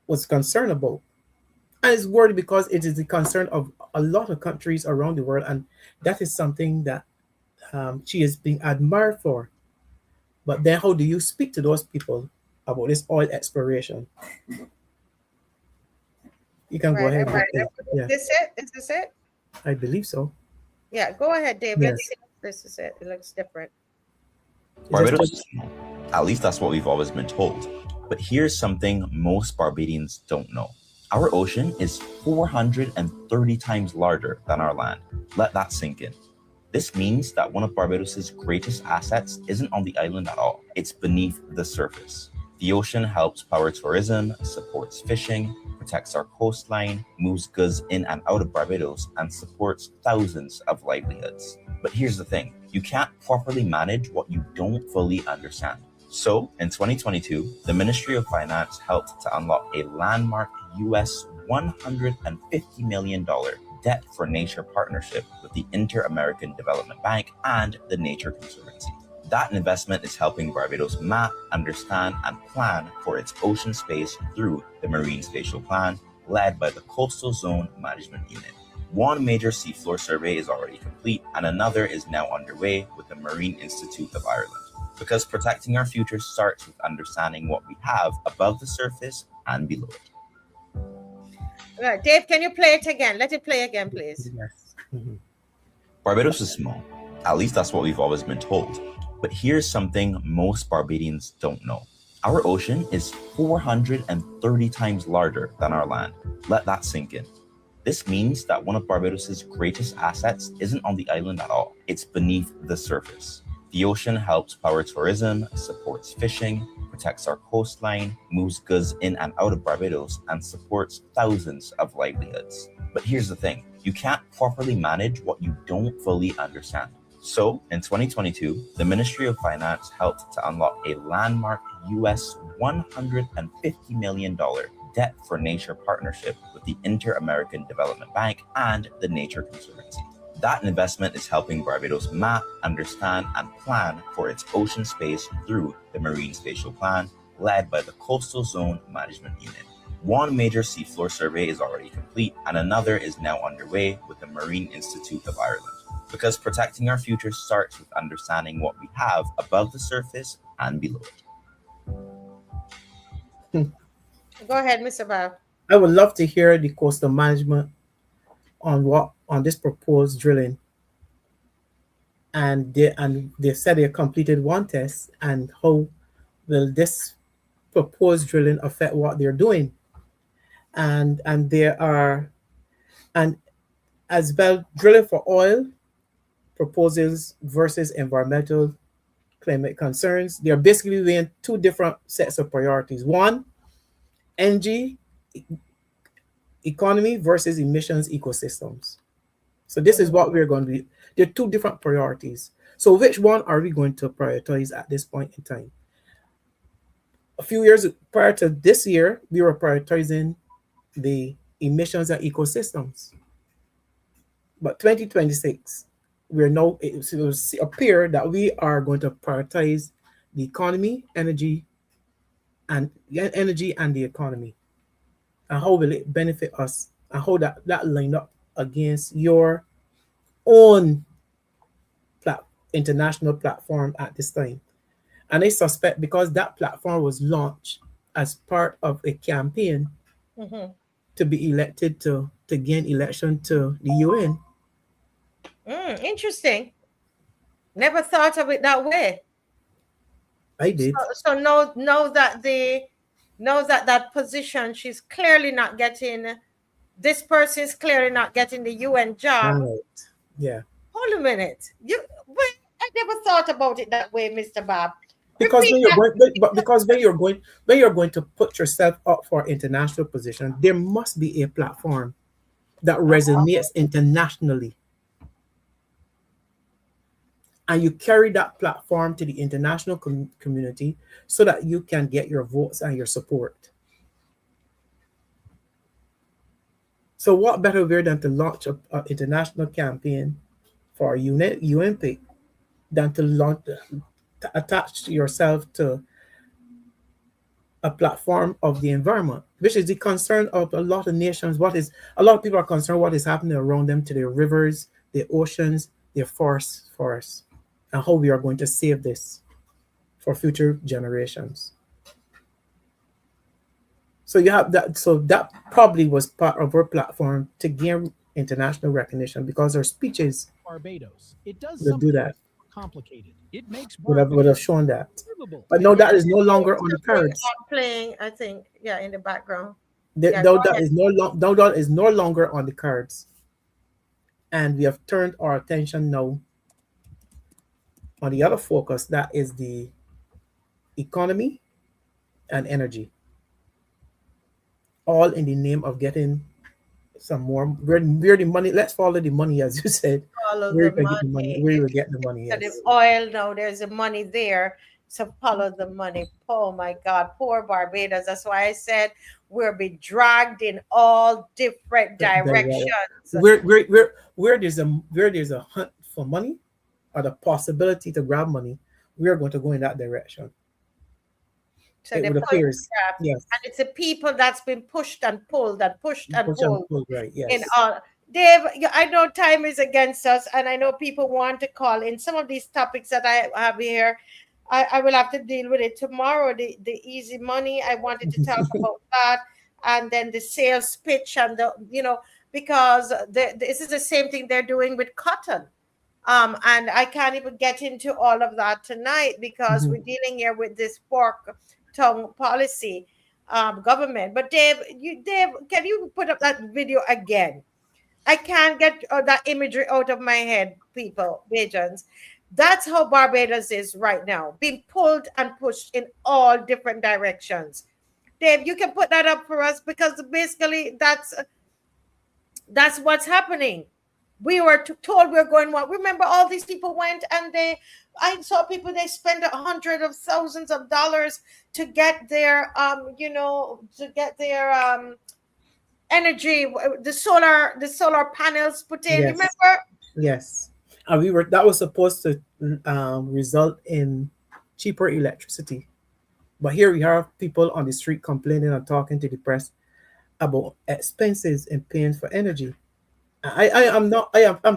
was concerned about, and it's worried because it is the concern of a lot of countries around the world, and that is something that she is being admired for. But then, how do you speak to those people about this oil exploration? You can go ahead. Right. Yeah. Is this it? I believe so. Yeah, go ahead, Dave. Yes. Let's see if this is it. It looks different. Barbados, at least that's what we've always been told. But here's something most Barbadians don't know. Our ocean is 430 times larger than our land. Let that sink in. This means that one of Barbados's greatest assets isn't on the island at all. It's beneath the surface. The ocean helps power tourism, supports fishing, protects our coastline, moves goods in and out of Barbados, and supports thousands of livelihoods. But here's the thing. You can't properly manage what you don't fully understand. So, in 2022, the Ministry of Finance helped to unlock a landmark US $150 million debt for nature partnership with the Inter-American Development Bank and the Nature Conservancy. That investment is helping Barbados map, understand, and plan for its ocean space through the Marine Spatial Plan, led by the Coastal Zone Management Unit. One major seafloor survey is already complete, and another is now underway with the Marine Institute of Ireland. Because protecting our future starts with understanding what we have above the surface and below it. Right. Dave, can you play it again? Let it play again, please. Yes. Barbados is small. At least that's what we've always been told. But here's something most Barbadians don't know. Our ocean is 430 times larger than our land. Let that sink in. This means that one of Barbados's greatest assets isn't on the island at all. It's beneath the surface. The ocean helps power tourism, supports fishing, protects our coastline, moves goods in and out of Barbados, and supports thousands of livelihoods. But here's the thing, you can't properly manage what you don't fully understand. So, in 2022, the Ministry of Finance helped to unlock a landmark US $150 million debt for nature partnership with the Inter-American Development Bank and the Nature Conservancy. That investment is helping Barbados map, understand, and plan for its ocean space through the Marine Spatial Plan, led by the Coastal Zone Management Unit. One major seafloor survey is already complete, and another is now underway with the Marine Institute of Ireland. Because protecting our future starts with understanding what we have above the surface and below it. Go ahead, Mr. Bob. I would love to hear the coastal management on this proposed drilling. And they said they completed one test, and how will this proposed drilling affect what they're doing? And as well, drilling for oil proposals versus environmental climate concerns. They're basically weighing two different sets of priorities. One, energy economy versus emissions ecosystems. So this is what we're going to be. There are two different priorities. So which one are we going to prioritize at this point in time? A few years prior to this year, we were prioritizing the emissions and ecosystems. But 2026, it will appear that we are going to prioritize the economy, energy, and the economy. And how will it benefit us? And how that line up against your own international platform at this time. And I suspect because that platform was launched as part of a campaign to be elected to gain election to the UN. Interesting. Never thought of it that way. I did. So know that position, she's clearly not getting. This person is clearly not getting the UN job. Right. Yeah. Hold a minute. I never thought about it that way, Mr. Bob. Because when you're going to put yourself up for international position, there must be a platform that resonates internationally. And you carry that platform to the international community so that you can get your votes and your support. So what better way than to launch an international campaign for a UN pick than to attach yourself to a platform of the environment, which is the concern of a lot of nations. A lot of people are concerned what is happening around them to their rivers, their oceans, their forests, and how we are going to save this for future generations. So you have that. So that probably was part of our platform to gain international recognition because our speeches Barbados. It does will do that. Complicated. It makes would have shown that. But no, that is no longer on the cards. Playing, I think, in the background. That is no longer on the cards. And we have turned our attention now on the other focus, that is the economy and energy. All in the name of getting some more. Where the money, let's follow the money, as you said. Follow Where the you can get the money, money. where you will get the money, So the yes. oil now, there's the money there. So follow the money. Oh my God, poor Barbados. That's why I said we'll be dragged in all different directions. Where there's a hunt for money or the possibility to grab money, we are going to go in that direction. So It they would pull appear, grab, yes. and it's the people that's been pushed and pulled and pushed and Push and pulled pull, right, in yes. all. Dave, I know time is against us, and I know people want to call in some of these topics that I have here. I will have to deal with it tomorrow. The easy money. I wanted to talk about that, and then the sales pitch and because this is the same thing they're doing with cotton. And I can't even get into all of that tonight because we're dealing here with this fork tongue policy government. But Dave, can you put up that video again? I can't get that imagery out of my head, people, Bajans. That's how Barbados is right now, being pulled and pushed in all different directions. Dave, you can put that up for us because basically that's what's happening. We were told we were going what? Remember, all these people went and I saw people, they spent hundreds of thousands of dollars to get their energy, the solar panels put in. Yes. Remember? Yes. And that was supposed to result in cheaper electricity. But here we have people on the street complaining and talking to the press about expenses and paying for energy. I'm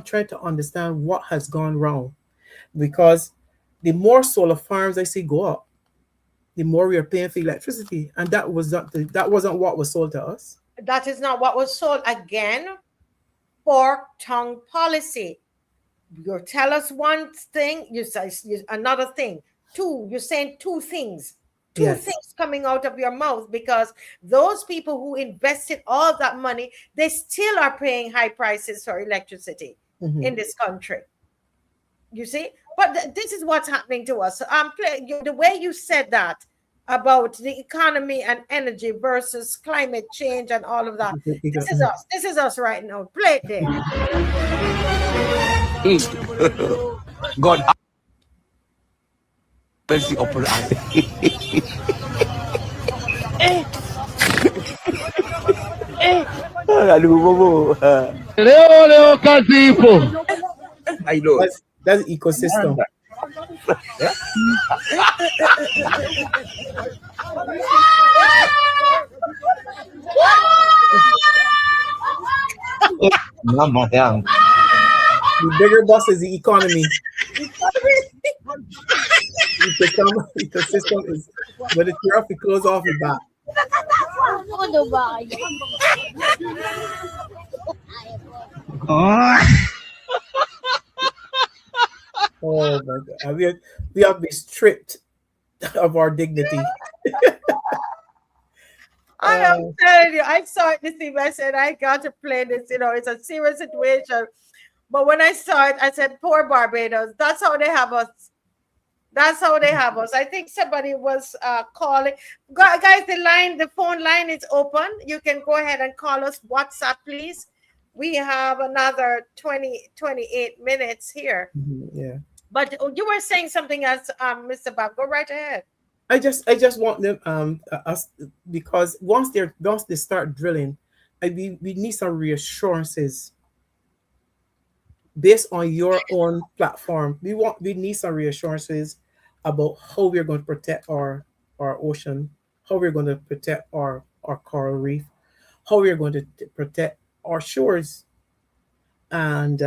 trying to understand what has gone wrong, because the more solar farms I see go up, the more we are paying for electricity, and that wasn't what was sold to us. That is not what was sold. Again, fork tongue policy. You tell us one thing, you say another thing. Two, you're saying two things. Two things coming out of your mouth, because those people who invested all that money, they still are paying high prices for electricity in this country. You see? But this is what's happening to us. The way you said that about the economy and energy versus climate change and all of that. This is us. This is us right now. Play it there. God mercy upon us. Leo Casipo. That's ecosystem. Yeah. Mama yang. The bigger boss is the economy. Ecosystem is when it's off, it close off your back. Oh my God. We have been stripped of our dignity. I am telling you, I saw it this evening. I said, I got to play this. It's a serious situation. But when I saw it, I said, poor Barbados. That's how they have us. That's how they have us. I think somebody was calling. Guys, the phone line is open. You can go ahead and call us. WhatsApp, please. We have another 28 minutes here. Yeah. But you were saying something else, Mr. Bob. Go right ahead. I just want them us, because once they start drilling, we need some reassurances based on your own platform. We need some reassurances about how we're going to protect our ocean, how we're going to protect our coral reef, how we're going to protect our shores, and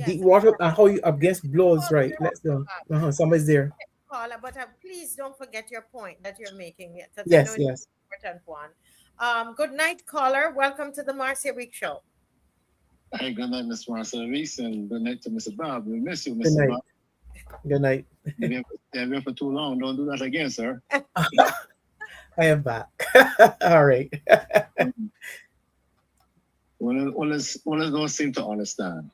deep water, and how you against blows. Right? Let's go. Somebody's there. Caller, but please don't forget your point that you're making. Yes. It's an important one. Good night, caller. Welcome to the Marcia Weekes Show. Hey, good night, Mr. Marcia Weekes, and good night to Mr. Bob. We miss you, Good Mr. night. Bob. Good night. You've been here for too long. Don't do that again, sir. I am back. All right. One of those don't seem to understand.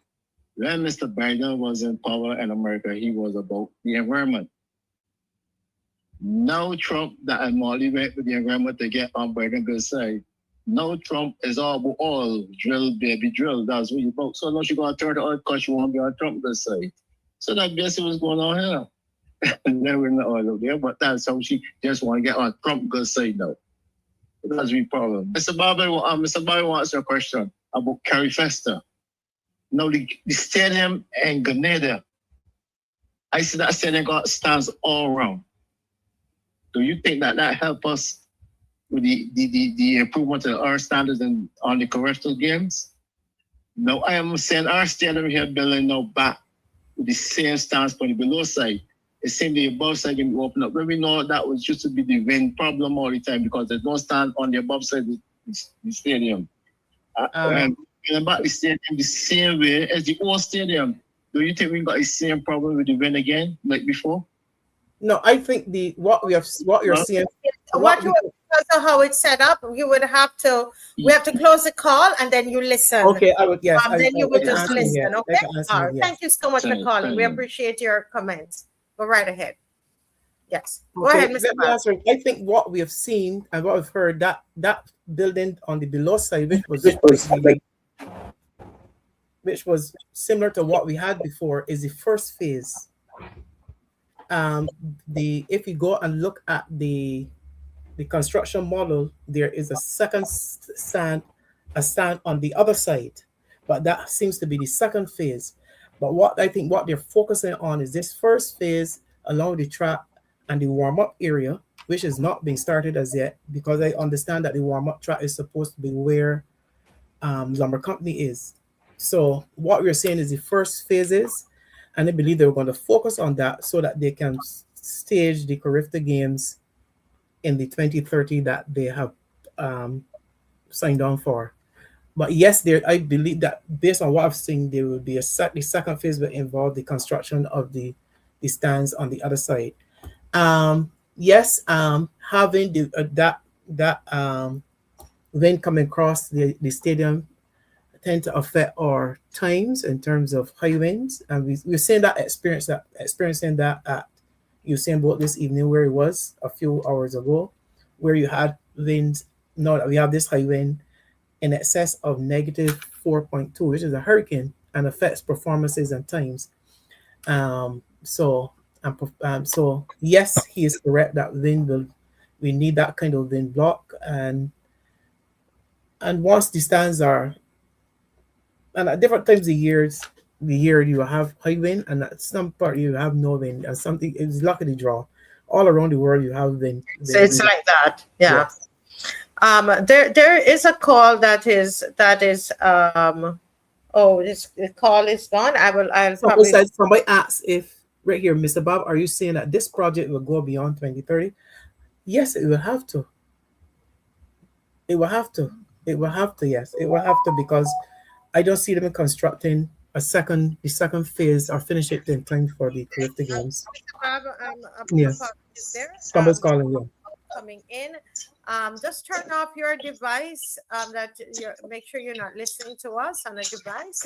When Mr. Biden was in power in America, he was about the environment. Now Trump that and Molly went with the environment to get on Biden's good side. Now Trump is all about oil, drill, baby, drill. That's what you about. So now she gonna turn the oil because she won't be on Trump's side. So that basically what's going on here. And then we're not all over there, but that's how she just want to get on Trump's side now. That's the problem. Mr. Barbie wants a question about CARIFESTA. Now the stadium in Grenada, I see that stadium got stands all around. Do you think that help us with the improvement of our standards on the correctional games? No, I am saying our stadium here building now back with the same stance for the below side. It seems the above side can be opened up. But we know that was just to be the wind problem all the time because there's no stand on the above side of the stadium. And about the stadium the same way as the old stadium. Do you think we got the same problem with the wind again, like before? No, I think what you're seeing. Because of how it's set up, you would have to. We have to close the call and then you listen. Okay, I would. Yes. Then you would just listen. Yeah, okay. All right. Thank you so much for calling. We appreciate your comments. Go right ahead. Yes. Go ahead, Mr. Answer. I think what we have seen and what we've heard that building on the below side, which was similar to what we had before, is the first phase. If you go and look at the construction model, there is a second stand on the other side, but that seems to be the second phase. But what they're focusing on is this first phase along the track and the warm-up area, which is not being started as yet, because I understand that the warm-up track is supposed to be where Lumber Company is. So what we're saying is the first phases, and I believe they're going to focus on that so that they can stage the CARIFESTA Games in the 2030 that they have signed on for. But yes, I believe that based on what I've seen, there will be the second phase will involve the construction of the stands on the other side. Yes, having that wind coming across the stadium tend to affect our times in terms of high winds, and we're seeing that experiencing that at Usain Bolt this evening, where it was a few hours ago, where you had winds. Now that we have this high wind in excess of -4.2, which is a hurricane, and affects performances and times. So yes, he is correct that we need that kind of wind block, and once the stands are, and at different times of the year you have high wind, and at some part you have no wind, and something is lucky to draw. All around the world you have wind. So it's like that, yeah. There is a call that is this call is gone. I'll probably. Somebody asked if right here, Mr. Bob, are you saying that this project will go beyond 2030? Yes, it will have to. It will have to. Yes, it will have to, because I don't see them constructing the second phase or finish it in time for the CARIFESTA Games. Yes. Somebody's calling you. Coming in. Just turn off your device. Make sure you're not listening to us on a device.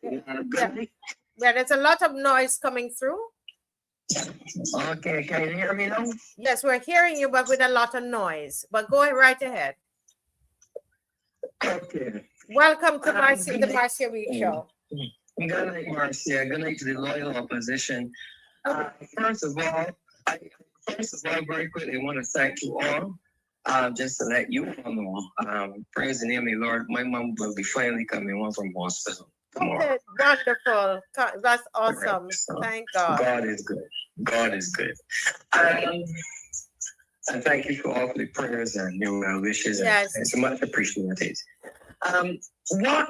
Yeah, there's a lot of noise coming through. Okay, can you hear me now? Yes, we're hearing you, but with a lot of noise. But go right ahead. Okay. Welcome to the Marcia Weekes Show. Good night, Marcia. Good night to the loyal opposition. First of all, very quickly, I want to thank you all. Just to let you all know, praise the name of the Lord, my mom will be finally coming home from hospital tomorrow. Wonderful. That's awesome. Right. So thank God. God is good. God is good. And thank you for all the prayers and your well wishes. Yes. And so much appreciated. What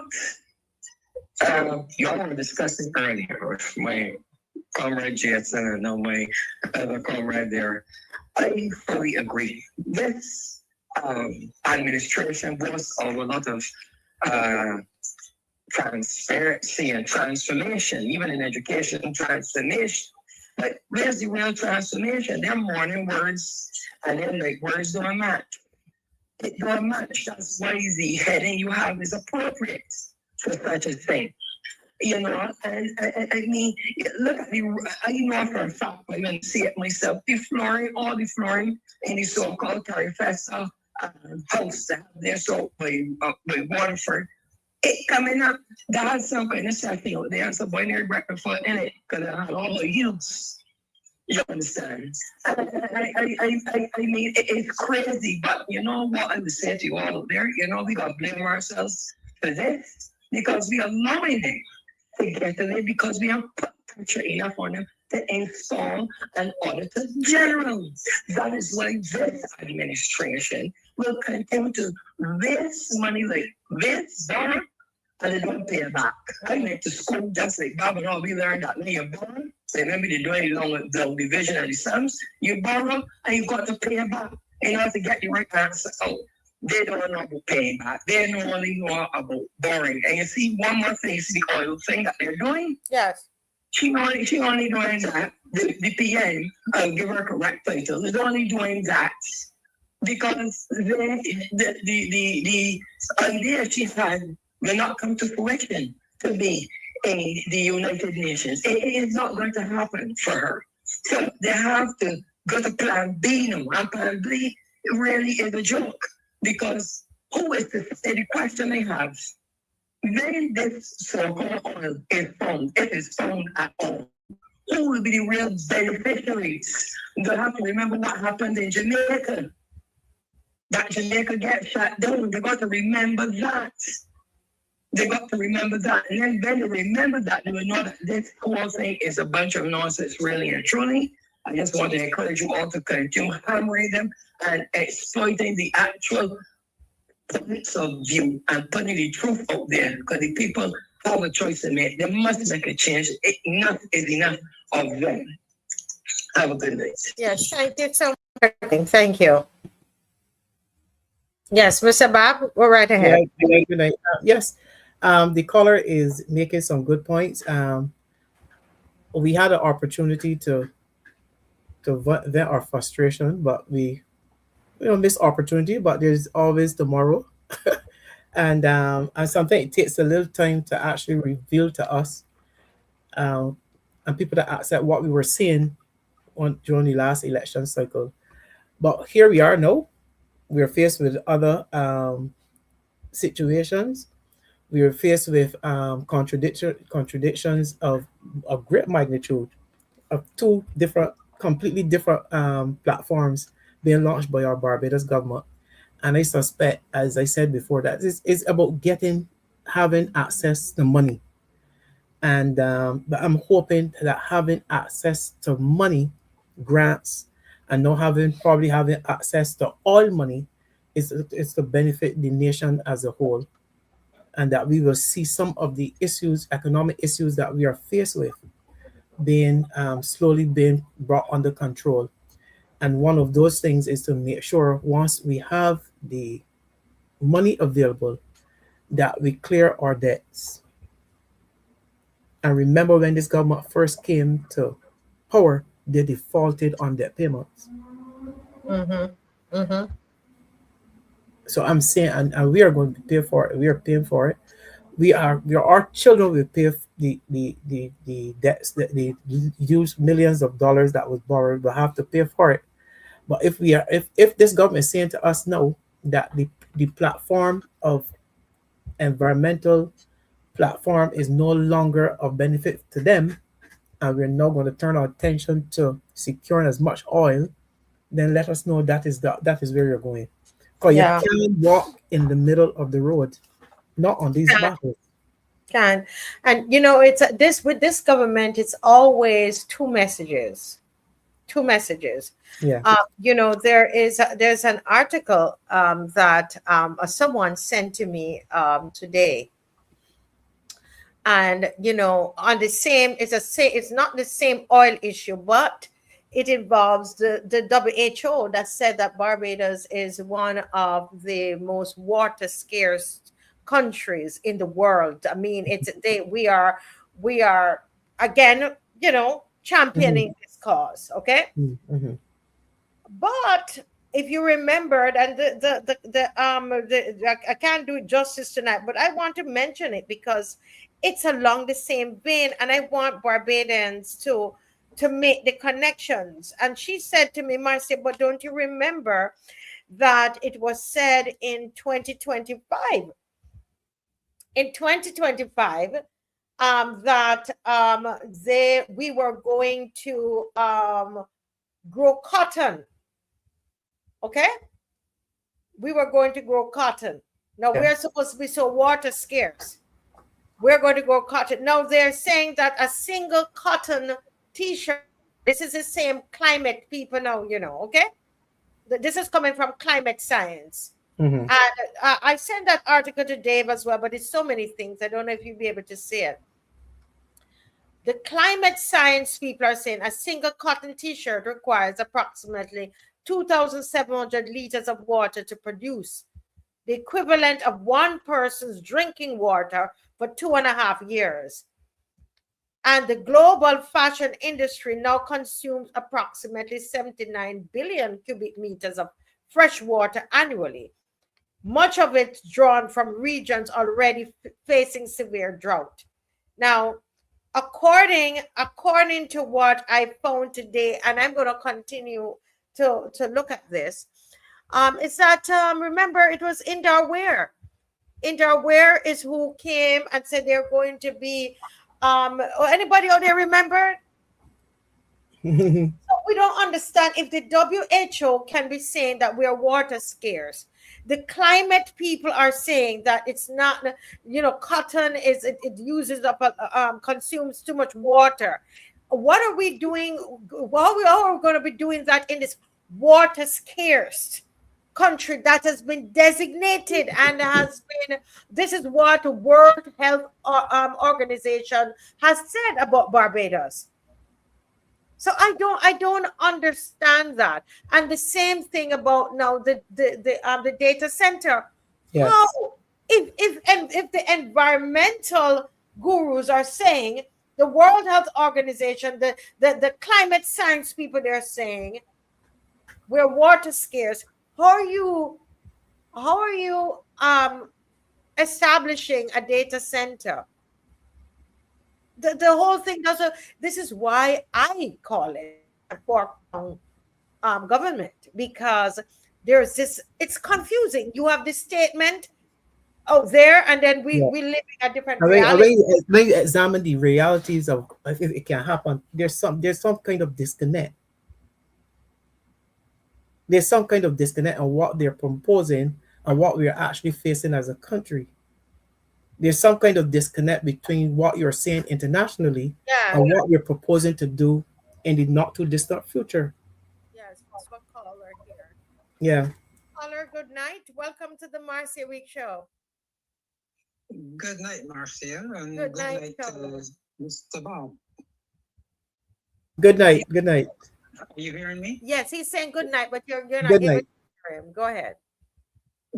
y'all were discussing earlier with my comrade Jason and now my other comrade there, I fully agree. This administration boasts of a lot of transparency and transformation, even in education, transformation. But where's the real transformation? They're morning words, and then like words don't match. It don't match. That's why the heading you have is appropriate for such a thing. You know, and I mean, look at the, I know for a fact, I didn't see it myself, all the flooring in the so-called CARIFESTA house that have their soap by Waterford. It coming up, that has some kind of setting out there, so boy near breakfast foot in it, because I had all the youths. You understand? I mean, it's crazy, but you know what I would say to you all out there? You know, we got to blame ourselves for this because we are allowing it to get to it because we have put pressure enough on them to install an auditor general. That is why this administration will continue to waste money like this, dollar, and they don't pay it back. I went to school just like Barbados. We learned that when you borrow, remember they do it along with the division of the sums, you borrow and you got to pay it back in order to get the right answer out. They don't know about paying back. They don't only know about borrowing. And you see one more thing, you see the oil thing that they're doing? Yes. She only doing that. The PM, I'll give her a correct title, is only doing that because the idea she had will not come to fruition to be in the United Nations. It is not going to happen for her. So they have to go to plan B now. And plan B really is a joke because who is to say the question I have? When this so-called oil is found, if it's found at all, who will be the real beneficiaries? You have to remember what happened in Jamaica. That Jamaica got shut down. They got to remember that. They got to remember that. And then when they remember that, they will know that this whole thing is a bunch of nonsense, really and truly. I just want to encourage you all to continue hammering them and exploiting the actual points of view and putting the truth out there because the people have a choice to make. They must make a change. Enough is enough of them. Have a good night. Yes, thank you so much. Thank you. Yes, Mr. Bob, we're right ahead. Good night. Yes, the caller is making some good points. We had an opportunity to vent our frustration, but we missed opportunity. But there's always tomorrow, and something it takes a little time to actually reveal to us, and people to accept what we were seeing during the last election cycle. But here we are now. We are faced with other situations. We are faced with contradictions of great magnitude of two completely different platforms being launched by our Barbados government. And I suspect, as I said before, that this is about having access to money. And but I'm hoping that having access to money, grants, and not probably having access to all money is to benefit the nation as a whole. And that we will see some of the economic issues that we are faced with slowly being brought under control. And one of those things is to make sure once we have the money available that we clear our debts. And remember when this government first came to power, they defaulted on their payments. Mm-hmm. Mm-hmm. So I'm saying, and we are going to pay for it. We are paying for it. Our children will pay the debts that they use millions of dollars that was borrowed. We'll have to pay for it. But if this government is saying to us now that the platform of environmental platform is no longer of benefit to them, and we're now going to turn our attention to securing as much oil, then let us know that is where you're going. Because you can't walk in the middle of the road, not on these battles. And it's with this government, it's always two messages. Yeah. There's an article that someone sent to me today. And on the same, it's not the same oil issue, but it involves the WHO that said that Barbados is one of the most water scarce countries in the world. I mean, we are again, championing this cause. Okay. Mm-hmm. But if you remembered, and I can't do it justice tonight, but I want to mention it because it's along the same vein, and I want Barbadians to to make the connections. And she said to me, Marcia, but don't you remember that it was said in 2025? In 2025, that we were going to grow cotton. Okay? We were going to grow cotton. Now, we're supposed to be so water scarce. We're going to grow cotton. Now, they're saying that a single cotton t-shirt, this is the same climate people now, you know, okay? This is coming from Climate Science. And I sent that article to Dave as well, but it's so many things. I don't know if you'll be able to see it. The Climate Science people are saying a single cotton t-shirt requires approximately 2,700 liters of water to produce, the equivalent of one person's drinking water for 2.5 years. And the global fashion industry now consumes approximately 79 billion cubic meters of fresh water annually, much of it drawn from regions already facing severe drought. Now, according to what I found today, and I'm going to continue to look at this, is that, remember, it was Indar Ware. Indar Ware is who came and said they're going to be, anybody out there remember? So we don't understand if the WHO can be saying that we are water scarce. The climate people are saying that it's not, you know, cotton is, it uses up, consumes too much water. What are we doing? How are we going to be doing that in this water scarce country that has been designated and has been, this is what the World Health Organization has said about Barbados. So I don't understand that. And the same thing about now the data center. Yes. How if the environmental gurus are saying, the World Health Organization, the climate science people, they're saying we're water scarce. How are you establishing a data center? The whole thing doesn't. This is why I call it a fork government, because there's this. It's confusing. You have this statement out there, and then we live in a different reality. When you examine the realities of if it can happen, there's some kind of disconnect. There's some kind of disconnect on what they're proposing and what we are actually facing as a country. There's some kind of disconnect between what you're saying internationally and what you're proposing to do in the not too distant future. Yes, one caller here. Yeah. Caller, good night. Welcome to the Marcia Weekes Show. Good night, Marcia, and good night Mr. Bob. Good night. Good night. Are you hearing me? Yes, he's saying good night, but you're not Good able night. to hear him. Go ahead.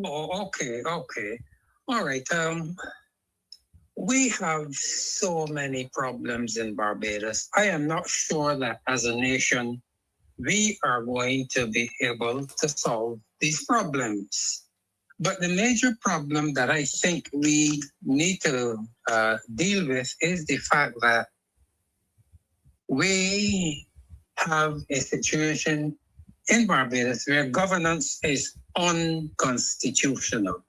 Oh, okay. All right. We have so many problems in Barbados. I am not sure that as a nation, we are going to be able to solve these problems. But the major problem that I think we need to deal with is the fact that we have a situation in Barbados where governance is unconstitutional.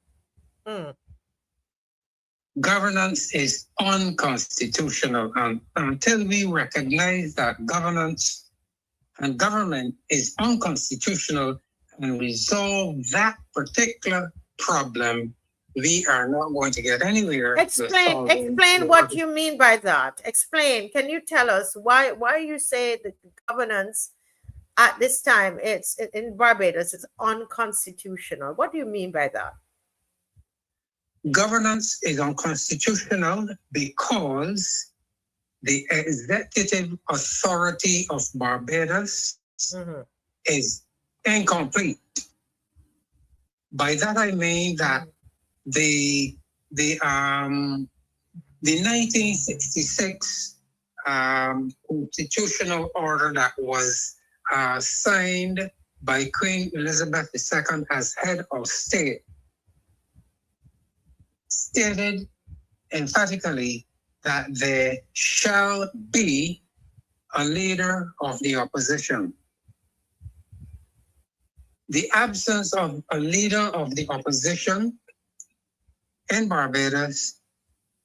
Governance is unconstitutional, and until we recognize that governance and government is unconstitutional and resolve that particular problem, we are not going to get anywhere. Explain what you mean by that. Explain. Can you tell us why you say the governance at this time it's in Barbados is unconstitutional? What do you mean by that? Governance is unconstitutional because the executive authority of Barbados is incomplete. By that I mean that the 1966 constitutional order that was signed by Queen Elizabeth II as head of state stated emphatically that there shall be a leader of the opposition. The absence of a leader of the opposition in Barbados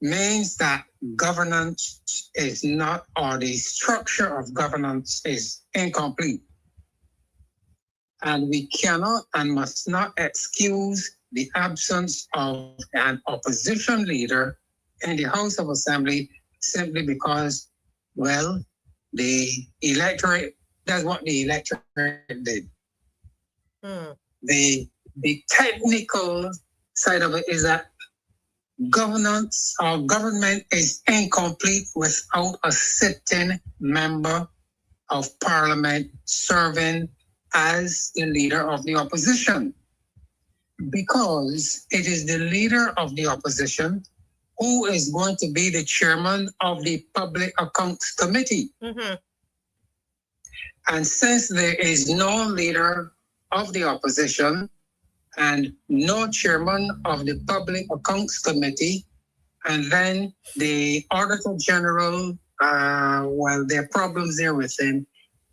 means that governance is not, or the structure of governance is incomplete. And we cannot and must not excuse the absence of an opposition leader in the House of Assembly simply because, well, the electorate, that's what the electorate did. The technical side of it is that governance or government is incomplete without a sitting member of parliament serving as the leader of the opposition, because it is the leader of the opposition who is going to be the chairman of the Public Accounts Committee. And since there is no leader of the opposition and no chairman of the Public Accounts Committee, and then the Auditor General, well, there are problems there with him,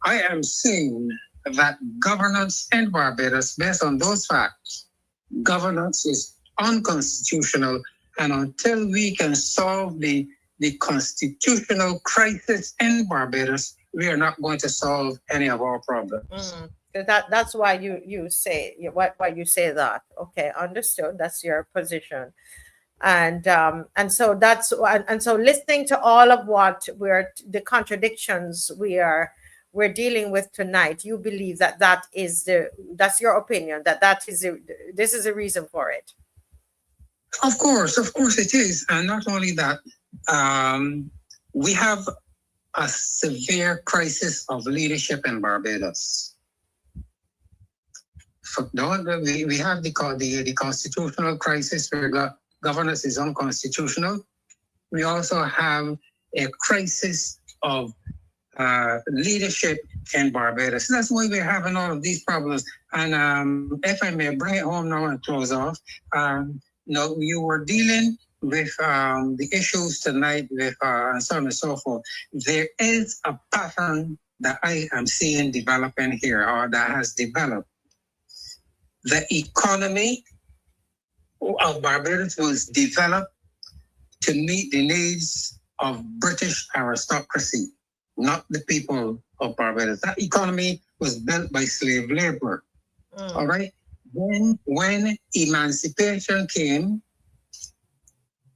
I am saying that governance in Barbados, based on those facts, governance is unconstitutional. And until we can solve the constitutional crisis in Barbados, we are not going to solve any of our problems. That's why you say why you say that. Okay, understood. That's your position. And so that's and so listening to all of what the contradictions we're dealing with tonight, you believe that's your opinion, this is a reason for it. Of course it is. And not only that, we have a severe crisis of leadership in Barbados. We have the constitutional crisis where governance is unconstitutional. We also have a crisis of leadership in Barbados. That's why we're having all of these problems. And if I may bring it home now and close off, no, you were dealing with the issues tonight with and so on and so forth. There is a pattern that I am seeing developing here, or that has developed. The economy of Barbados was developed to meet the needs of British aristocracy, not the people of Barbados. That economy was built by slave labor. All right. When emancipation came,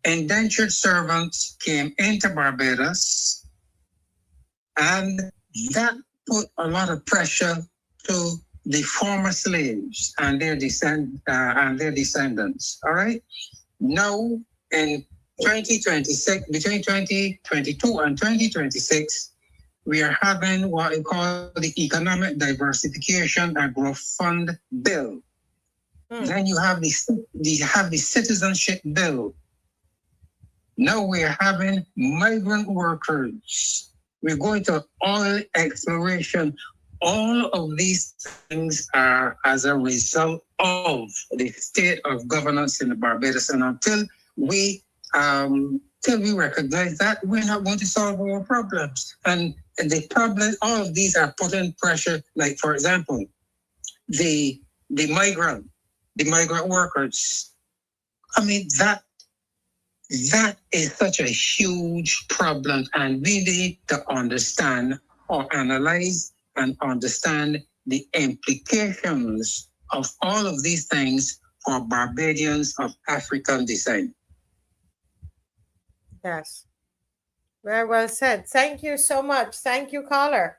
indentured servants came into Barbados, and that put a lot of pressure to the former slaves and their descendants. All right. Now, in 2026, between 2022 and 2026, we are having what we call the Economic Diversification and Growth Fund Bill. Then you have the Citizenship Bill. Now we are having migrant workers. We're going to oil exploration. All of these things are as a result of the state of governance in the Barbados. And until we recognize that, we're not going to solve our problems. And the problem, all of these are putting pressure, like, for example, the migrant workers. I mean, that is such a huge problem, and we need to understand or analyze and understand the implications of all of these things for Barbadians of African descent. Yes. Very well said. Thank you so much. Thank you, caller.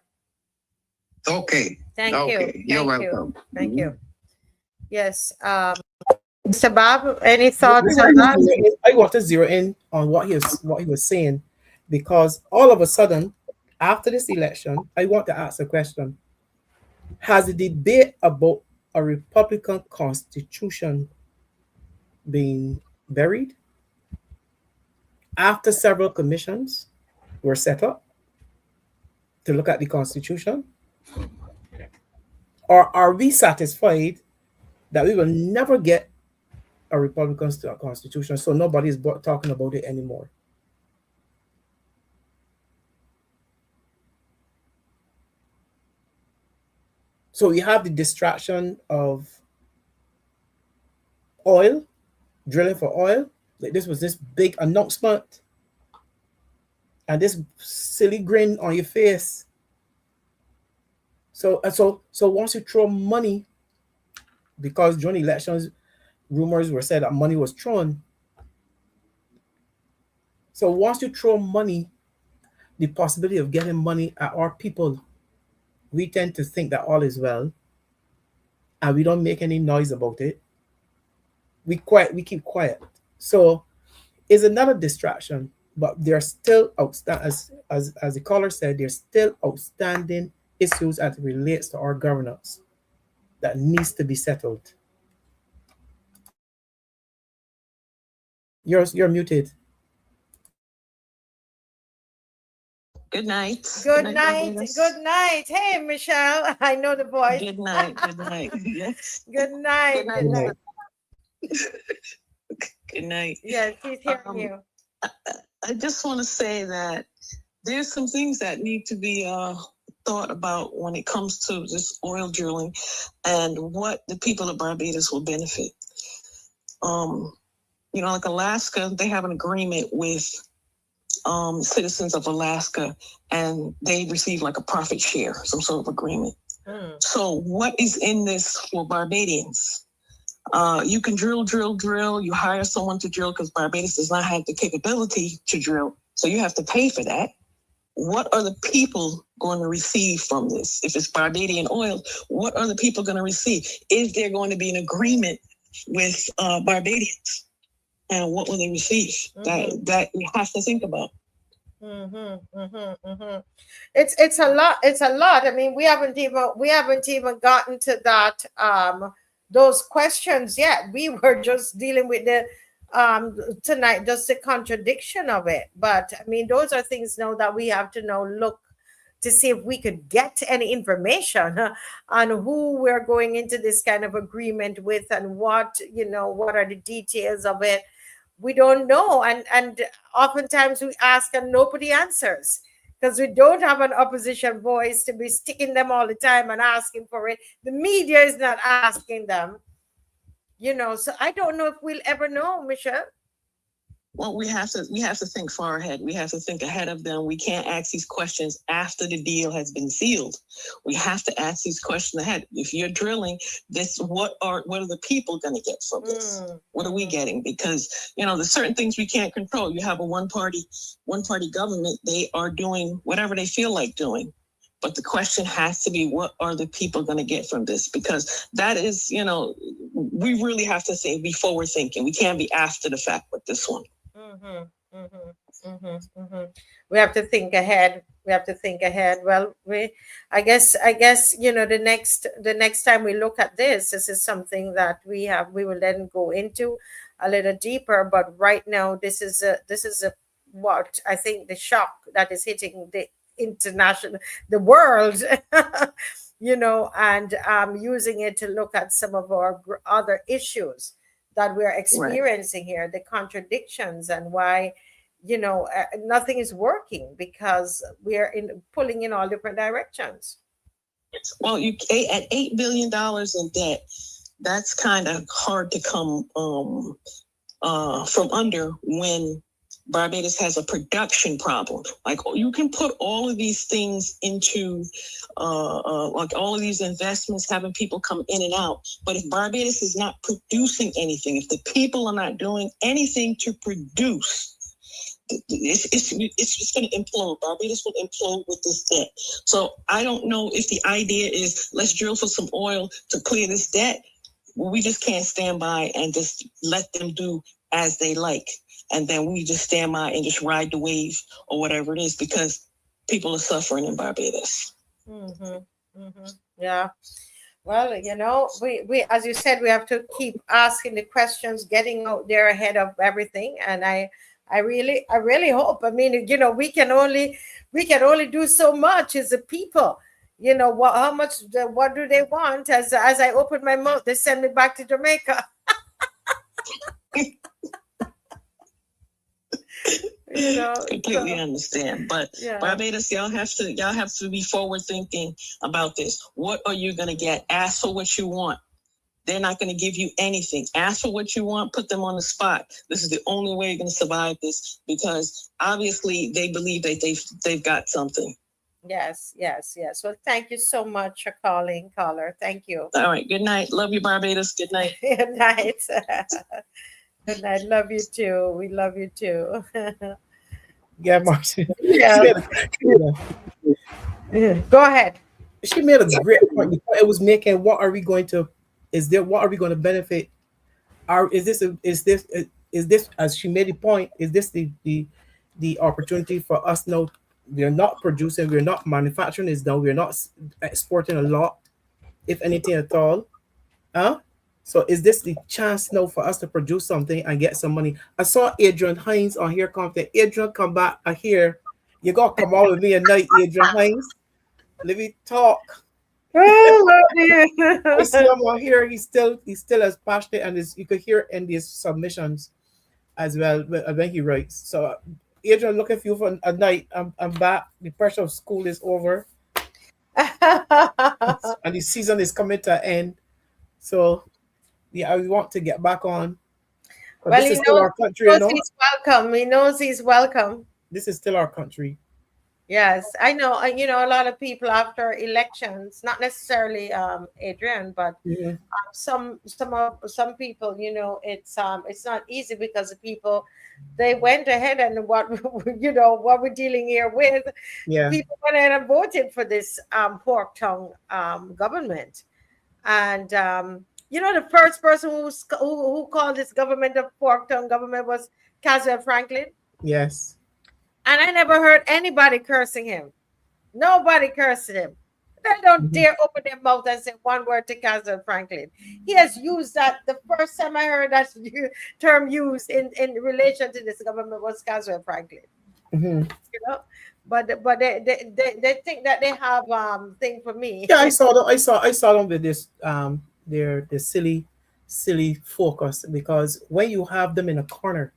Okay. Thank you. You're welcome. Thank you. Yes. Mr. Bob, any thoughts on that? I want to zero in on what he was saying, because all of a sudden, after this election, I want to ask a question. Has the debate about a Republican Constitution been buried? After several commissions were set up to look at the Constitution? Or are we satisfied that we will never get a Republican Constitution, so nobody's talking about it anymore? So you have the distraction of oil, drilling for oil. Like this was this big announcement, and this silly grin on your face. So once you throw money, because during elections, rumors were said that money was thrown. So once you throw money, the possibility of getting money at our people, we tend to think that all is well, and we don't make any noise about it. We keep quiet. So it's another distraction, but there's still outstanding, as the caller said, there's still outstanding issues as it relates to our governance that needs to be settled. You're muted. Good night. Good night. Barbados. Good night. Hey, Michelle. I know the voice. Good night. Good night. Yes. Good night. Good night. Good night. Good night. Yes, she's hearing you. I just want to say that there's some things that need to be thought about when it comes to this oil drilling and what the people of Barbados will benefit. You know, like Alaska, they have an agreement with citizens of Alaska, and they receive like a profit share, some sort of agreement. So what is in this for Barbadians? You can drill. You hire someone to drill because Barbados does not have the capability to drill. So you have to pay for that. What are the people going to receive from this? If it's Barbadian oil, what are the people going to receive? Is there going to be an agreement with Barbadians? And what will they receive? That you have to think about. It's a lot. It's a lot. I mean, we haven't even gotten to that those questions yet. We were just dealing with the tonight, just the contradiction of it. But I mean, those are things now that we have to now look to see if we could get any information on who we're going into this kind of agreement with and what are the details of it. We don't know, and oftentimes we ask and nobody answers because we don't have an opposition voice to be sticking them all the time and asking for it. The media is not asking them, so I don't know if we'll ever know, Michelle. Well, we have to think far ahead. We have to think ahead of them. We can't ask these questions after the deal has been sealed. We have to ask these questions ahead. If you're drilling this, what are the people going to get from this? What are we getting? Because there's certain things we can't control. You have a one party government. They are doing whatever they feel like doing. But the question has to be, what are the people going to get from this? Because that is, we really have to be forward thinking. We can't be after the fact with this one. We have to think ahead. Well, I guess the next time we look at this is something that we will then go into a little deeper. But right now, this is what I think the shock that is hitting the world, and using it to look at some of our other issues that we're experiencing here, the contradictions, and why nothing is working because we're pulling in all different directions. Well, at $8 billion in debt, that's kind of hard to come from under when Barbados has a production problem. Like, you can put all of these things into like all of these investments, having people come in and out. But if Barbados is not producing anything, if the people are not doing anything to produce, it's just going to implode. Barbados will implode with this debt. So I don't know if the idea is let's drill for some oil to clear this debt. Well, we just can't stand by and just let them do as they like. And then we just stand by and just ride the wave or whatever it is, because people are suffering in Barbados. Yeah. Well, we as you said, we have to keep asking the questions, getting out there ahead of everything. And I really hope. I mean, we can only do so much as a people. What do they want? As I open my mouth, they send me back to Jamaica. You know, completely understand. But Barbados, y'all have to be forward thinking about this. What are you gonna get? Ask for what you want. They're not going to give you anything. Ask for what you want, put them on the spot. This is the only way you're going to survive this, because obviously they believe that they've got something. Yes. Well, thank you so much for calling, caller. Thank you. All right. Good night. Love you, Barbados. Good night. Good night. Good night. Love you too. We love you too. Yeah, Marcia. Yeah. Go ahead. She made a great point. The point it was making, what are we going to benefit? Is this, as she made the point, is this the opportunity for us now? We're not producing, we're not manufacturing is done, we're not exporting a lot, if anything at all. So is this the chance now for us to produce something and get some money? I saw Adrian Hines on here comment. Adrian, come back here. You gotta come on with me at night, Adrian Hines. Let me talk. I see him on here. He's still as passionate, and you could hear in his submissions as well when he writes. So Adrian, looking for you for a night. I'm back. The pressure of school is over. And the season is coming to an end. So yeah, we want to get back on. Well, this is still our country, he's welcome. He knows he's welcome. This is still our country. Yes, I know. You know, a lot of people after elections, not necessarily Adrian, but some people, you know, it's not easy because the people, they went ahead and what we're dealing here with. People went ahead and voted for this pork tongue government, and you know, the first person who called this government a pork tongue government was Caswell Franklin. Yes. And I never heard anybody cursing him. Nobody cursing him. They don't dare open their mouth and say one word to Caswell Franklin. He has used that. The first time I heard that term used in relation to this government was Caswell Franklin. You know, but they think that they have thing for me. Yeah, I saw them with this their silly focus, because when you have them in a corner,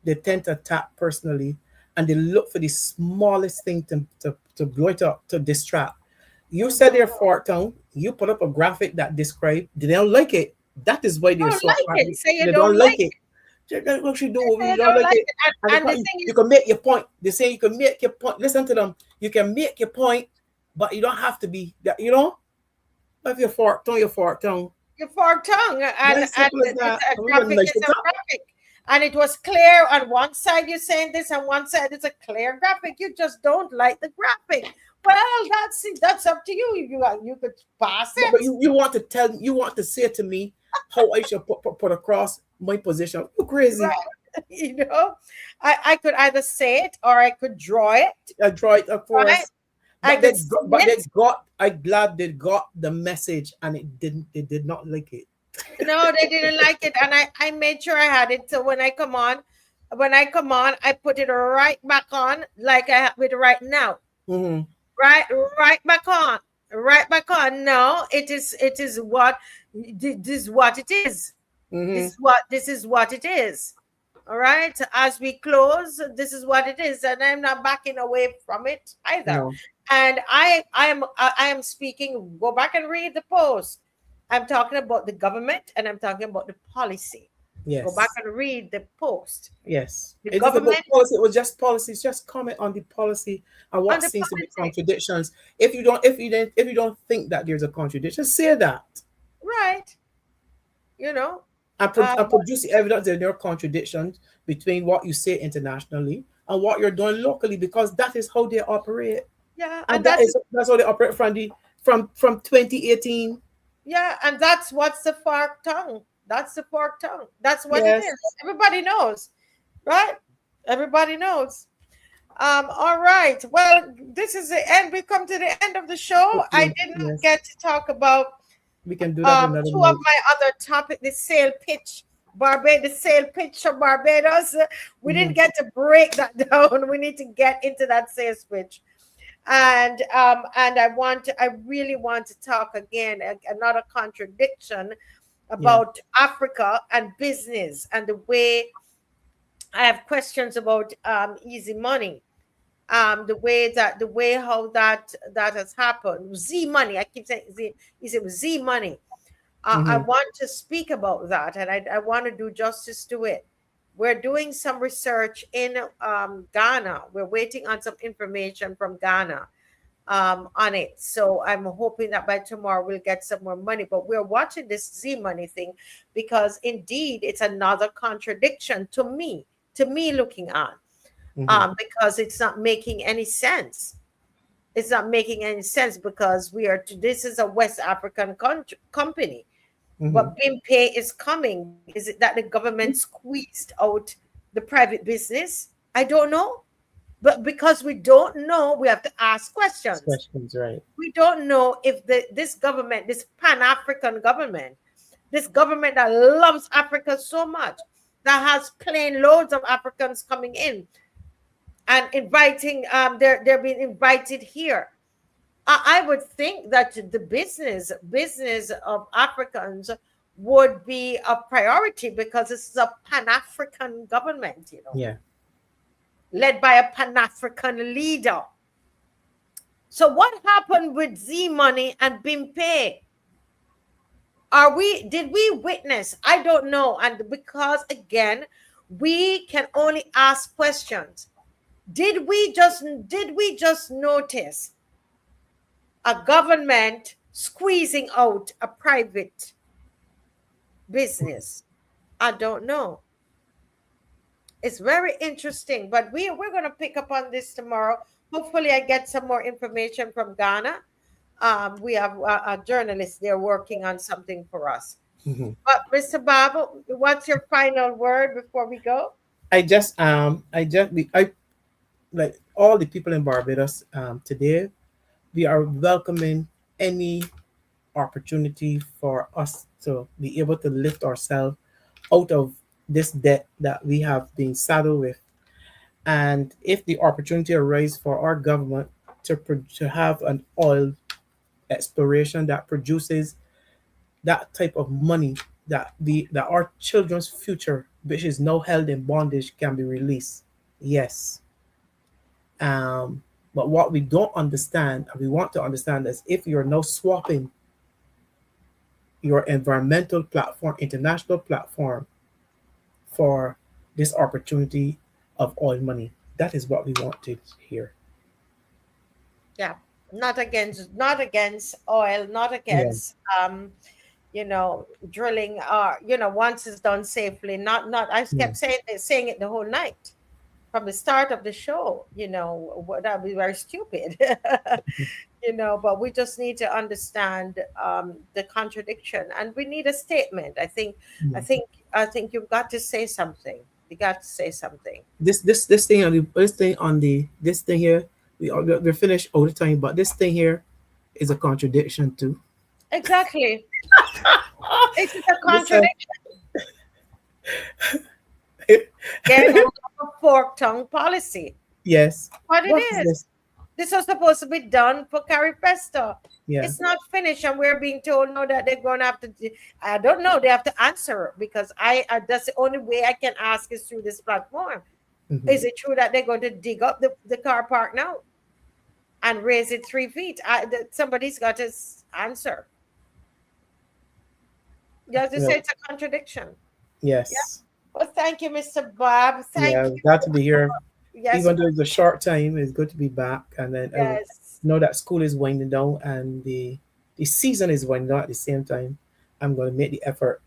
they tend to attack personally, and they look for the smallest thing to blow it up, to distract. You said they're fork tongue. You put up a graphic that describes. They don't like it. That is why they're so. They don't like it. What you do? You don't like it. And you can make your point. They say you can make your point. Listen to them. You can make your point, but you don't have to be that. You know, if you're fork tongue, you're fork tongue. You're fork tongue, and it's a graphic is a graphic. And it was clear on one side you're saying this, and one side it's a clear graphic. You just don't like the graphic. Well, that's up to you. You could pass it. But you want to say to me how I should put across my position. You're crazy. Right. You know, I could either say it or I could draw it. I draw it, of course. Right? I'm glad they got the message, and they did not like it. No, they didn't like it, and I made sure I had it. So when I come on, I put it right back on like I have it right now. Right back on. No, this is what it is. This is what it is. All right. As we close, this is what it is, and I'm not backing away from it either. No. And I am speaking. Go back and read the post. I'm talking about the government, and I'm talking about the policy. Yes. Go back and read the post. Yes. The government policy. It was just policies. Just comment on the policy and what seems to be contradictions. If you don't think that there's a contradiction, say that. Right. You know. And produce the evidence that there are contradictions between what you say internationally and what you're doing locally, because that is how they operate. Yeah. And that's how they operate from 2018. Yeah, and that's what's the fork tongue. That's the fork tongue. That's what it is. Everybody knows, right? Everybody knows. All right. Well, this is the end. We come to the end of the show. I didn't get to talk about. We can do that another two of my other topic, the sale pitch. The sale pitch of Barbados. We didn't get to break that down. We need to get into that sales pitch. And I really want to talk again, another contradiction about Africa and business, and the way I have questions about easy money. The way how that has happened. Z money. I keep saying Z. Is it Z money? I want to speak about that, and I want to do justice to it. We're doing some research in Ghana. We're waiting on some information from Ghana on it. So I'm hoping that by tomorrow we'll get some more money. But we're watching this Z money thing because indeed it's another contradiction to me looking on. Because it's not making any sense. It's not making any sense because this is a West African company. But BIMPE is coming. Is it that the government squeezed out the private business? I don't know. But because we don't know, we have to ask questions. Right. We don't know if this government, this Pan-African government, this government that loves Africa so much, that has plane loads of Africans coming in and inviting, they're being invited here. I would think that the business of Africans would be a priority because this is a Pan-African government, led by a Pan-African leader. So what happened with Z Money and BIMPE? Did we witness? I don't know. And because again, we can only ask questions. Did we just notice a government squeezing out a private business? I don't know. It's very interesting, but we're going to pick up on this tomorrow. Hopefully I get some more information from Ghana. We have a journalist there working on something for us. But Mr. Babu, what's your final word before we go? I like all the people in Barbados today, we are welcoming any opportunity for us to be able to lift ourselves out of this debt that we have been saddled with. And if the opportunity arises for our government to have an oil exploration that produces that type of money that our children's future, which is now held in bondage, can be released, yes. But what we don't understand, and we want to understand, is if you're now swapping your environmental platform, international platform, for this opportunity of oil money. That is what we want to hear. Yeah, not against oil, not against drilling. Once it's done safely. Not. I kept saying it the whole night. From the start of the show, that would be very stupid, but we just need to understand the contradiction, and we need a statement. I think you've got to say something. You got to say something. This thing here, we're finished all the time, but this thing here is a contradiction too. Exactly. It's a contradiction. Getting a fork tongue policy. Yes. What it is. This was supposed to be done for CARIFESTA. Yeah. It's not finished, and we're being told no that they're going to have to. I don't know. They have to answer because that's the only way I can ask is through this platform. Is it true that they're going to dig up the car park now and raise it 3 feet? Somebody's got to answer. You have to say it's a contradiction. Yes. Yeah. Well, thank you, Mr. Bob. Thank you. Glad to be here. Yes. Even though it's a short time, it's good to be back. And then know that school is winding down and the season is winding down at the same time. I'm going to make the effort.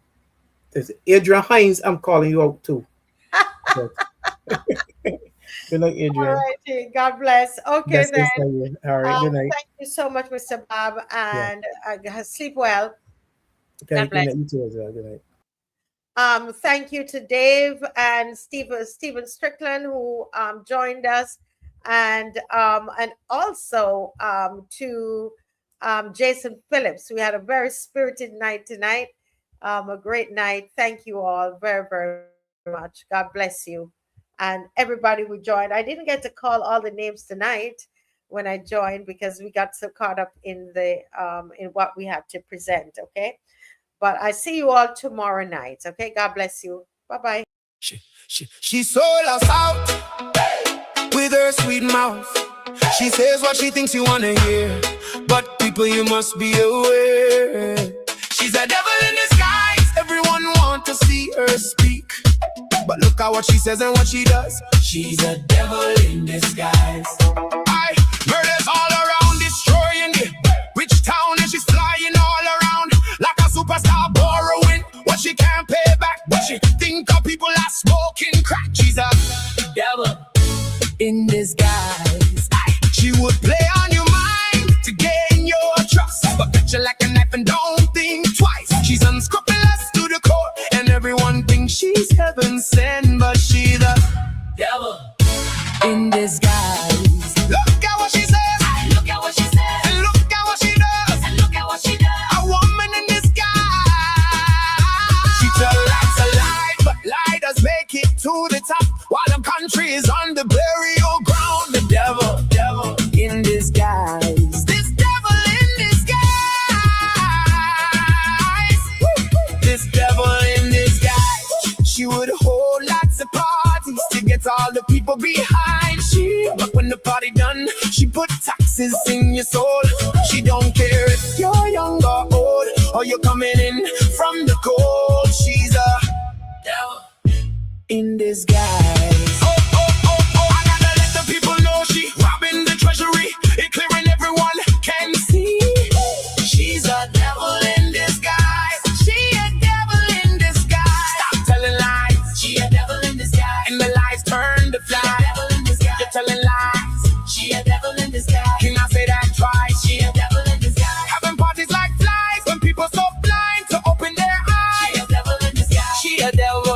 There's Adrian Hines, I'm calling you out too. Good night, Adrian. All right. God bless. Okay, then. All right, good night. Thank you so much, Mr. Bob, and sleep well. Okay, God bless. Good night. You too as well. Good night. Thank you to Dave and Stephen Strickland who joined us, and also to Jason Phillips. We had a very spirited night tonight, a great night. Thank you all very, very much. God bless you, and everybody who joined. I didn't get to call all the names tonight when I joined because we got so caught up in in what we had to present. Okay. But I see you all tomorrow night. Okay. God bless you. Bye-bye. She's so lost out with her sweet mouth. She says what she thinks you wanna hear, but people, you must be aware. She's a devil in disguise. Everyone want to see her speak, but look at what she says and what she does. She's a devil in disguise. I murders all around, destroying the rich town, and she's flying all around like a superstar, borrowing what she can't pay back. But she think of people are smoking crack. She's a devil in disguise. She would play on your mind to gain your trust, but cut you like a knife and don't think twice. She's unscrupulous to the core, and everyone thinks she's heaven sent, but she's the devil in disguise. Look at what she says, look at what she says, and look at what she does, and look at what she does. A woman in disguise. She tells lies a lie, but lie does make it to the top, while the country is on the burial ground. The devil in disguise. This devil in disguise. This devil in disguise. She would hold lots of parties to get all the people behind she. But when the party done, she put taxes in your soul. She don't care if you're young or old, or you're coming in from the cold. She's a devil in disguise. Oh, I gotta let the people know she robbing the treasury, it clearing everyone can see. She's a devil in disguise. She a devil in disguise. Stop telling lies. She a devil in disguise. And the lies turn to fly. Devil in disguise. You're telling lies. She a devil in disguise. Can I say that twice? She a devil in disguise. Having parties like flies when people so blind to open their eyes. She a devil in disguise. She a devil